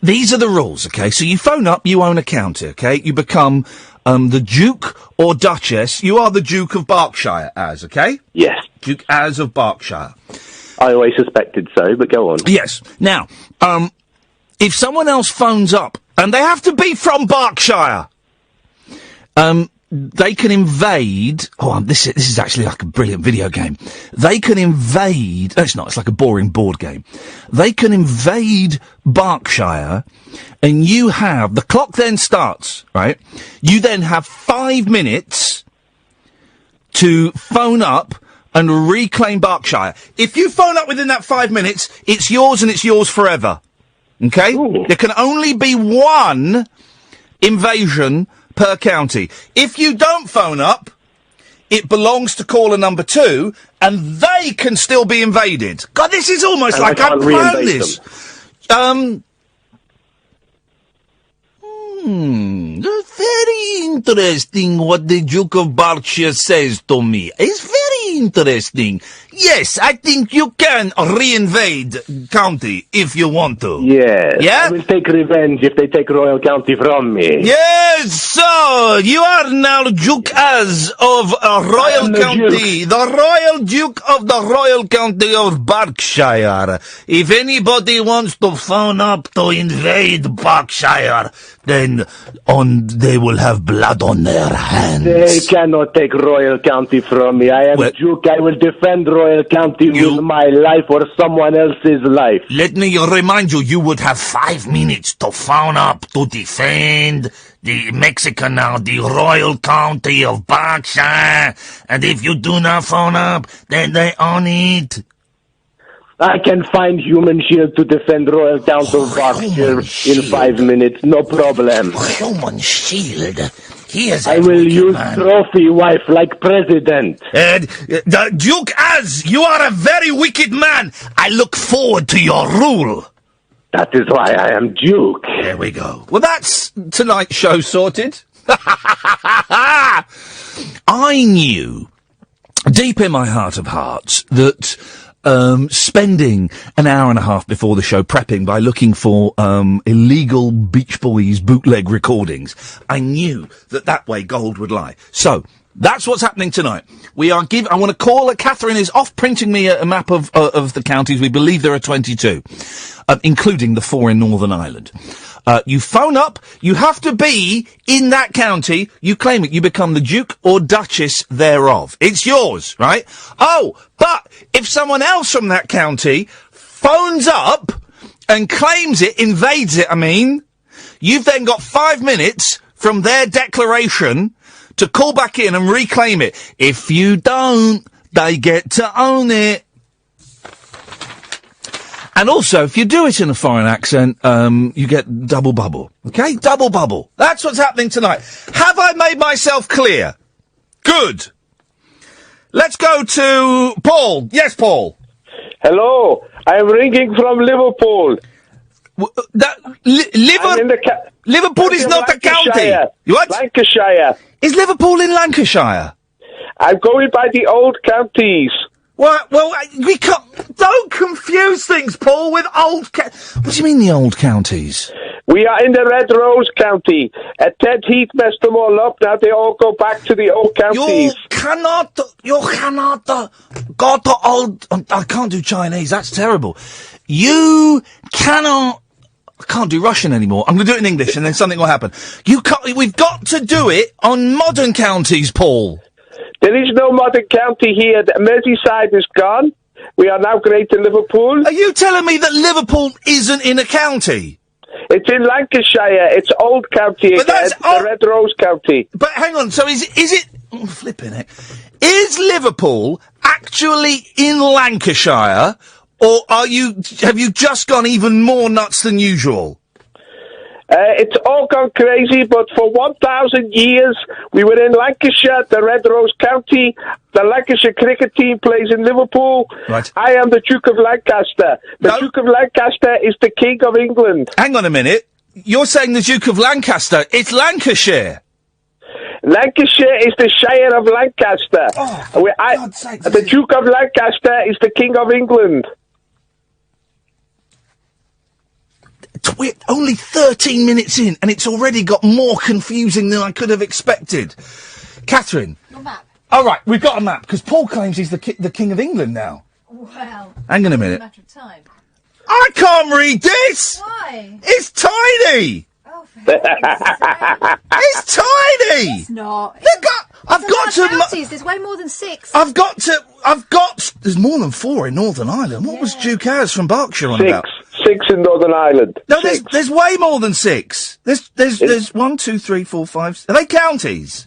these are the rules, okay? So you phone up, you own a county, okay? You become the Duke or Duchess. You are the Duke of Berkshire, Az, okay? Yes. Duke Az of Berkshire. I always suspected so, but go on. Yes. Now, if someone else phones up, and they have to be from Berkshire, they can invade... Oh, this is actually like a brilliant video game. They can invade... No, it's not. It's like a boring board game. They can invade Berkshire, and you have... The clock then starts, right? You then have 5 minutes to phone up and reclaim Berkshire. If you phone up within that 5 minutes, it's yours and it's yours forever. Okay? Ooh. There can only be one invasion per county. If you don't phone up, it belongs to caller number 2, and they can still be invaded. God, this is almost like I planned this. Very interesting what the Duke of Berkshire says to me. It's very interesting. Yes, I think you can reinvade county if you want to. Yes. Yeah? I will take revenge if they take Royal County from me. Yes, so you are now Duke Az of Royal County, the Royal Duke of the Royal County of Berkshire. If anybody wants to phone up to invade Berkshire, then they will have blood on their hands. They cannot take Royal County from me. I am Duke. I will defend Royal County with my life or someone else's life. Let me remind you, you would have 5 minutes to phone up to defend the the Royal County of Berkshire. And if you do not phone up, then they own it. I can find human shield to defend Royal County of Berkshire in 5 minutes, no problem. Human shield? I will use trophy wife like president. Duke Az, you are a very wicked man. I look forward to your rule. That is why I am Duke. There we go. Well, that's tonight's show sorted. I knew, deep in my heart of hearts, that spending an hour and a half before the show prepping by looking for illegal Beach Boys bootleg recordings, I knew that way gold would lie. So that's what's happening tonight. I want to call Catherine is off printing me a map of the counties. We believe there are 22, including the 4 in Northern Ireland. You phone up, you have to be in that county, you claim it, you become the Duke or Duchess thereof. It's yours, right? Oh, but if someone else from that county phones up and claims it, invades it, you've then got 5 minutes from their declaration to call back in and reclaim it. If you don't, they get to own it. And also, if you do it in a foreign accent, you get double bubble. Okay? Double bubble. That's what's happening tonight. Have I made myself clear? Good. Let's go to Paul. Yes, Paul. Hello. I'm ringing from Liverpool. Liverpool is not a county. What? Lancashire. Is Liverpool in Lancashire? I'm going by the old counties. Well, we can't. Don't confuse things, Paul, with old. What do you mean the old counties? We are in the Red Rose County. Ted Heath messed them all up. Now they all go back to the old counties. You cannot go to old. I can't do Chinese. That's terrible. You cannot. I can't do Russian anymore. I'm going to do it in English, and then something will happen. You can't. We've got to do it on modern counties, Paul. There is no modern county here. The Merseyside is gone. We are now Greater Liverpool. Are you telling me that Liverpool isn't in a county? It's in Lancashire. It's old county again. The Red Rose County. But hang on. So is it? Oh, flipping it. Is Liverpool actually in Lancashire, or have you just gone even more nuts than usual? It's all gone crazy, but for 1,000 years, we were in Lancashire, the Red Rose County. The Lancashire cricket team plays in Liverpool. Right. I am the Duke of Lancaster. The Duke of Lancaster is the King of England. Hang on a minute. You're saying the Duke of Lancaster. It's Lancashire. Lancashire is the Shire of Lancaster. Oh, for God's sake. The Duke of Lancaster is the King of England. We're only 13 minutes in, and it's already got more confusing than I could have expected. Catherine. Your map. All right, we've got a map, because Paul claims he's the King of England now. Well. Hang on a minute. It's a matter of time. I can't read this! Why? It's tiny! Oh, for It's tiny! It's not. I've got to... Counties. There's way more than 6. There's more than 4 in Northern Ireland. What was Duke Ayres from Berkshire on 6. about? 6 in Northern Ireland. No, there's way more than 6. There's 1, 2, 3, 4, 5... Are they counties?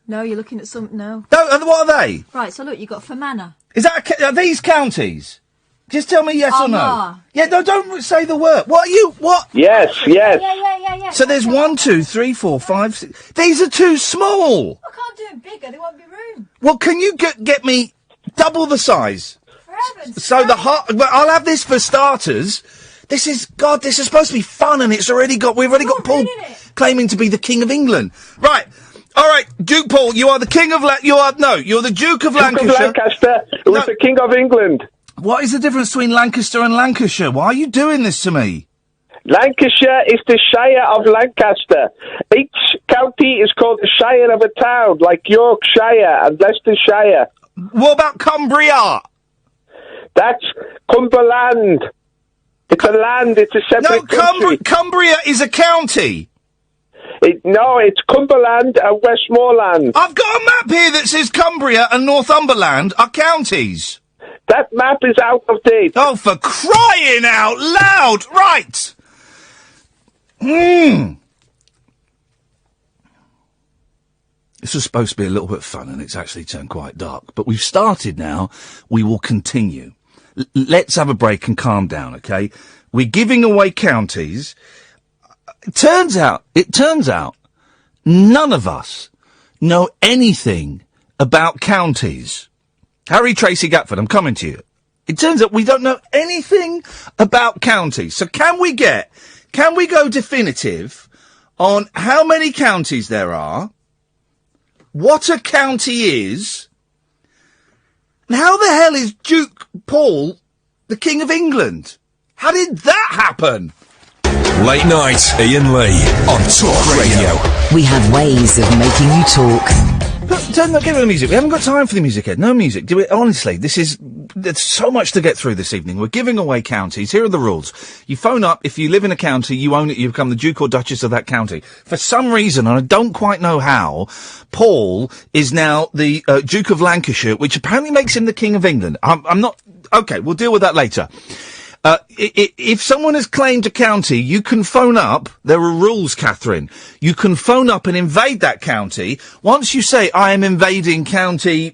No, you're looking at some... No. No, what are they? Right, so look, you've got Fermanagh. Is that are these counties? Just tell me yes or no. Armagh. Yeah, no, don't say the word. What? Yes. Yeah. So there's 1, 2, 3, 4, 5, 6... These are too small! I can't do it bigger, there won't be room. Well, can you get me double the size? So I'll have this for starters. This is supposed to be fun, and we've already got Paul claiming to be the King of England. Right. All right, Duke Paul, you are the King of you're the Duke of Lancashire. Duke of Lancaster, who is the King of England. What is the difference between Lancaster and Lancashire? Why are you doing this to me? Lancashire is the Shire of Lancaster. Each county is called the Shire of a town, like Yorkshire and Leicestershire. What about Cumbria? That's Cumberland. It's a land. It's a separate country. Cumbria is a county. It's Cumberland and Westmoreland. I've got a map here that says Cumbria and Northumberland are counties. That map is out of date. Oh, for crying out loud! Right. This was supposed to be a little bit fun, and it's actually turned quite dark. But we've started now. We will continue. Let's have a break and calm down, okay? We're giving away counties. It turns out, none of us know anything about counties. Harry Tracy Gatford, I'm coming to you. It turns out we don't know anything about counties. So can we go definitive on how many counties there are, what a county is, and how the hell is Duke Paul the King of England? How did that happen? Late night, Iain Lee on Talk Radio. We have ways of making you talk. Get rid of the music. We haven't got time for the music, Ed. No music. Honestly, there's so much to get through this evening. We're giving away counties. Here are the rules. You phone up. If you live in a county, you own it. You become the Duke or Duchess of that county. For some reason, and I don't quite know how, Paul is now the Duke of Lancashire, which apparently makes him the King of England. I'm not... Okay, we'll deal with that later. If someone has claimed a county, you can phone up. There are rules, Catherine. You can phone up and invade that county. Once you say, I am invading County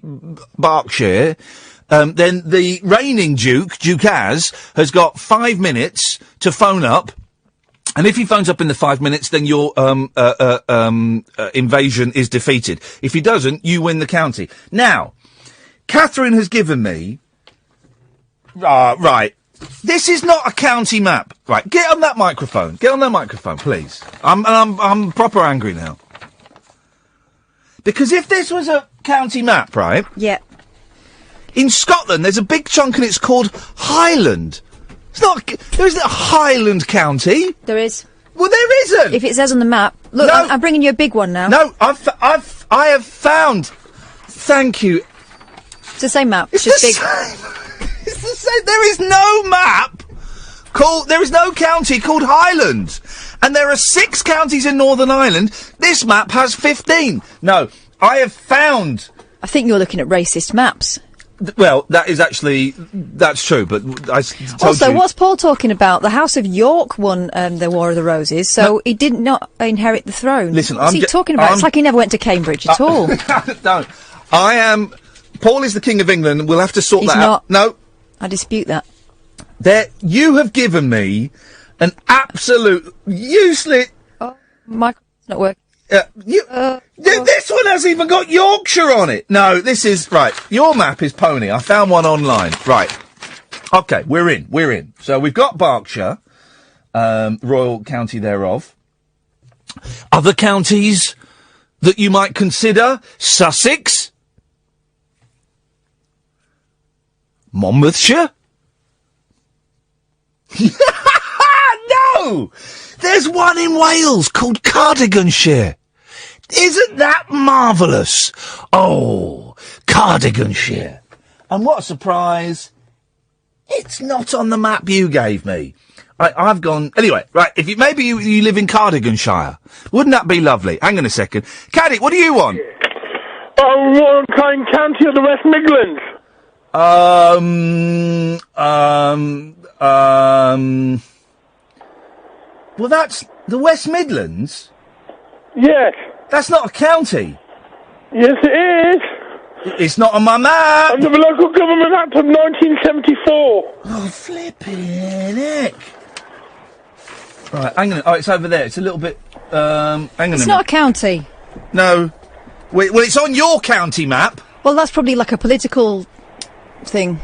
Berkshire, then the reigning Duke Az, has got 5 minutes to phone up. And if he phones up in the 5 minutes, then your invasion is defeated. If he doesn't, you win the county. Now, Catherine has given me... right. This is not a county map. Right, get on that microphone. Get on that microphone, please. I'm proper angry now. Because if this was a county map, right? Yeah. In Scotland, there's a big chunk and it's called Highland. It's not... There isn't a Highland County. There is. Well, there isn't. If it says on the map... Look, No. I'm bringing you a big one now. No, I have found... Thank you. It's the same map. It's just the big. It's the same. There is no map there is no county called Highland. And there are 6 counties in Northern Ireland. This map has 15. No, I have found... I think you're looking at racist maps. Well, that's true, but I told Also, you... what's Paul talking about? The House of York won the War of the Roses, so he did not inherit the throne. Listen, what's he talking about? It's like he never went to Cambridge at all. No, I am... Paul is the King of England, and we'll have to sort He's that not. out. No. I dispute that. You have given me an absolute useless... Oh, microphone's not working. This one hasn't even got Yorkshire on it. No, this is... Right, your map is pony. I found one online. Right. Okay, we're in. So we've got Berkshire, royal county thereof. Other counties that you might consider: Sussex, Monmouthshire. No! There's one in Wales called Cardiganshire. Isn't that marvellous? Oh, Cardiganshire. And what a surprise. It's not on the map you gave me. I've gone... Anyway, right, maybe you live in Cardiganshire. Wouldn't that be lovely? Hang on a second. Caddy, what do you want? Warrenheim County of the West Midlands. Well, that's the West Midlands? Yes. That's not a county. Yes, it is. It's not on my map. Under the Local Government Act of 1974. Oh, flipping heck. Right, hang on. Oh, it's over there. It's a little bit, hang on It's not a county. No. Well, it's on your county map. Well, that's probably like a political thing.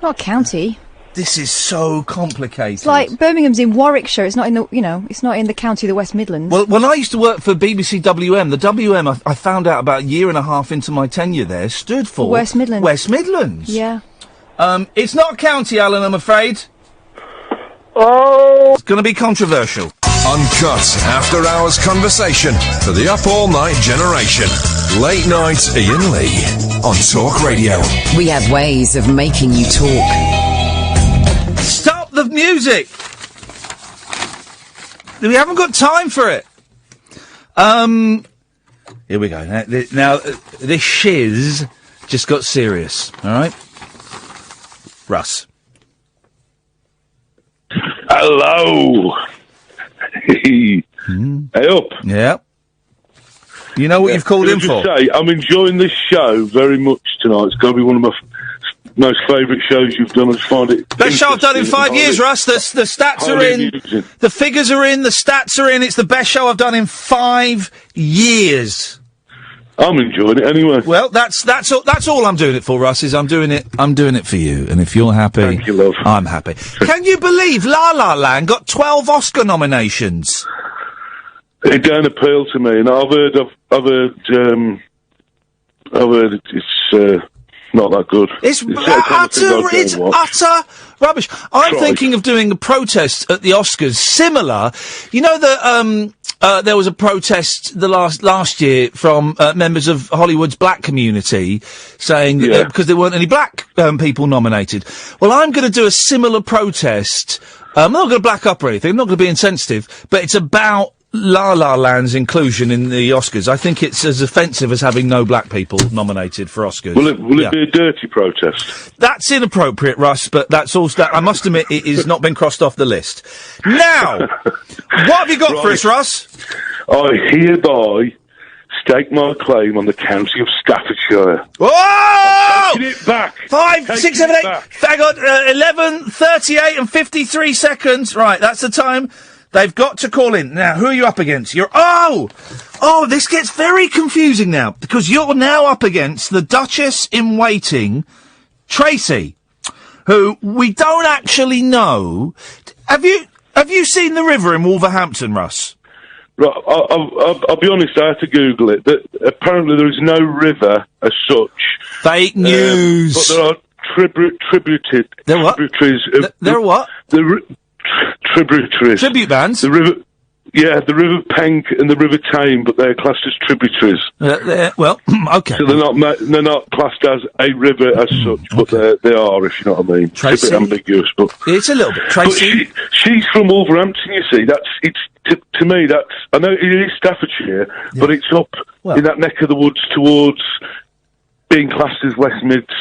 Not a county. This is so complicated. It's like Birmingham's in Warwickshire. It's not in the, it's not in the county of the West Midlands. Well, when I used to work for BBC WM, the WM, I found out about a year and a half into my tenure there, stood for... West Midlands. West Midlands. Yeah. It's not a county, Alan, I'm afraid. Oh! It's going to be controversial. Uncut after-hours conversation for the up-all-night generation. Late Night Iain Lee on Talk Radio. We have ways of making you talk. Stop the music! We haven't got time for it. Here we go. Now, this shiz just got serious, alright? Russ. Hello. Hey up. Yeah. You know what you've called in for? Say, I'm enjoying this show very much tonight. It's going to be one of my most favourite shows you've done. I just find it... Best show I've done in 5 years, Russ. The stats are in. Amusing. The figures are in. The stats are in. It's the best show I've done in 5 years. I'm enjoying it anyway. Well, that's all I'm doing it for, Russ, is I'm doing it for you. And if you're happy, thank you, love. I'm happy. Can you believe La La Land got 12 Oscar nominations? It don't appeal to me, and I've heard it's not that good. It's utter rubbish. I'm thinking of doing a protest at the Oscars, similar. You know that there was a protest last year from members of Hollywood's black community saying that because there weren't any black people nominated. Well, I'm going to do a similar protest. I'm not going to black up or anything. I'm not going to be insensitive, but it's about La La Land's inclusion in the Oscars. I think it's as offensive as having no black people nominated for Oscars. Will it be a dirty protest? That's inappropriate, Russ, but that's also... I must admit, it has not been crossed off the list. Now, what have you got for us, Russ? I hereby stake my claim on the county of Staffordshire. Oh! Taking it back. 5, Taking 6, 7, it 8. back. Hang on. 11:38 and 53 seconds. Right, that's the time. They've got to call in. Now, who are you up against? This gets very confusing now, because you're now up against the Duchess in Waiting, Tracy, who we don't actually know. Have you seen the river in Wolverhampton, Russ? Right, I'll be honest, I had to Google it. That apparently there is no river as such. Fake news. But there are tributaries. There are what? Tributaries. Tribute bands? The river River Penk and the River Tame, but they're classed as tributaries. Okay. So they're not classed as a river as such, but they are, if you know what I mean. Tracy? It's a bit ambiguous, but it's a little bit. Tracy, but she's from Wolverhampton. You see, to me. I know it is Staffordshire, but it's up in that neck of the woods towards being classed as West Mids.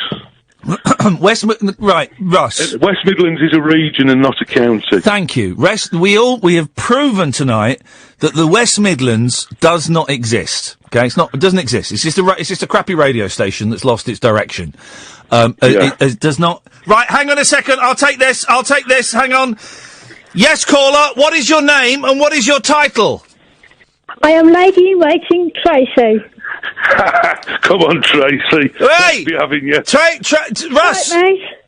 Right, Russ. West Midlands is a region and not a county. Thank you. We have proven tonight that the West Midlands does not exist. Okay, it doesn't exist. It's just a crappy radio station that's lost its direction. It does not. Right, hang on a second. I'll take this. Hang on. Yes, caller. What is your name and what is your title? I am Lady in Waiting, Tracy. Come on, Tracy. Hey! Be having you. Russ!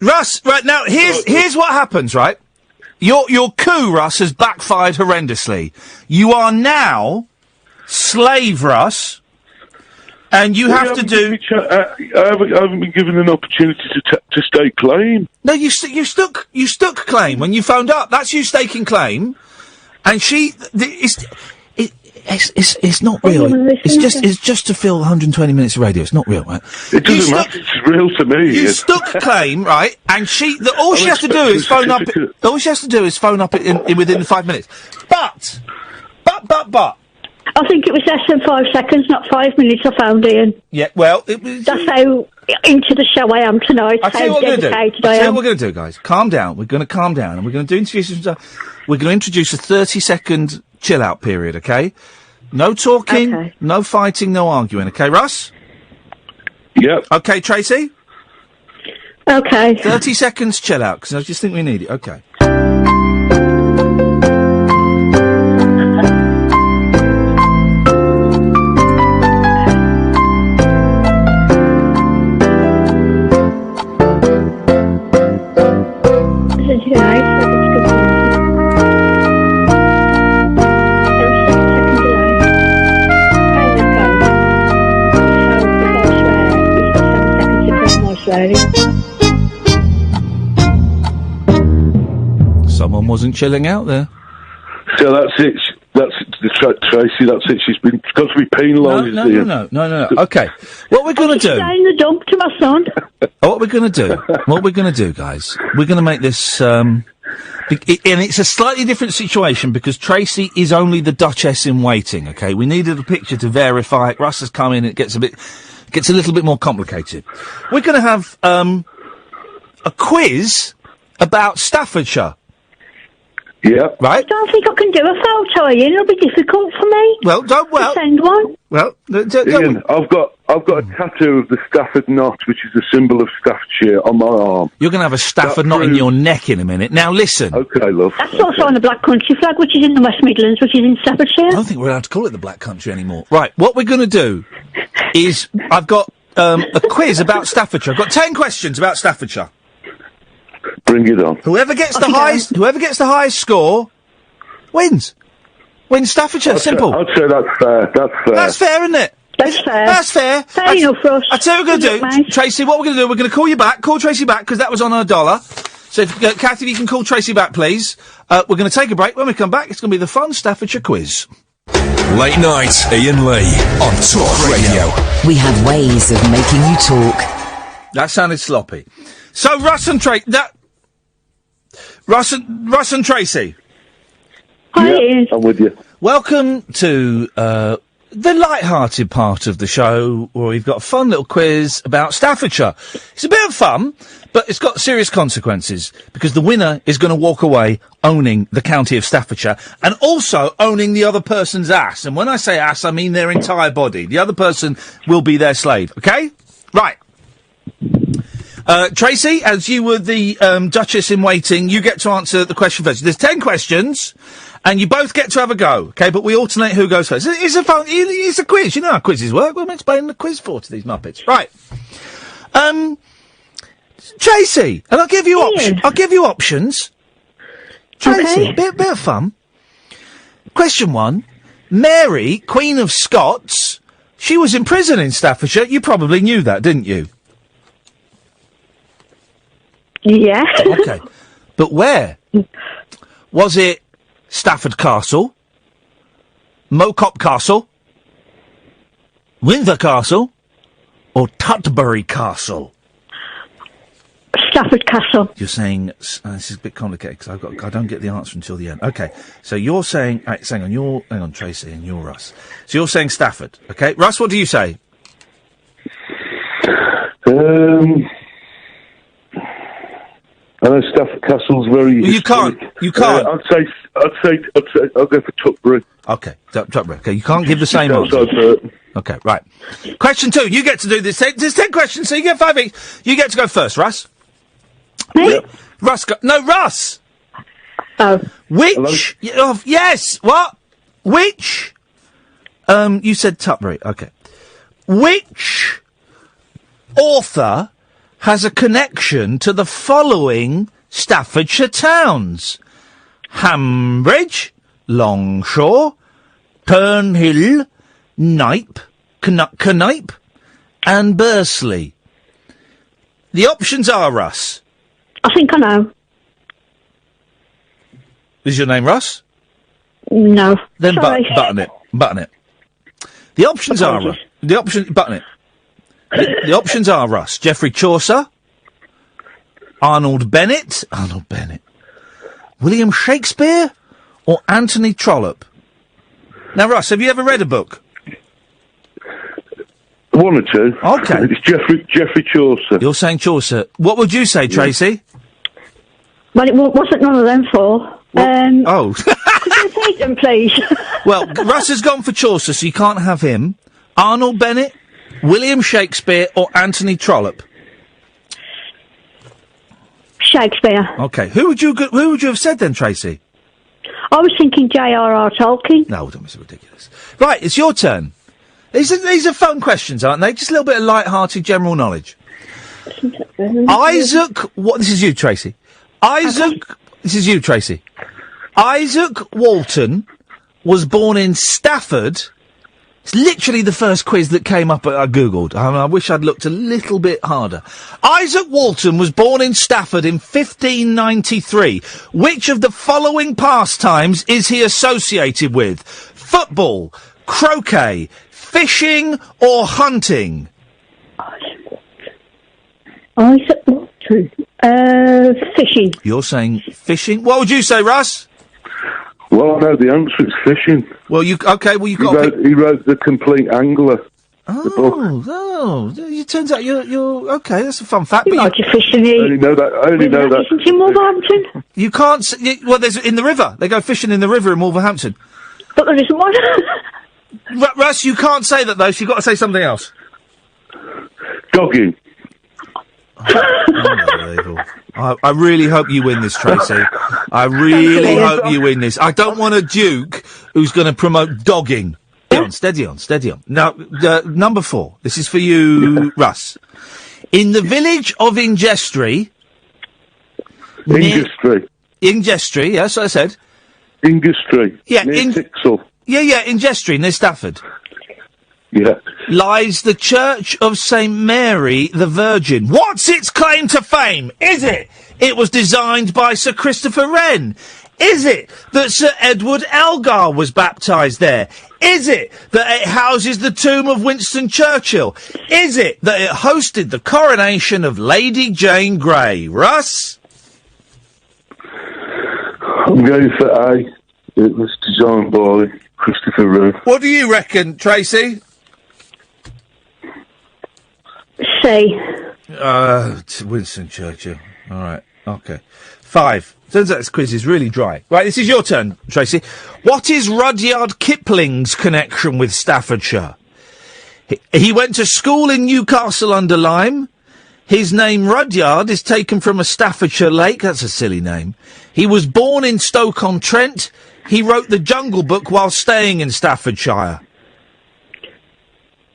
Russ, right, now, here's what happens, right? Your coup, Russ, has backfired horrendously. You are now slave Russ, and you have to do... I haven't been given an opportunity to stake claim. No, you stuck claim when you phoned up. That's you staking claim. And it's not real. It's just to fill 120 minutes of radio. It's not real, right? It doesn't matter. It's real to me. You stuck claim, right? And all she has to do is phone up. All she has to do is phone up in within 5 minutes. But. I think it was less than 5 seconds, not 5 minutes. I found Ian. Yeah, well, it was. That's how into the show I am tonight. I'll tell you what we're going to do, guys. Calm down. We're going to calm down, and we're going to We're going to introduce a 30-second chill-out period. Okay. No talking, no fighting, no arguing. Okay, Russ? Yep. Okay, Tracy? Okay. 30 seconds chill out, because I just think we need it. Okay. Someone wasn't chilling out there. So that's it. Tracy. That's it. She's got to be penalised. No. Okay. What we're going to do? Stay in the dump to my son. What we're going to do, guys? We're going to make this. And it's a slightly different situation because Tracy is only the Duchess in Waiting. Okay, we needed a picture to verify it. Russ has come in. It gets a little bit more complicated. We're going to have a quiz about Staffordshire. Yeah. Right? I don't think I can do a photo, Ian. It'll be difficult for me. To send one. Well, Ian, I've got a tattoo of the Stafford knot, which is the symbol of Staffordshire, on my arm. You're going to have a Stafford knot in your neck in a minute. Now listen. Okay, love. That's also on the Black Country flag, which is in the West Midlands, which is in Staffordshire. I don't think we're allowed to call it the Black Country anymore. Right, what we're going to do is I've got a quiz about Staffordshire. I've got 10 questions about Staffordshire. Bring it on. Whoever gets the highest score wins. Wins Staffordshire. Simple. I'd say that's fair. That's fair, isn't it? That's fair. That's fair. Fair enough, Russ. I tell you what we're going to do, Tracy. What we're going to do? We're going to call you back. Call Tracy back because that was on $1. So, Kathy, if you can call Tracy back, please. We're going to take a break. When we come back, it's going to be the fun Staffordshire quiz. Late night, Iain Lee on Talk Radio. We have ways of making you talk. That sounded sloppy. So Russ and Tracy. Hi, Ian. I'm with you. Welcome to the light-hearted part of the show where we've got a fun little quiz about Staffordshire. It's a bit of fun, but it's got serious consequences because the winner is going to walk away owning the county of Staffordshire and also owning the other person's ass. And when I say ass, I mean their entire body. The other person will be their slave, okay? Right. Tracy, as you were the Duchess in waiting, you get to answer the question first. There's 10 questions, and you both get to have a go, okay? But we alternate who goes first. It's a quiz. You know how quizzes work. What am I explaining the quiz for to these Muppets? Right. Tracy, and I'll give you options. Tracy, Okay. bit of fun. Question 1. Mary, Queen of Scots, she was in prison in Staffordshire. You probably knew that, didn't you? Yeah. Okay. But where? Was it Stafford Castle? Mocop Castle? Windsor Castle? Or Tutbury Castle? Stafford Castle. You're saying this is a bit complicated because I don't get the answer until the end. Okay, so you're saying, hang on, Tracy, and you're Russ. So you're saying Stafford, okay? Russ, what do you say? I know Stafford Castle's very. Well, you can't. I'd say I'll go for Tutbury. Okay, Tutbury. Okay, you can't give the same answer. Okay, right. Question 2. You get to do this. There's 10 questions, so you get 5 each. You get to go first, Russ. Me? Yep. Russ. Russ. Oh. Which? Yes. What? Which? You said Tutbury. Okay. Which author has a connection to the following Staffordshire towns? Hambridge, Longshore, Turnhill, Knipe, Knipe, and Bursley. The options are, Russ. I think I know. Is your name Russ? No. Then Sorry. button it. The options Apologies. button it. The options are, Russ. Geoffrey Chaucer, Arnold Bennett, William Shakespeare, or Anthony Trollope. Now, Russ, have you ever read a book? 1 or 2. Okay. It's Geoffrey Chaucer. You're saying Chaucer. What would you say, Tracy? Well, it wasn't none of them four. Oh. Could you take them, please? Well, Russ has gone for Chaucer, so you can't have him. Arnold Bennett, William Shakespeare, or Anthony Trollope? Shakespeare. Okay. Who would you have said then, Tracy? I was thinking J.R.R. Tolkien. No, don't be so ridiculous. Right, it's your turn. These are fun questions, aren't they? Just a little bit of light-hearted general knowledge. This is you, Tracy. This is you, Tracy. Isaac Walton was born in Stafford. It's literally the first quiz that came up I Googled. I wish I'd looked a little bit harder. Isaac Walton was born in Stafford in 1593. Which of the following pastimes is he associated with? Football, croquet, fishing, or hunting? Isaac Walton. Fishing. You're saying fishing? What would you say, Russ? Well, I know the answer. It's fishing. Well, you got. He wrote The Complete Angler. It turns out you're okay. That's a fun fact. You like your fishing. I only know that. Isn't in Wolverhampton? You can't. There's in the river. They go fishing in the river in Wolverhampton. But there isn't one. Russ, you can't say that though. So you've got to say something else. Dogging. Unbelievable. I really hope you win this, Tracy. I really hope you win this. I don't want a duke who's going to promote dogging. Steady on. Now, number 4. This is for you, Russ. In the village of Ingestry... Ingestry, yes, I said. Ingestry. Yeah, Tixall. Yeah, Ingestry, near Stafford. Yeah. Lies the Church of St. Mary the Virgin. What's its claim to fame? Is it was designed by Sir Christopher Wren? Is it that Sir Edward Elgar was baptised there? Is it that it houses the tomb of Winston Churchill? Is it that it hosted the coronation of Lady Jane Grey? Russ? I'm going for A. It was designed by Christopher Wren. What do you reckon, Tracy? C. Winston Churchill. All right. Okay. 5. Turns out this quiz is really dry. Right, this is your turn, Tracy. What is Rudyard Kipling's connection with Staffordshire? He went to school in Newcastle under Lyme. His name Rudyard is taken from a Staffordshire lake. That's a silly name. He was born in Stoke-on-Trent. He wrote the Jungle Book while staying in Staffordshire.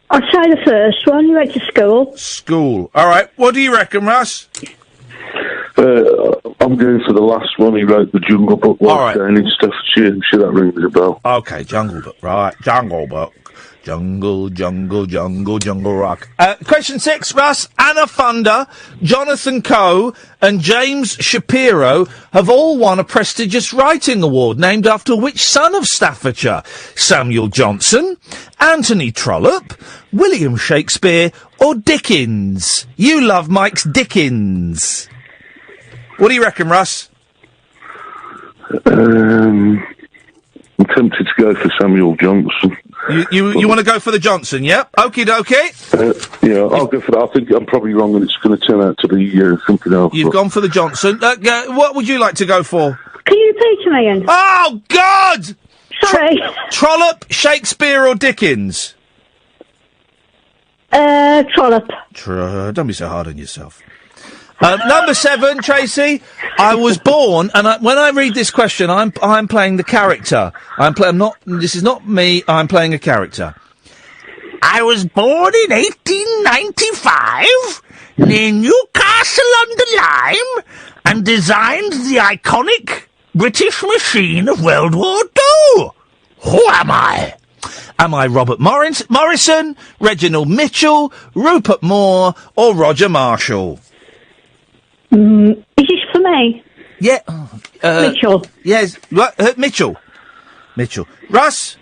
I'll try the first one. You went to school. School. All right. What do you reckon, Russ? I'm going for the last one. He wrote the Jungle Book while staying in Staffordshire. I'm sure that rings a bell. Okay, Jungle Book. Right, Jungle Book. Jungle rock. Question 6, Russ. Anna Funder, Jonathan Coe, and James Shapiro have all won a prestigious writing award named after which son of Staffordshire? Samuel Johnson, Anthony Trollope, William Shakespeare, or Dickens? You love Mike's Dickens. What do you reckon, Russ? I'm tempted to go for Samuel Johnson. You want to go for the Johnson, yeah? Okie dokie. Yeah, I'll go for that. I think I'm probably wrong and it's going to turn out to be something else. You've gone for the Johnson. What would you like to go for? Can you repeat to me, Ian? Oh, God! Sorry. Trollope, Shakespeare or Dickens? Trollope. Don't be so hard on yourself. Number 7, Tracy. I was born, and when I read this question, I'm playing the character. This is not me. I'm playing a character. I was born in 1895 near Newcastle-under-Lyme and designed the iconic British machine of World War II. Who am I? Am I Robert Morrison, Reginald Mitchell, Rupert Moore, or Roger Marshall? Is this for me? Yeah. Mitchell. Yes. Mitchell. Russ?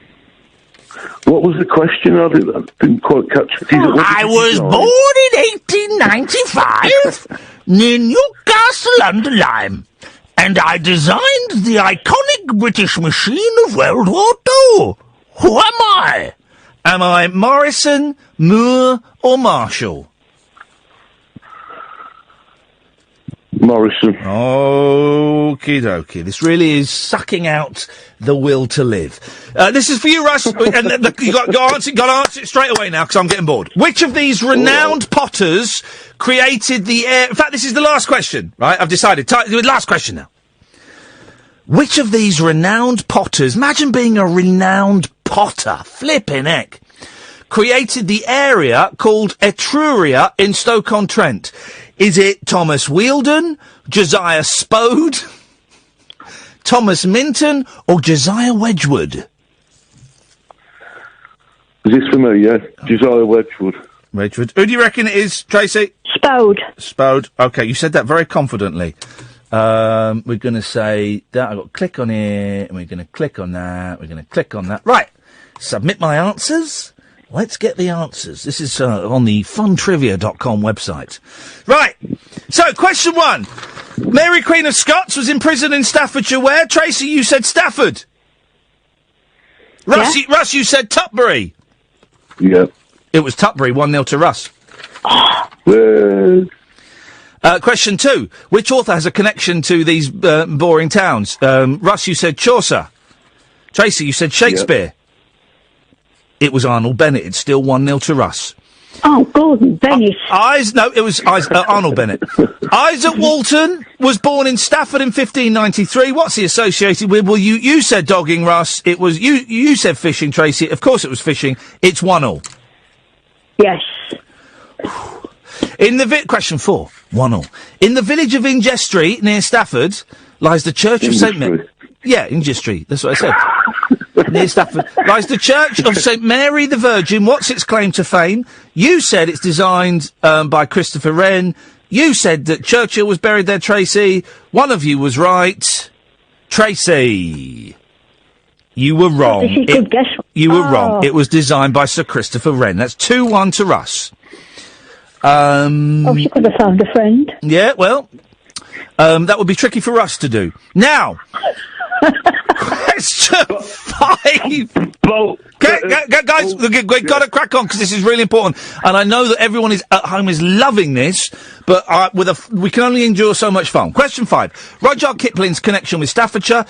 What was the question? I didn't quite catch it. I was born in 1895 near Newcastle-under-Lyme, and I designed the iconic British machine of World War II. Who am I? Am I Morrison, Moore, or Marshall? Morrison. Okie dokie. This really is sucking out the will to live. This is for you, Russ. And you got to answer it straight away now, because I'm getting bored. Which of these renowned potters created the air... In fact, this is the last question, right? I've decided. Last question now. Which of these renowned potters... Imagine being a renowned potter. Flippin' heck. Created the area called Etruria in Stoke-on-Trent. Is it Thomas Wheeldon, Josiah Spode, Thomas Minton, or Josiah Wedgwood? Is this for me, yeah? Josiah Wedgwood. Who do you reckon it is, Tracy? Spode. Okay, you said that very confidently. We're going to say that. I've got to click on it, and we're going to click on that. We're going to click on that. Right. Submit my answers. Let's get the answers. This is on the funtrivia.com website. Right. So, question 1. Mary Queen of Scots was imprisoned in Staffordshire where? Tracy, you said Stafford. Russ, you said Tutbury. Yeah. It was Tutbury, 1-0 to Russ. Question 2. Which author has a connection to these boring towns? Russ, you said Chaucer. Tracy, you said Shakespeare. It was Arnold Bennett. It's still 1-0 to Russ. Oh, Gordon Bennett. It was Arnold Bennett. Isaac Walton was born in Stafford in 1593. What's he associated with? Well, you said dogging, Russ. It was you said fishing, Tracy. Of course it was fishing. It's 1-0. Yes. Question 4. 1-0. In the village of Ingestry near Stafford lies the Church of St. Mary. Yeah, Ingestry. That's what I said. Near Stafford lies the Church of St. Mary the Virgin. What's its claim to fame? You said it's designed by Christopher Wren. You said that Churchill was buried there, Tracy. One of you was right. Tracy. You were wrong. This is good guess. You were wrong. It was designed by Sir Christopher Wren. That's 2-1 to Russ. She could have found a friend. Yeah, well, that would be tricky for us to do. Now, question 5. Guys, we've got to crack on because this is really important. And I know that everyone at home is loving this, but we can only endure so much fun. Question 5. Rudyard Kipling's connection with Staffordshire.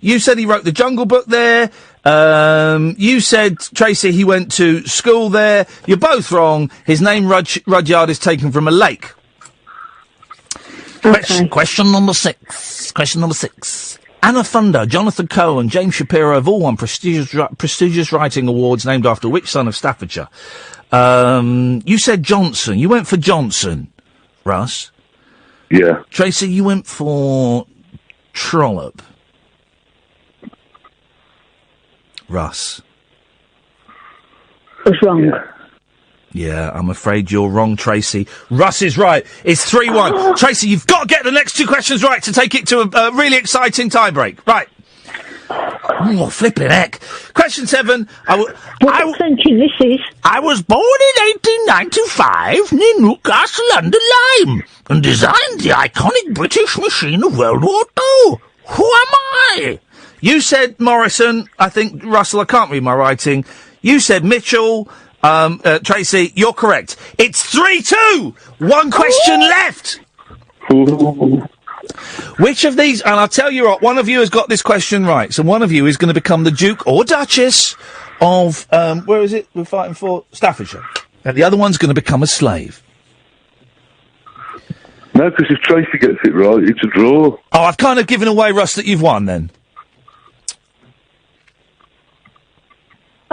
You said he wrote the Jungle Book there. You said, Tracy, he went to school there. You're both wrong. His name, Rudyard, is taken from a lake. Okay. Question number 6. Anna Thunder, Jonathan Cohen, James Shapiro have all won prestigious writing awards named after which son of Staffordshire? You said Johnson. You went for Johnson, Russ. Yeah. Tracy, you went for Trollope. Russ. I was wrong. Yeah, I'm afraid you're wrong, Tracy. Russ is right. It's 3-1. Tracy, you've got to get the next 2 questions right to take it to a really exciting tiebreak. Right. Oh, flipping heck. Question 7. What century this is? I was born in 1895 near Newcastle under Lyme and designed the iconic British machine of World War II. Who am I? You said Morrison. I think, Russell, I can't read my writing. You said Mitchell. Tracy, you're correct. It's 3-2! 1 question left! Which of these, and I'll tell you what, one of you has got this question right, so one of you is going to become the Duke or Duchess of, where is it we're fighting for? Staffordshire. And the other one's going to become a slave. No, because if Tracy gets it right, it's a draw. Oh, I've kind of given away, Russ, that you've won, then.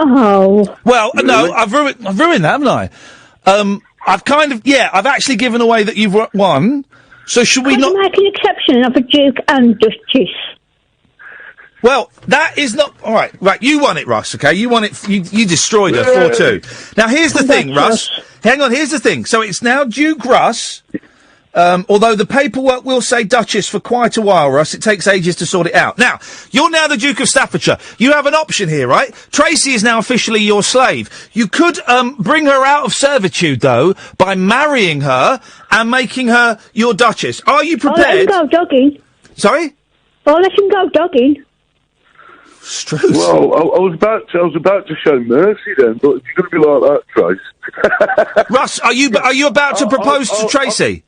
Oh. Well, no, I've ruined that, haven't I? I've actually given away that you've won. So should we not make an exception of a Duke and Duchess? Well, that is not all right. Right, you won it, Russ. Okay, you won it. You destroyed her 4-2. Now here's the thing, Russ. Hang on. Here's the thing. So it's now Duke Russ. Although the paperwork will say Duchess for quite a while, Russ. It takes ages to sort it out. Now, you're now the Duke of Staffordshire. You have an option here, right? Tracy is now officially your slave. You could bring her out of servitude, though, by marrying her and making her your Duchess. Are you prepared? I'll let him go dogging. Sorry? I'll let him go dogging. Struth. Well, I was about to show mercy then, but if you're going to be like that, Trace. Russ, are you about to propose to Tracy?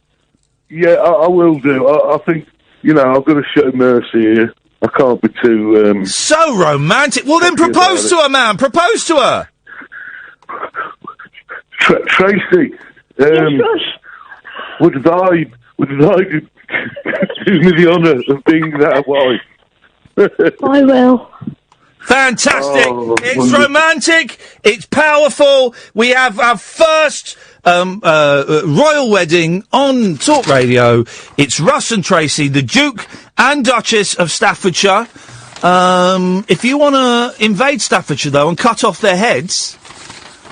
Yeah, I will do. I think, I've got to show mercy here. I can't be too... So romantic. Well, then propose to her, man. Propose to her. Tracy, would I do me the honour of being that wife? I will. Fantastic. It's wonderful. Romantic. It's powerful. We have our first royal wedding on Talk Radio. It's Russ and Tracy, the Duke and Duchess of Staffordshire. If you want to invade Staffordshire, though, and cut off their heads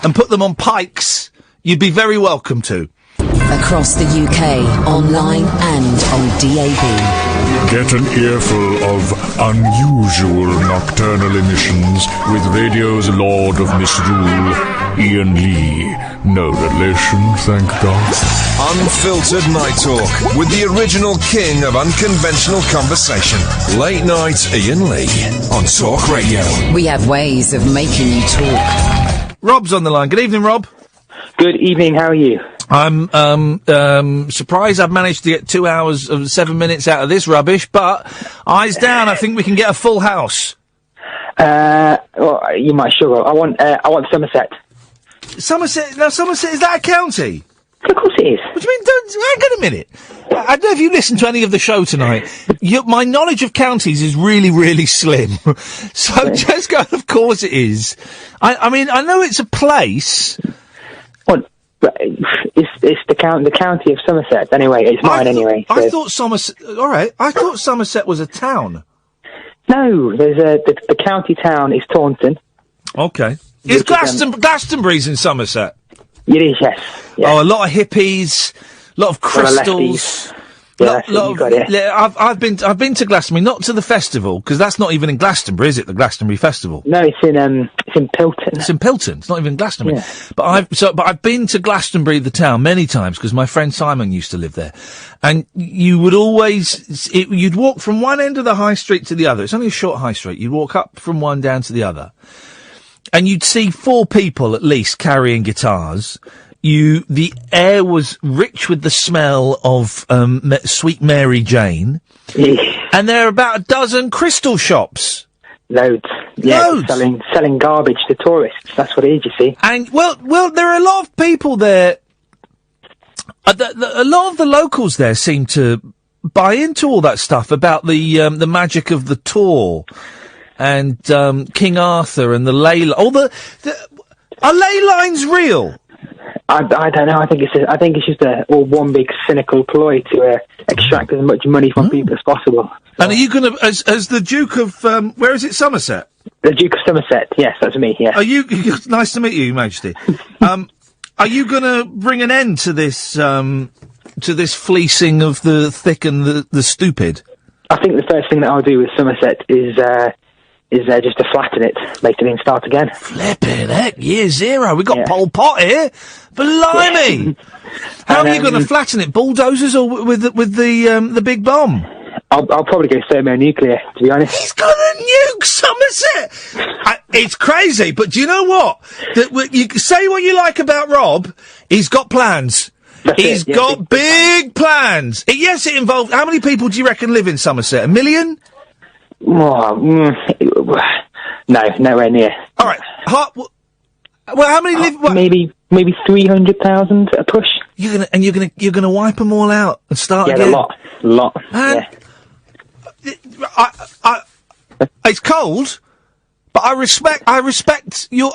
and put them on pikes, you'd be very welcome to. Across the UK, online and on DAB. Get an earful of unusual nocturnal emissions with radio's Lord of Misrule, Iain Lee. No relation, thank God. Unfiltered Night Talk with the original king of unconventional conversation. Late Night Iain Lee on Talk Radio. We have ways of making you talk. Rob's on the line. Good evening, Rob. Good evening, how are you? I'm surprised I've managed to get 2 hours of 7 minutes out of this rubbish, but eyes down, I think we can get a full house. Well, you might struggle. I want Somerset. Somerset? Now, Somerset, is that a county? Of course it is. What do you mean? Hang on a minute. I don't know if you listened to any of the show tonight. My knowledge of counties is really, really slim. So just go, of course it is. I mean, I know it's a place. Well, it's the county of Somerset. Anyway, it's mine anyway. So. I thought Somerset. All right, I thought Somerset was a town. No, there's the county town is Taunton. Okay, is Glastonbury's in Somerset? It is, yes. Yeah. Oh, a lot of hippies, a lot of crystals. Yeah, you got it. I've been to Glastonbury, not to the festival, because that's not even in Glastonbury, is it? The Glastonbury Festival? No, it's in Pilton. It's in Pilton. It's not even Glastonbury. Yeah. But I've been to Glastonbury, the town, many times because my friend Simon used to live there, and you would you'd walk from one end of the high street to the other. It's only a short high street. You'd walk up from one down to the other, and you'd see 4 people at least carrying guitars. The air was rich with the smell of Sweet Mary Jane, and there are about a dozen crystal shops. Loads. Yeah, selling garbage to tourists. That's what it is, you see. And, well, there are a lot of people there. A lot of the locals there seem to buy into all that stuff about the magic of the tour and King Arthur and the ley. Are ley lines real? I don't know. I think it's just one big cynical ploy to extract as much money from people as possible. So. And are you going to, as the Duke of where is it, Somerset? The Duke of Somerset. Yes, that's me. Yeah. Are you? Nice to meet you, Your Majesty. Are you going to bring an end to this fleecing of the thick and the stupid? I think the first thing that I'll do with Somerset is just to flatten it, make it start again. Flipping heck, year zero. We got Pol Pot here. Blimey! Yeah. How are you going to flatten it? Bulldozers or with the big bomb? I'll probably go thermonuclear, to be honest. He's got a nuke, Somerset! It's crazy, but do you know what? You say what you like about Rob, he's got plans. He's got big plans. Yes, it involves... How many people do you reckon live in Somerset? 1 million? No, nowhere near. All right. Well, how many live? What? Maybe 300,000 a push. You're gonna wipe them all out and start again. Yeah, a lot. It's cold, but I respect your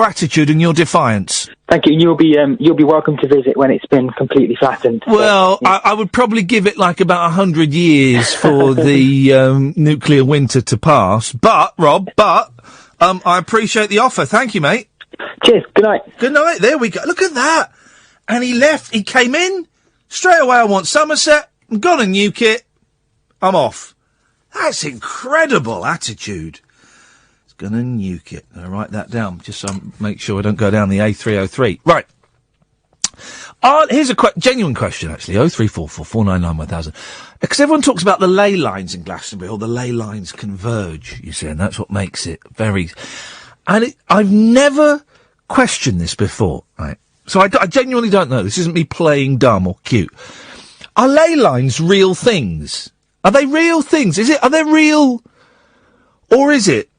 attitude and your defiance. Thank you. You'll be welcome to visit when it's been completely flattened. Well, so, yeah. I would probably give it like about 100 years for the nuclear winter to pass. But Rob, I appreciate the offer. Thank you, mate. Cheers. Good night. Good night. There we go. Look at that. And he left. He came in straight away. I want Somerset. I'm gonna nuke it. I'm off. That's incredible attitude. It's gonna nuke it. I'll write that down just so I make sure I don't go down the A303. Right. Here's a genuine question, actually. 0344 499 1000. Because everyone talks about the ley lines in Glastonbury, or the ley lines converge, you see, and that's what makes it very... And I've never questioned this before, right? So I genuinely don't know. This isn't me playing dumb or cute. Are ley lines real things? Are they real things? Are they real? Or is it?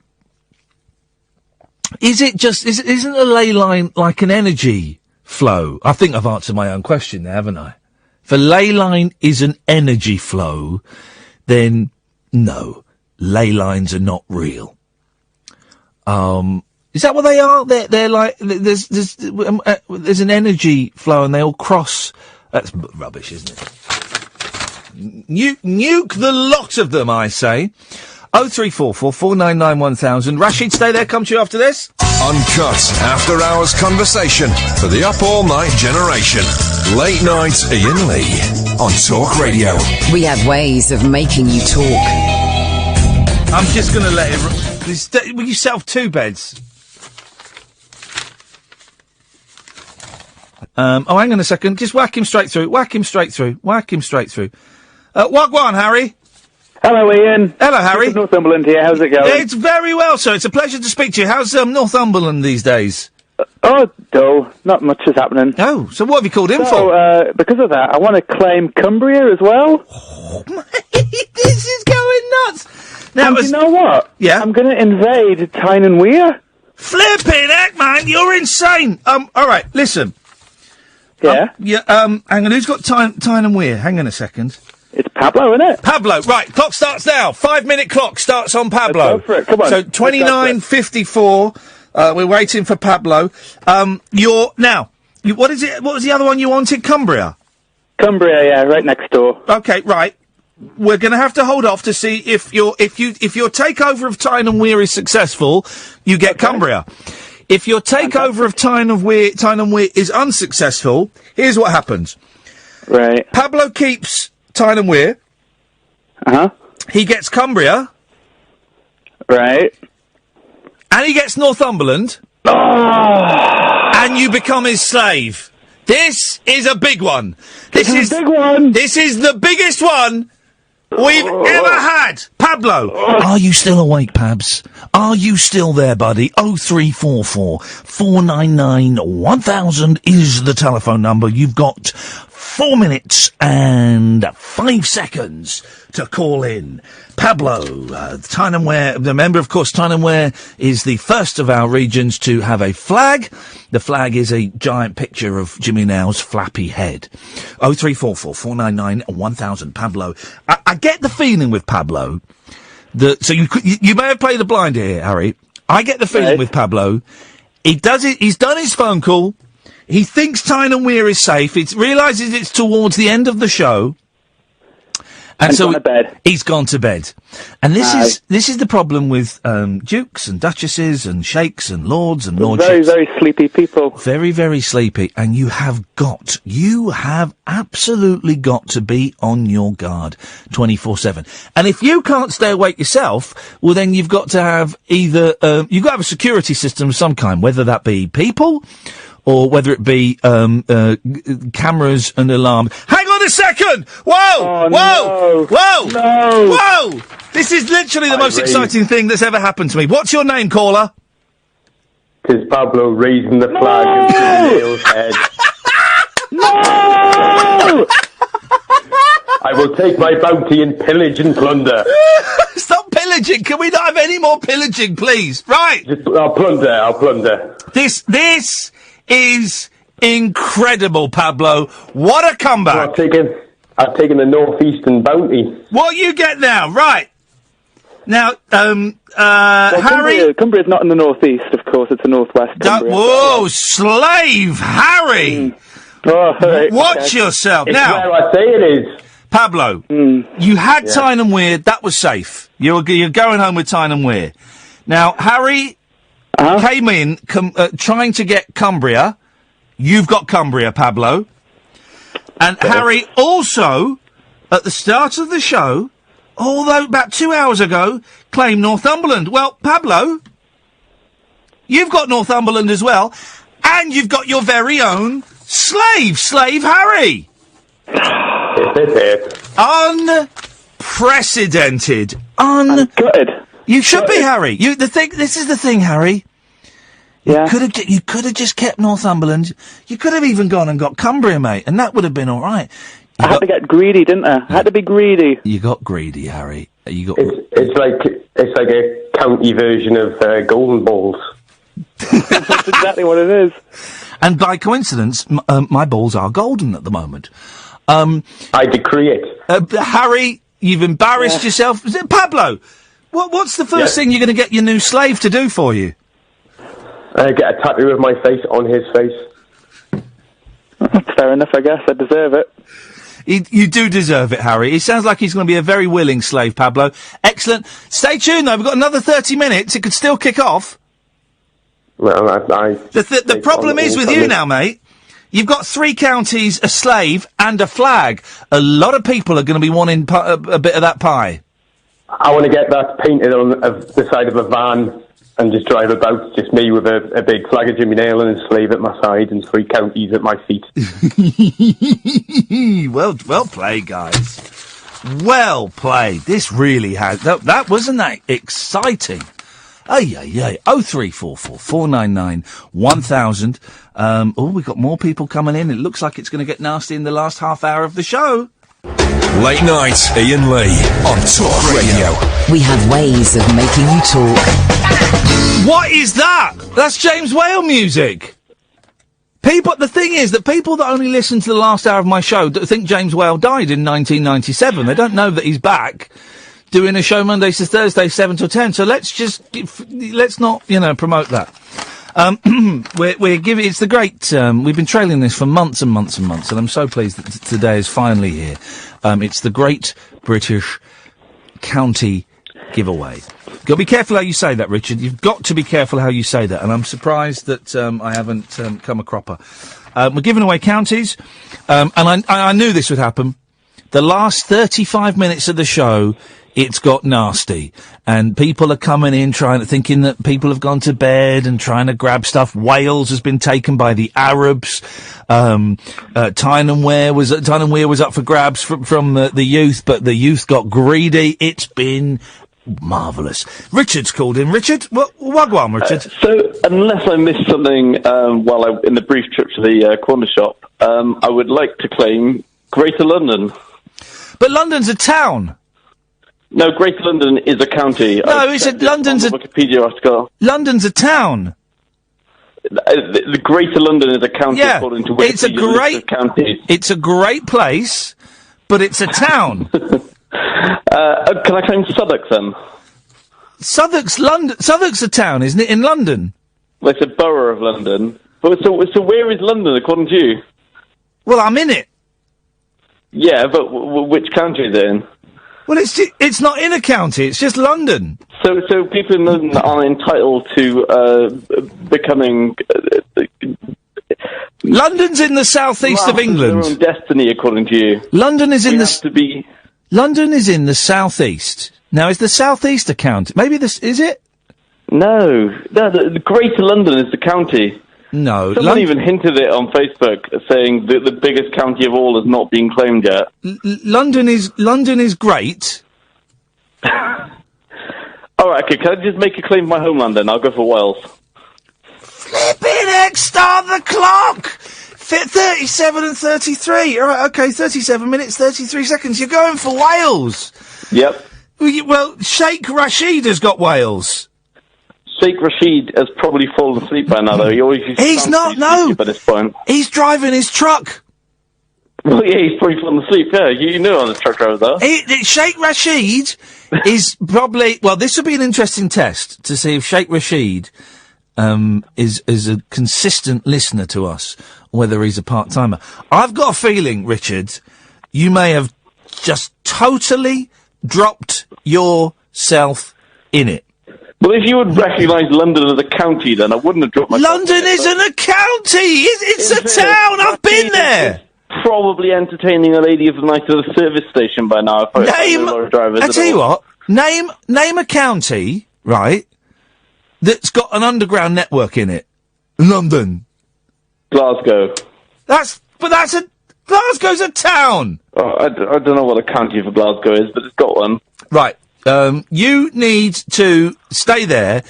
Isn't a ley line like an energy flow? I think I've answered my own question there, haven't I? If a ley line is an energy flow, then no, ley lines are not real. Is that what they are? They're like, there's an energy flow and they all cross. That's rubbish, isn't it? Nuke the lot of them, I say. 0344 499 1000. Rashid, stay there, come to you after this. Uncut after-hours conversation for the up-all-night generation. Late Night Iain Lee on Talk Radio. We have ways of making you talk. I'm just going to let it... Will you set off 2 beds? Hang on a second. Just whack him straight through. Wagwan, Harry. Hello, Ian. Hello, Harry. Northumberland here. How's it going? It's very well, sir. It's a pleasure to speak to you. How's Northumberland these days? Dull. Not much is happening. Oh, so what have you called in for? Because of that, I want to claim Cumbria as well. Oh, mate, this is going nuts. Now, you know what? Yeah? I'm going to invade Tyne and Weir. Flipping heck, man. You're insane. All right, listen. Yeah? Hang on. Who's got Tyne and Weir? Hang on a second. It's Pablo, isn't it? Pablo, right. Clock starts now. 5-minute clock starts on Pablo. Let's go for it. Come on. So 29:54. We're waiting for Pablo. What is it? What was the other one you wanted? Cumbria? Cumbria, yeah, right next door. Okay, right. We're going to have to hold off to see if your takeover of Tyne and Weir is successful, you get Cumbria. If your takeover of Tyne and Weir is unsuccessful, here's what happens. Right. Pablo keeps Tyne and Weir. Uh-huh. He gets Cumbria. Right. And he gets Northumberland. Oh. And you become his slave. This is a big one. This is a big one. This is the biggest one we've ever had. Pablo. Are you still awake, Pabs? Are you still there, buddy? 0344 499 1000 is the telephone number. You've got 4 minutes and 5 seconds to call in. Pablo, Tyne-and-Wear. Remember, of course, Tyne-and-Wear is the first of our regions to have a flag. The flag is a giant picture of Jimmy Nail's flappy head. 0344 499 1000. Pablo. I get the feeling with Pablo that, so you may have played the blind here, Harry. I get the feeling with Pablo, he's done his phone call. He thinks Tyne-and-Wear is safe. He realises it's towards the end of the show. And so he's gone to bed. And this is the problem with dukes and duchesses and sheikhs and lords and lordships. Very, very sleepy people. Very, very sleepy. And you have absolutely got to be on your guard 24/7. And if you can't stay awake yourself, well then you've got to have either, you've got to have a security system of some kind, whether that be people or whether it be cameras and alarm. Hang on a second! Whoa! Whoa! Whoa! No! Whoa! This is literally the most exciting thing that's ever happened to me. What's your name, caller? Tis Pablo raising the flag of Jimmy Nail's head. No! I will take my bounty and pillage and plunder. Stop pillaging! Can we not have any more pillaging, please? Right! I'll plunder. This is incredible, Pablo. What a comeback! I've taken the northeastern bounty. What you get now? Right. Now, Harry... Cumbria's not in the northeast, of course. It's the northwest. Whoa, slave Harry! Oh, right, Watch yourself. It's now, where I say it is. Pablo, you had Tyne-and-Wear. That was safe. You're going home with Tyne-and-Wear. Now, Harry came in trying to get Cumbria. You've got Cumbria, Pablo. And Harry also, at the start of the show, although about 2 hours ago, claimed Northumberland. Well, Pablo, you've got Northumberland as well, and you've got your very own slave Harry. Unprecedented. Gutted. You should be, Harry. This is the thing, Harry. Yeah. You could have just kept Northumberland. You could have even gone and got Cumbria, mate, and that would have been all right. I had to get greedy, didn't I? I had to be greedy. You got greedy, Harry. It's like a county version of Golden Balls. That's exactly what it is. And by coincidence, my balls are golden at the moment. I decree it. Harry, you've embarrassed yourself. Pablo, what's the first thing you're going to get your new slave to do for you? Get a tattoo of my face on his face. That's fair enough, I guess. I deserve it. You do deserve it, Harry. It sounds like he's going to be a very willing slave, Pablo. Excellent. Stay tuned, though. We've got another 30 minutes. It could still kick off. Well, The problem is with you now, mate. You've got 3 counties, a slave, and a flag. A lot of people are going to be wanting a bit of that pie. I want to get that painted on the side of a van and just drive about, just me with a big flag of Jimmy Nail and a slave at my side and 3 counties at my feet. Well played, guys. Well played. This really has... That wasn't that exciting. 0344 499 1000. We've got more people coming in. It looks like it's going to get nasty in the last half hour of the show. Late night, Iain Lee on Talk Radio. We have ways of making you talk. What is that? That's James Whale music. The thing is that people that only listen to the last hour of my show think James Whale died in 1997. They don't know that he's back doing a show Mondays to Thursdays, 7 to 10. So let's not, promote that. We're giving, it's the great, we've been trailing this for months and months and months, and I'm so pleased that today is finally here. It's the Great British County Giveaway. Got to be careful how you say that, Richard. You've got to be careful how you say that, and I'm surprised that, I haven't, come a cropper. We're giving away counties, and I knew this would happen. The last 35 minutes of the show, it's got nasty, and people are coming in thinking that people have gone to bed and trying to grab stuff. Wales has been taken by the Arabs. Tyne-and-Wear was up for grabs from the youth, but the youth got greedy. It's been marvellous. Richard's called in. Richard, wagwan, Richard. So, unless I missed something in the brief trip to the corner shop, I would like to claim Greater London. But London's a town. No, Greater London is a county. No, it's London's a Wikipedia article. London's a town. The Greater London is a county according to Wikipedia. It's a great county. It's a great place, but it's a town. Can I claim Southwark then? Southwark's a town, isn't it? In London. Well, it's a borough of London. But so where is London according to you? Well, I'm in it. Yeah, but which county is it in? Well, it's not in a county. It's just London. So people in London are entitled to becoming. London's in the southeast of England. Their own destiny, according to you. London is in London is in the southeast. Now, is the southeast a county? Maybe this is it. No, the Greater London is the county. No, someone even hinted it on Facebook, saying that the biggest county of all is not being claimed yet. London is great. All right, okay. Can I just make a claim for my homeland then? I'll go for Wales. Flipping heck, start the clock. 37 and 33. All right, okay, 37 minutes, 33 seconds. You're going for Wales. Yep. Well, Sheikh Rashid has got Wales. Sheikh Rashid has probably fallen asleep by now, though. He's not, no. By this point. He's driving his truck. Well, yeah, he's probably fallen asleep, yeah. You know on the truck driver, though. Sheikh Rashid is probably... Well, this would be an interesting test to see if Sheikh Rashid is a consistent listener to us, or whether he's a part-timer. I've got a feeling, Richard, you may have just totally dropped yourself in it. Well, if you would recognise London as a county, then I wouldn't have dropped my... London isn't a county! It's a town! I've been there! Probably entertaining a lady of the night at a service station by now. I tell you what, name a county, right, that's got an underground network in it. London. Glasgow. Glasgow's a town! Oh, I don't know what a county for Glasgow is, but it's got one. Right. You need to stay there.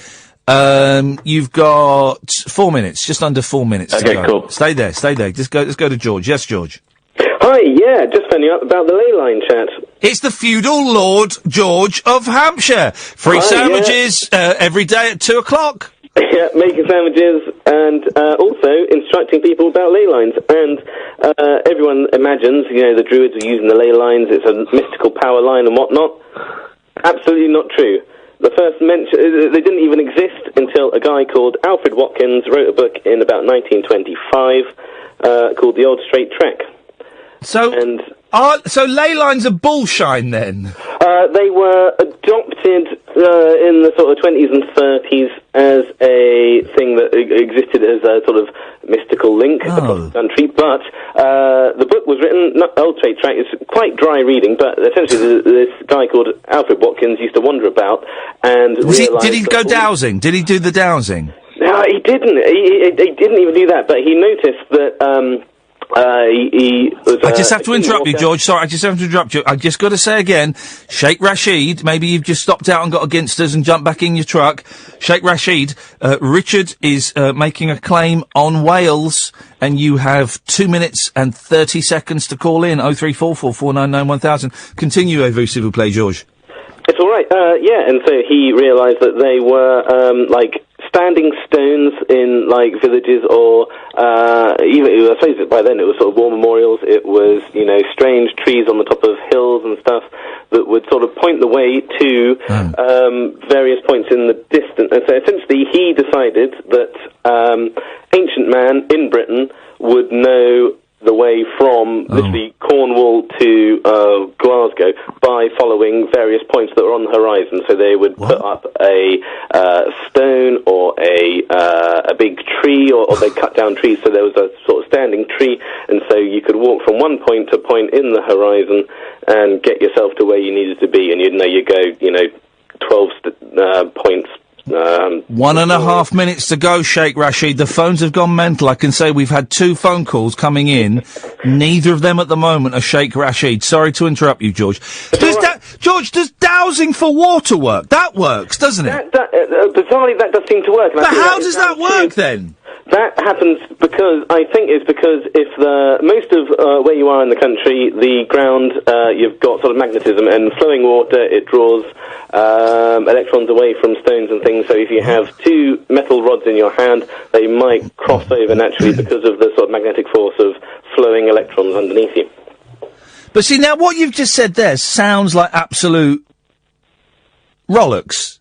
You've got 4 minutes, just under 4 minutes to go. Okay, cool. Stay there. Let's go to George. Yes, George. Hi, yeah, just phoning up about the ley line chat. It's the feudal Lord George of Hampshire. Free sandwiches every day at 2 o'clock. Yeah, making sandwiches and also instructing people about ley lines. And everyone imagines, the Druids are using the ley lines, it's a mystical power line and whatnot. Absolutely not true. The first mention, they didn't even exist until a guy called Alfred Watkins wrote a book in about 1925 called The Old Straight Trek. So ley lines are bullshine then? They were adopted in the sort of 20s and 30s as a thing that existed as a sort of mystical link across the country, but the book was written, Old Straight Track, it's quite dry reading, but essentially this guy called Alfred Watkins used to wander about and did he go dowsing? Did he do the dowsing? No, he didn't. He didn't even do that, but he noticed that... I just have to interrupt you, George. Sorry, I just have to interrupt you. I've just got to say again, Sheikh Rashid, maybe you've just stopped out and got against us and jumped back in your truck. Sheikh Rashid, Richard is making a claim on Wales, and you have 2 minutes and 30 seconds to call in. 0344 499 1000. Continue, s'il vous plaît, George. It's all right. Yeah, and so he realised that they were standing stones in villages, or even I suppose by then it was sort of war memorials. It was strange trees on the top of hills and stuff that would sort of point the way to various points in the distance. And so essentially he decided that ancient man in Britain would know the way from literally Cornwall to Glasgow by following various points that were on the horizon. So they would put up a stone or a big tree, or they cut down trees, so there was a sort of standing tree, and so you could walk from one point to point in the horizon and get yourself to where you needed to be, and you go 12 points. 1.5 minutes to go, Sheikh Rashid. The phones have gone mental. I can say we've had 2 phone calls coming in. Neither of them at the moment are Sheikh Rashid. Sorry to interrupt you, George. George, does dowsing for water work? That works, doesn't it? Bizarrely, that does seem to work. But how does that work then? That happens because, I think it's because if most of where you are in the country, the ground, you've got sort of magnetism, and flowing water, it draws electrons away from stones and things, so if you have two metal rods in your hand, they might cross over naturally because of the sort of magnetic force of flowing electrons underneath you. But see, now what you've just said there sounds like absolute Rollocks.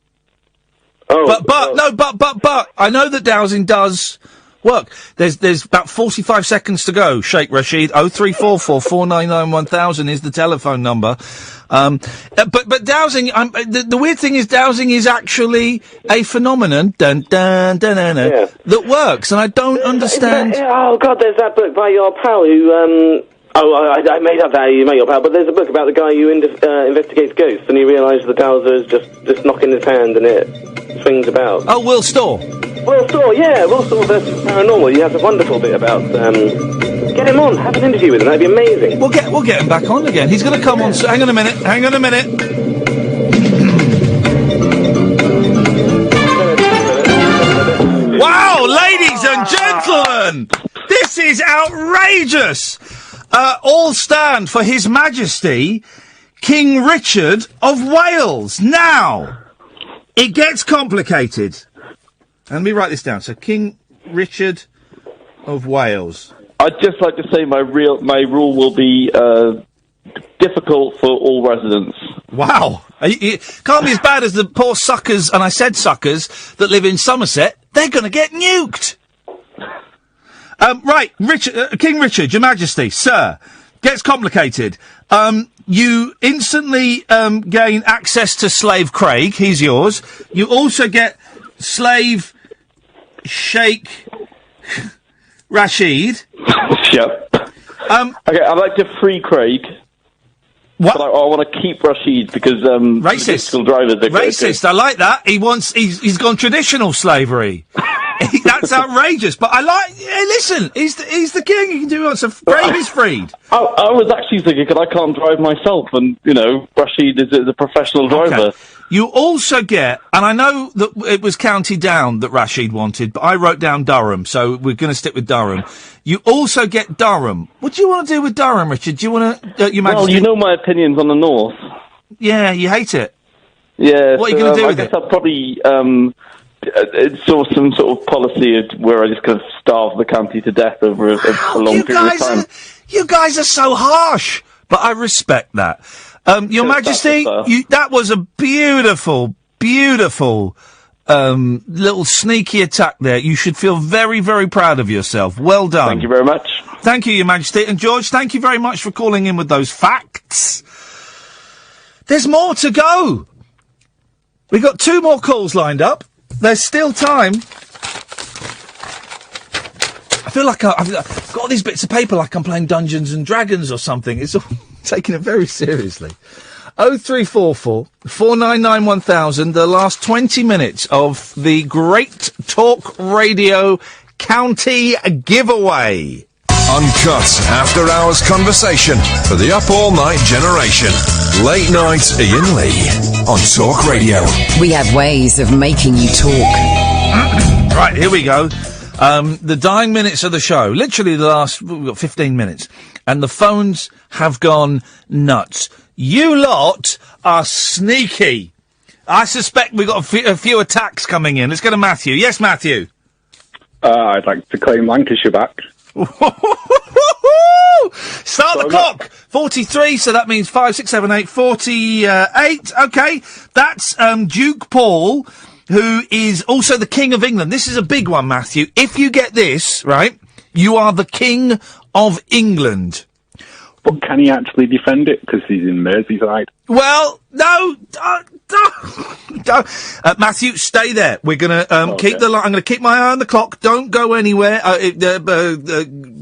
Oh, But I know that dowsing does work. There's about 45 seconds to go. Sheikh Rashid, 0344 499 1000 is the telephone number. But dowsing, the weird thing is dowsing is actually a phenomenon, that works, and I don't understand. Oh God, there's that book by your pal who, I made up that you made your pal, but there's a book about the guy who investigates ghosts, and he realised the dowser is just knocking his hand and it swings about. Oh, Will Storr. Will Storr, yeah, Will Storr versus Paranormal. He has a wonderful bit about. Get him on, have an interview with him. That'd be amazing. We'll get him back on again. He's going to come on. Hang on a minute. Wow, ladies and gentlemen, this is outrageous. All stand for His Majesty, King Richard of Wales. Now, it gets complicated. Let me write this down. So, King Richard of Wales. I'd just like to say my rule will be difficult for all residents. Wow. It can't be as bad as the poor suckers, and I said suckers, that live in Somerset. They're going to get nuked. Right, King Richard, Your Majesty, sir, gets complicated. You instantly gain access to Slave Craig. He's yours. You also get Slave Sheikh Rashid. Yep. Okay, I'd like to free Craig. What? But I want to keep Rashid because racist drivers. Racist. I like that. He's gone traditional slavery. That's outrageous. But I like. Hey, listen, he's the king. He can do what. So Craig is freed. I was actually thinking because I can't drive myself, and Rashid is a professional driver. Okay. You also get, and I know that it was County Down that Rashid wanted, but I wrote down Durham, so we're going to stick with Durham. You also get Durham. What do you want to do with Durham, Richard? Do you want to, Your Majesty? Well, you know my opinions on the North. Yeah, you hate it. Yeah. What are you going to do with it? I guess I'll probably sort of some sort of policy where I just kind of starve the county to death over a long period of time. You guys are so harsh, but I respect that. Your Majesty, that was a beautiful, beautiful little sneaky attack there. You should feel very, very proud of yourself. Well done. Thank you very much. Thank you, Your Majesty. And George, thank you very much for calling in with those facts. There's more to go. We've got 2 more calls lined up. There's still time. I feel like I've got all these bits of paper like I'm playing Dungeons and Dragons or something. It's all taking it very seriously. 0344 499 1000, the last 20 minutes of the Great Talk Radio County Giveaway. Uncut after-hours conversation for the up-all-night generation. Late Night Iain Lee on Talk Radio. We have ways of making you talk. Right, here we go. The dying minutes of the show. Literally the last 15 minutes. And the phones have gone nuts. You lot are sneaky. I suspect we've got a few attacks coming in. Let's go to Matthew. Yes, Matthew. I'd like to claim Lancashire back. Start the clock. 43, so that means 5, 6, 7, 8, 48. Okay, that's Duke Paul, who is also the King of England. This is a big one, Matthew. If you get this, right, you are the King of England. But can he actually defend it? Because he's in Merseyside. Well, no, don't. Matthew, stay there. We're gonna keep the. I'm gonna keep my eye on the clock. Don't go anywhere.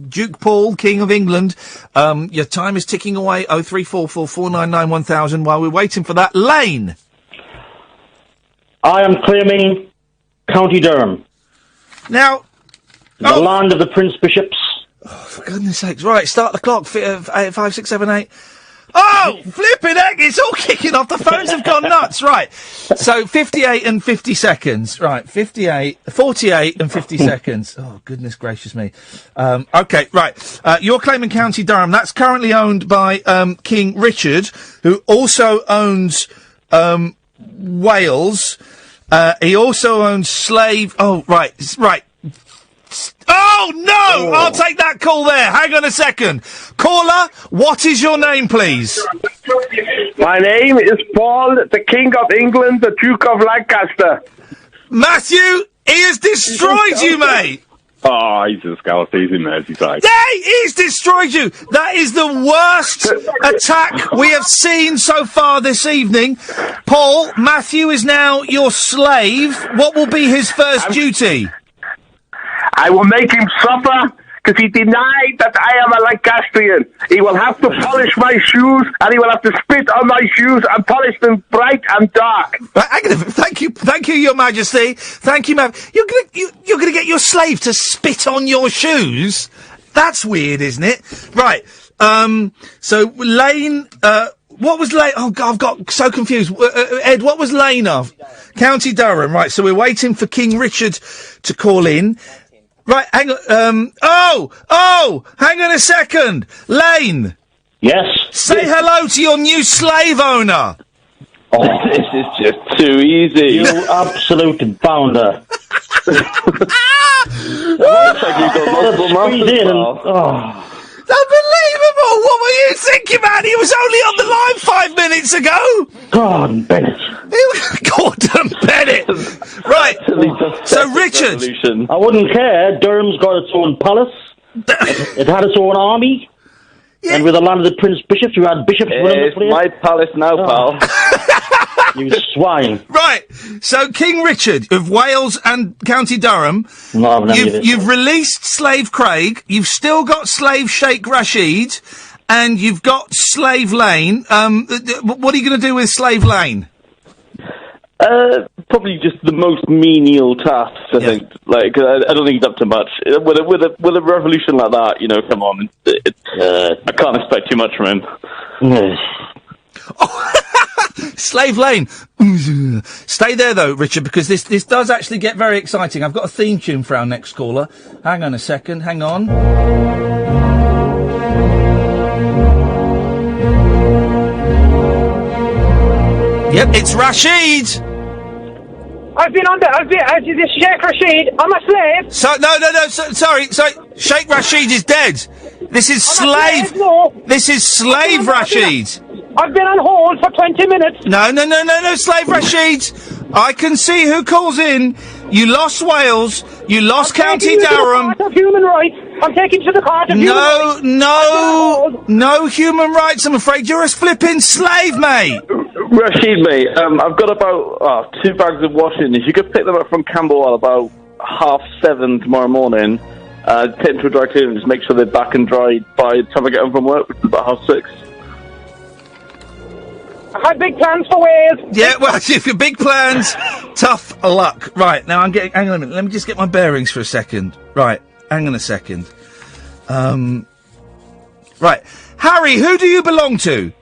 Duke Paul, King of England. Your time is ticking away. 0344 499 1000. While we're waiting for that, Lane. I am claiming County Durham. Now, the land of the Prince Bishops. Oh, for goodness sakes! Right, start the clock. 5, 6, 7, 8. Oh, flipping heck, it's all kicking off. The phones have gone nuts. Right. So 58 and 50 seconds. Right, 48 and 50 seconds. Oh, goodness gracious me. Okay, right. You're claiming County Durham. That's currently owned by King Richard, who also owns Wales. He also owns Slave... Oh, right. Oh, no! I'll take that call there. Hang on a second. Caller, what is your name, please? My name is Paul, the King of England, the Duke of Lancaster. Matthew, he has destroyed you, mate! Oh, he's a scout. He's in Merseyside. Yeah, he's destroyed you! That is the worst attack we have seen so far this evening. Paul, Matthew is now your slave. What will be his first duty? I will make him suffer because he denied that I am a Lancastrian. He will have to polish my shoes and he will have to spit on my shoes and polish them bright and dark. Thank you, Your Majesty. Thank you, ma'am. You're gonna get your slave to spit on your shoes? That's weird, isn't it? Right. So Lane. What was Lane? Oh God, I've got so confused. Ed, what was Lane of? County Durham. Right. So we're waiting for King Richard to call in. Right, hang on, hang on a second. Lane. Yes? Say hello to your new slave owner. Oh, this is just too easy. You absolute bounder. Unbelievable! What were you thinking, man? He was only on the line 5 minutes ago! Gordon Bennett. Gordon Bennett! Right, so Richard... I wouldn't care. Durham's got its own palace. It had its own army. Yeah. And with the land of the Prince Bishops, you had bishops running the place. My palace now, pal. You swine. Right, so King Richard of Wales and County Durham, you've released Slave Craig, you've still got Slave Sheikh Rashid, and you've got Slave Lane. What are you going to do with Slave Lane? Probably just the most menial tasks, I think. Like, I don't think he's up to much. With a revolution like that, you know, come on. I can't expect too much from him. Slave Lane. Stay there, though, Richard, because this does actually get very exciting. I've got a theme tune for our next caller. Hang on a second. Hang on. Yep, it's Rashid. I've been this Sheikh Rashid. I'm a slave. So, no, sorry. Sheikh Rashid is dead. This is slave. This is Slave Rashid. I've been on hold for 20 minutes. No, Slave Rashid. I can see who calls in. You lost Wales. You lost County Durham. Of human rights. I'm taking to the court of human rights. No human rights. I'm afraid you're a flipping slave, mate. Rashid, mate, I've got about 2 bags of washing. If you could pick them up from Camberwell about 7:30 tomorrow morning, take them to a dry cleaner and just make sure they're back and dried by the time I get home from work, which is about 6:30. I had big plans for Wales. Yeah, well, if your big plans, tough luck. Right, now hang on a minute. Let me just get my bearings for a second. Right, hang on a second. Right. Harry, who do you belong to?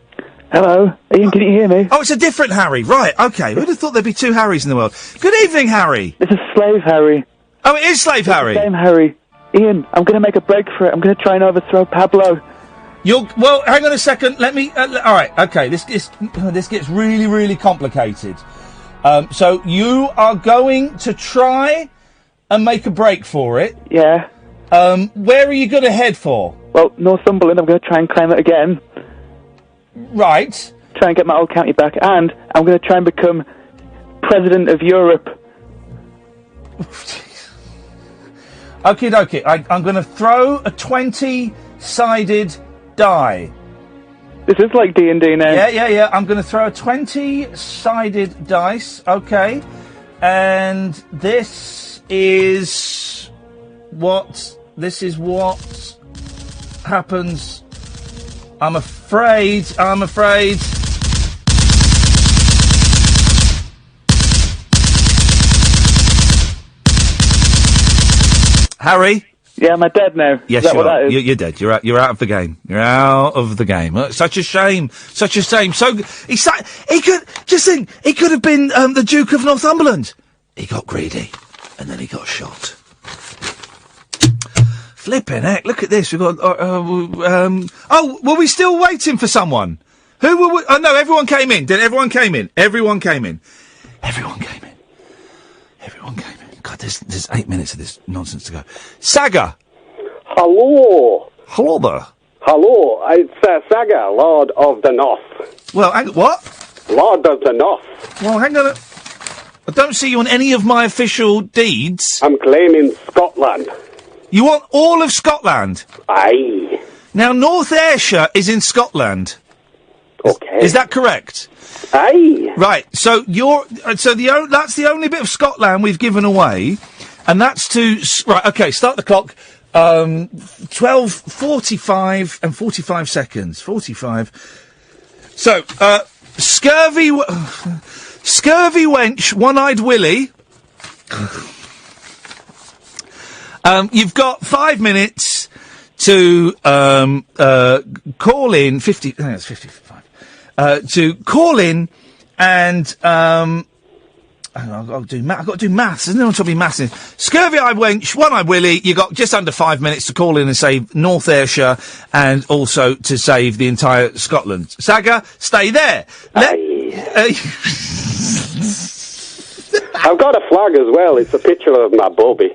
Hello, Ian, can you hear me? Oh, it's a different Harry. Right, okay. Who'd have thought there'd be 2 Harrys in the world? Good evening, Harry. This is Slave Harry. Oh, it is Slave Harry. Same Harry. Ian, I'm going to make a break for it. I'm going to try and overthrow Pablo. Well, hang on a second. Let me. All right. Okay. This gets really, really complicated. So you are going to try and make a break for it. Yeah. Where are you going to head for? Well, Northumberland. I'm going to try and claim it again. Right. Try and get my old county back, and I'm going to try and become President of Europe. Okay. I'm going to throw a 20-sided die. This is like D&D now. Yeah. I'm going to throw a 20-sided dice. Okay. And this is what happens. I'm afraid. Harry? Yeah, am I dead now? Yes, is that you what are. that is? You're dead. You're out of the game. You're out of the game. Such a shame. Such a shame. So he could have been the Duke of Northumberland. He got greedy, and then he got shot. Flipping heck! Look at this. We've got. Were we still waiting for someone? Who were we? Oh no! Everyone came in. Everyone came in. Everyone came in. God, there's 8 minutes of this nonsense to go. Saga. Hello. Hello there. Hello, it's Saga, Lord of the North. Well, what? Lord of the North. Well, hang on. I don't see you on any of my official deeds. I'm claiming Scotland. You want all of Scotland? Aye. Now, North Ayrshire is in Scotland. Okay. Is that correct? Aye. Right. So that's the only bit of Scotland we've given away, and that's right. Okay. Start the clock. 12:45 and 45 seconds. 45. So, Scurvy Wench, One-Eyed Willie. You've got 5 minutes to call in 50. I think that's 55. To call in and I've got to do maths. Isn't there to be maths? Scurvy-eyed wench, One-Eyed Willie. You got just under 5 minutes to call in and save North Ayrshire, and also to save the entire Scotland. Saga, stay there. I've got a flag as well. It's a picture of my Bobby.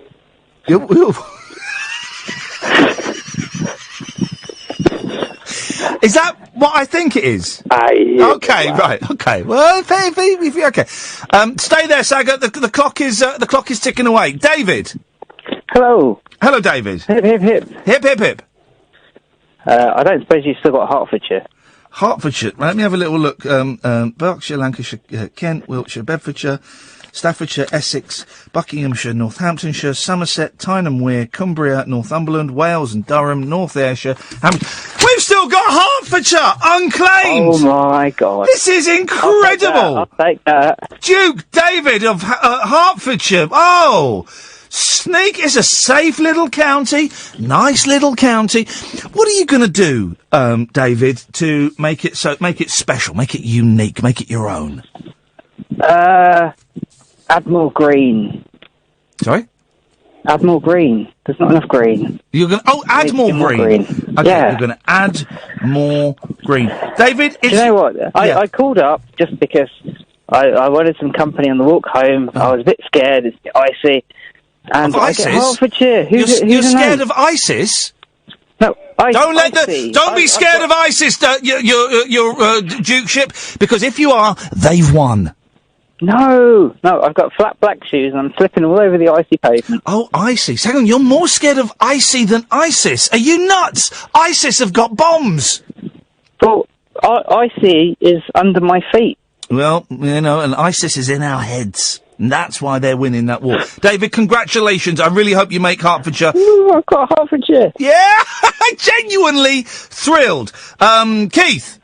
Is that what I think it is? Aye. Okay, right. Okay. Well, okay. Stay there, Saga. The clock is ticking away. David. Hello. Hello, David. Hip, hip, hip. Hip, hip, hip. I don't suppose you've still got Hertfordshire. Hertfordshire. Let me have a little look. Berkshire, Lancashire, Kent, Wiltshire, Bedfordshire, Staffordshire, Essex, Buckinghamshire, Northamptonshire, Somerset, Tyne and Wear, Cumbria, Northumberland, Wales and Durham, North Ayrshire. We've still got Hertfordshire unclaimed! Oh my God. This is incredible! I'll take that. Duke David of Hertfordshire. Oh! Sneak is a safe little county. Nice little county. What are you going to do, David, to make it special, make it unique, make it your own? Admiral Green. Sorry? Admiral Green. There's not enough green. You're going to... Oh, add more green. Okay, yeah. You're going to add more green. David, Do you know what? I called up just because I wanted some company on the walk home. I was a bit scared. It's a bit icy. And of ISIS? Hertfordshire. You're scared of ISIS? No, Don't be scared of ISIS, your dukeship, because if you are, they've won. No, I've got flat black shoes and I'm slipping all over the icy pavement. Oh, icy. Hang on, you're more scared of icy than ISIS. Are you nuts? ISIS have got bombs. Well, icy is under my feet. Well, and ISIS is in our heads. And that's why they're winning that war. David, congratulations. I really hope you make Hertfordshire. Ooh, I've got Hertfordshire. Yeah, genuinely thrilled. Keith.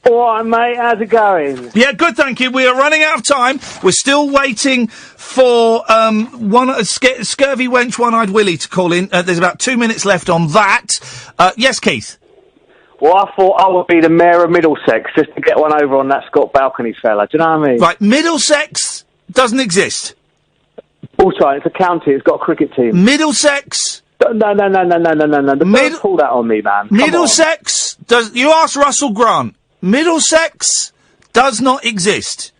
All right, mate, how's it going? Yeah, good, thank you. We are running out of time. We're still waiting for Scurvy Wench, One-Eyed Willie to call in. There's about 2 minutes left on that. Yes, Keith? Well, I thought I would be the mayor of Middlesex just to get one over on that Scott Balcony fella. Do you know what I mean? Right, Middlesex doesn't exist. Also, it's a county. It's got a cricket team. Middlesex... No. Don't pull that on me, man. Come Middlesex does... You ask Russell Grant. Middlesex does not exist.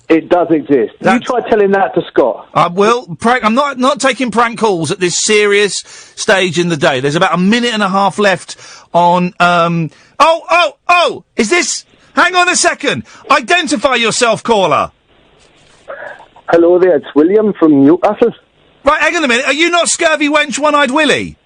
It does exist. You try telling that to Scott. I'm not taking prank calls at this serious stage in the day. There's about a minute and a half left on, is this... Hang on a second. Identify yourself, caller. Hello there, it's William from Newcastle. Right, hang on a minute. Are you not Scurvy Wench, One-Eyed Willie?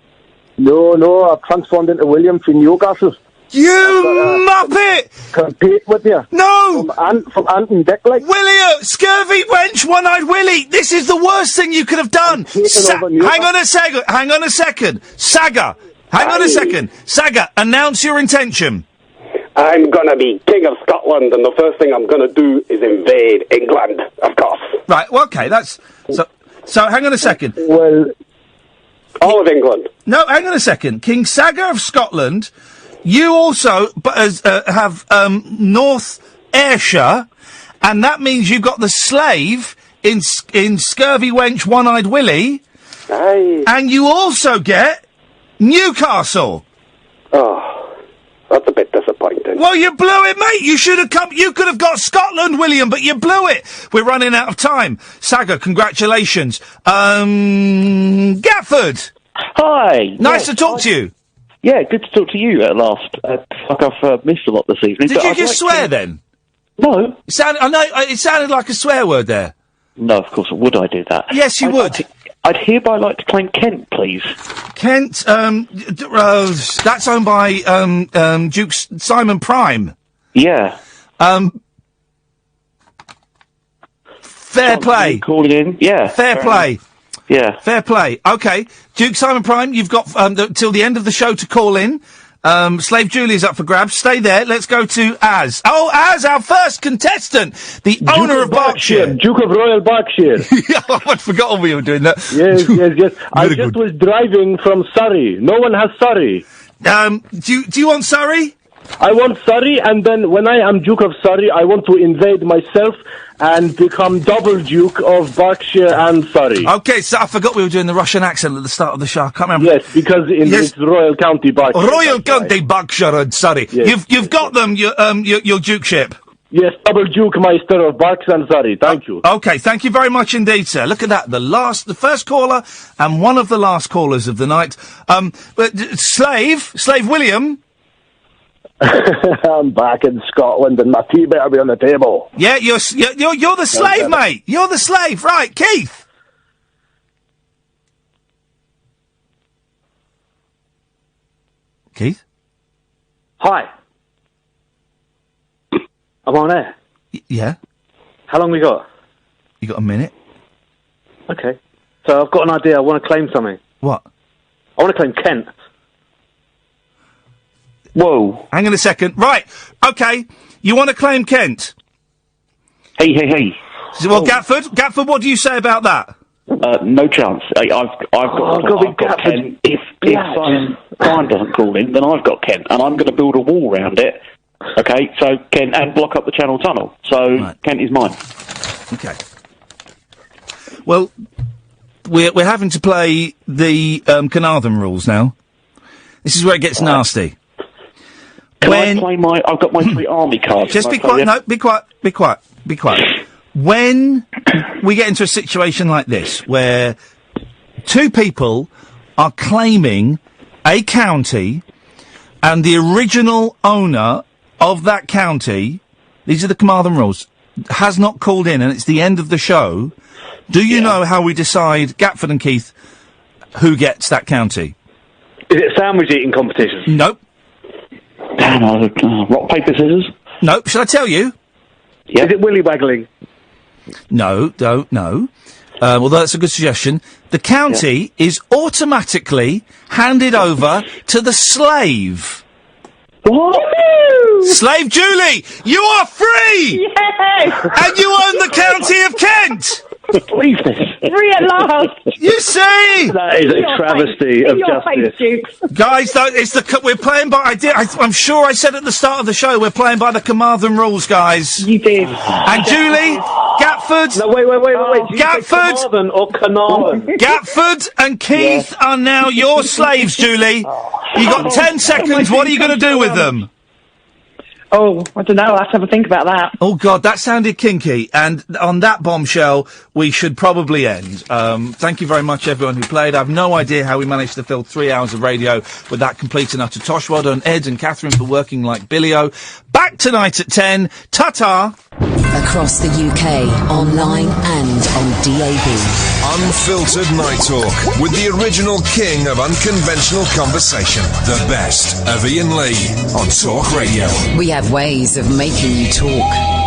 No, I've transformed into William from Newcastle. You muppet! Compete with you. No! From Ant and Dick, like. Willie, Scurvy Wench, One-Eyed Willie! This is the worst thing you could have done! Hang on a second! Saga! Hang on a second! Saga, announce your intention. I'm gonna be King of Scotland, and the first thing I'm gonna do is invade England, of course. Right, well, okay, that's... So hang on a second. Well... All of England. No, hang on a second. King Saga of Scotland. You also have North Ayrshire, and that means you've got the slave in Scurvy Wench One-Eyed Willie. Aye. And you also get Newcastle. Oh, that's a bit disappointing. Well, you blew it, mate. You should have come. You could have got Scotland, William, but you blew it. We're running out of time. Saga, congratulations. Gatford. Hi. Nice to talk to you. Yeah, good to talk to you at last. I've missed a lot this evening. Did you just swear then? No. It sounded like a swear word there. No, of course, would I do that? Yes, you would. I'd hereby like to claim Kent, please. Kent, that's owned by, Duke Simon Prime. Yeah. Fair play. Calling in, yeah. Fair play. Yeah. Fair play. Okay. Duke Simon Prime, you've got, till the end of the show to call in. Slave Julie's up for grabs. Stay there. Let's go to Az. Oh, Az, our first contestant. The owner of Berkshire. Duke of Royal Berkshire. I'd forgotten we were doing that. Yes. I just was driving from Surrey. No one has Surrey. Do you want Surrey? I want Surrey, and then when I am Duke of Surrey, I want to invade myself and become double Duke of Berkshire and Surrey. Okay, so I forgot we were doing the Russian accent at the start of the show. I can't remember. Yes, because it's Royal County Berkshire. Royal County Berkshire and Surrey. Yes. You've got them, your dukeship. Yes, double Duke Meister of Berks and Surrey. Thank you. Okay, thank you very much indeed, sir. Look at that. The first caller and one of the last callers of the night. Slave William. I'm back in Scotland and my tea better be on the table. Yeah, you're the slave, mate. You're the slave, right, Keith? Keith? Hi. I'm on air. Yeah. How long we got? You got a minute. Okay. So I've got an idea. I want to claim something. What? I want to claim Kent. Whoa. Hang on a second. Right. Okay. You want to claim Kent? Hey. Well, Gatford, what do you say about that? No chance. I've got Kent. If Simon Prime doesn't call in, then I've got Kent, and I'm going to build a wall around it. Okay, so Kent, and block up the Channel Tunnel. So Kent is mine. Okay. Well, we're having to play the Carnarvon rules now. This is where it gets nasty. I play I've got my 3 army cards. Just be quiet. No, be quiet. Be quiet. When we get into a situation like this, where 2 people are claiming a county, and the original owner of that county, these are the Carnarvon rules, has not called in, and it's the end of the show, do you know how we decide, Gatford and Keith, who gets that county? Is it a sandwich eating competition? Nope. Rock, paper, scissors? Nope. Shall I tell you? Yeah. Is it willy waggling? No, don't, no. Although that's a good suggestion. The county is automatically handed over to the slave. What? Slave Julie, you are free! Yes! And you own the county of Kent! Believe this. Free at last! You see! That is a travesty of justice. Guys, we're playing by, I'm sure I said at the start of the show, we're playing by the Carnarvon rules, guys. You did. And Julie, Gatford. No, wait. Gatford. Carnarvon or Carnarvon? Gatford and Keith are now your slaves, Julie. You got 10 seconds. What are you going to do with them? Oh, I don't know. I'll have to have a think about that. Oh, God, that sounded kinky. And on that bombshell, we should probably end. Thank you very much, everyone who played. I have no idea how we managed to fill 3 hours of radio with that complete and utter tosh. Well done, Ed and Catherine, for working like Billy-O. Back tonight at 10. Ta-ta! Across the UK, online and on DAB. Unfiltered Night Talk with the original king of unconventional conversation. The best of Iain Lee on Talk Radio. We have ways of making you talk.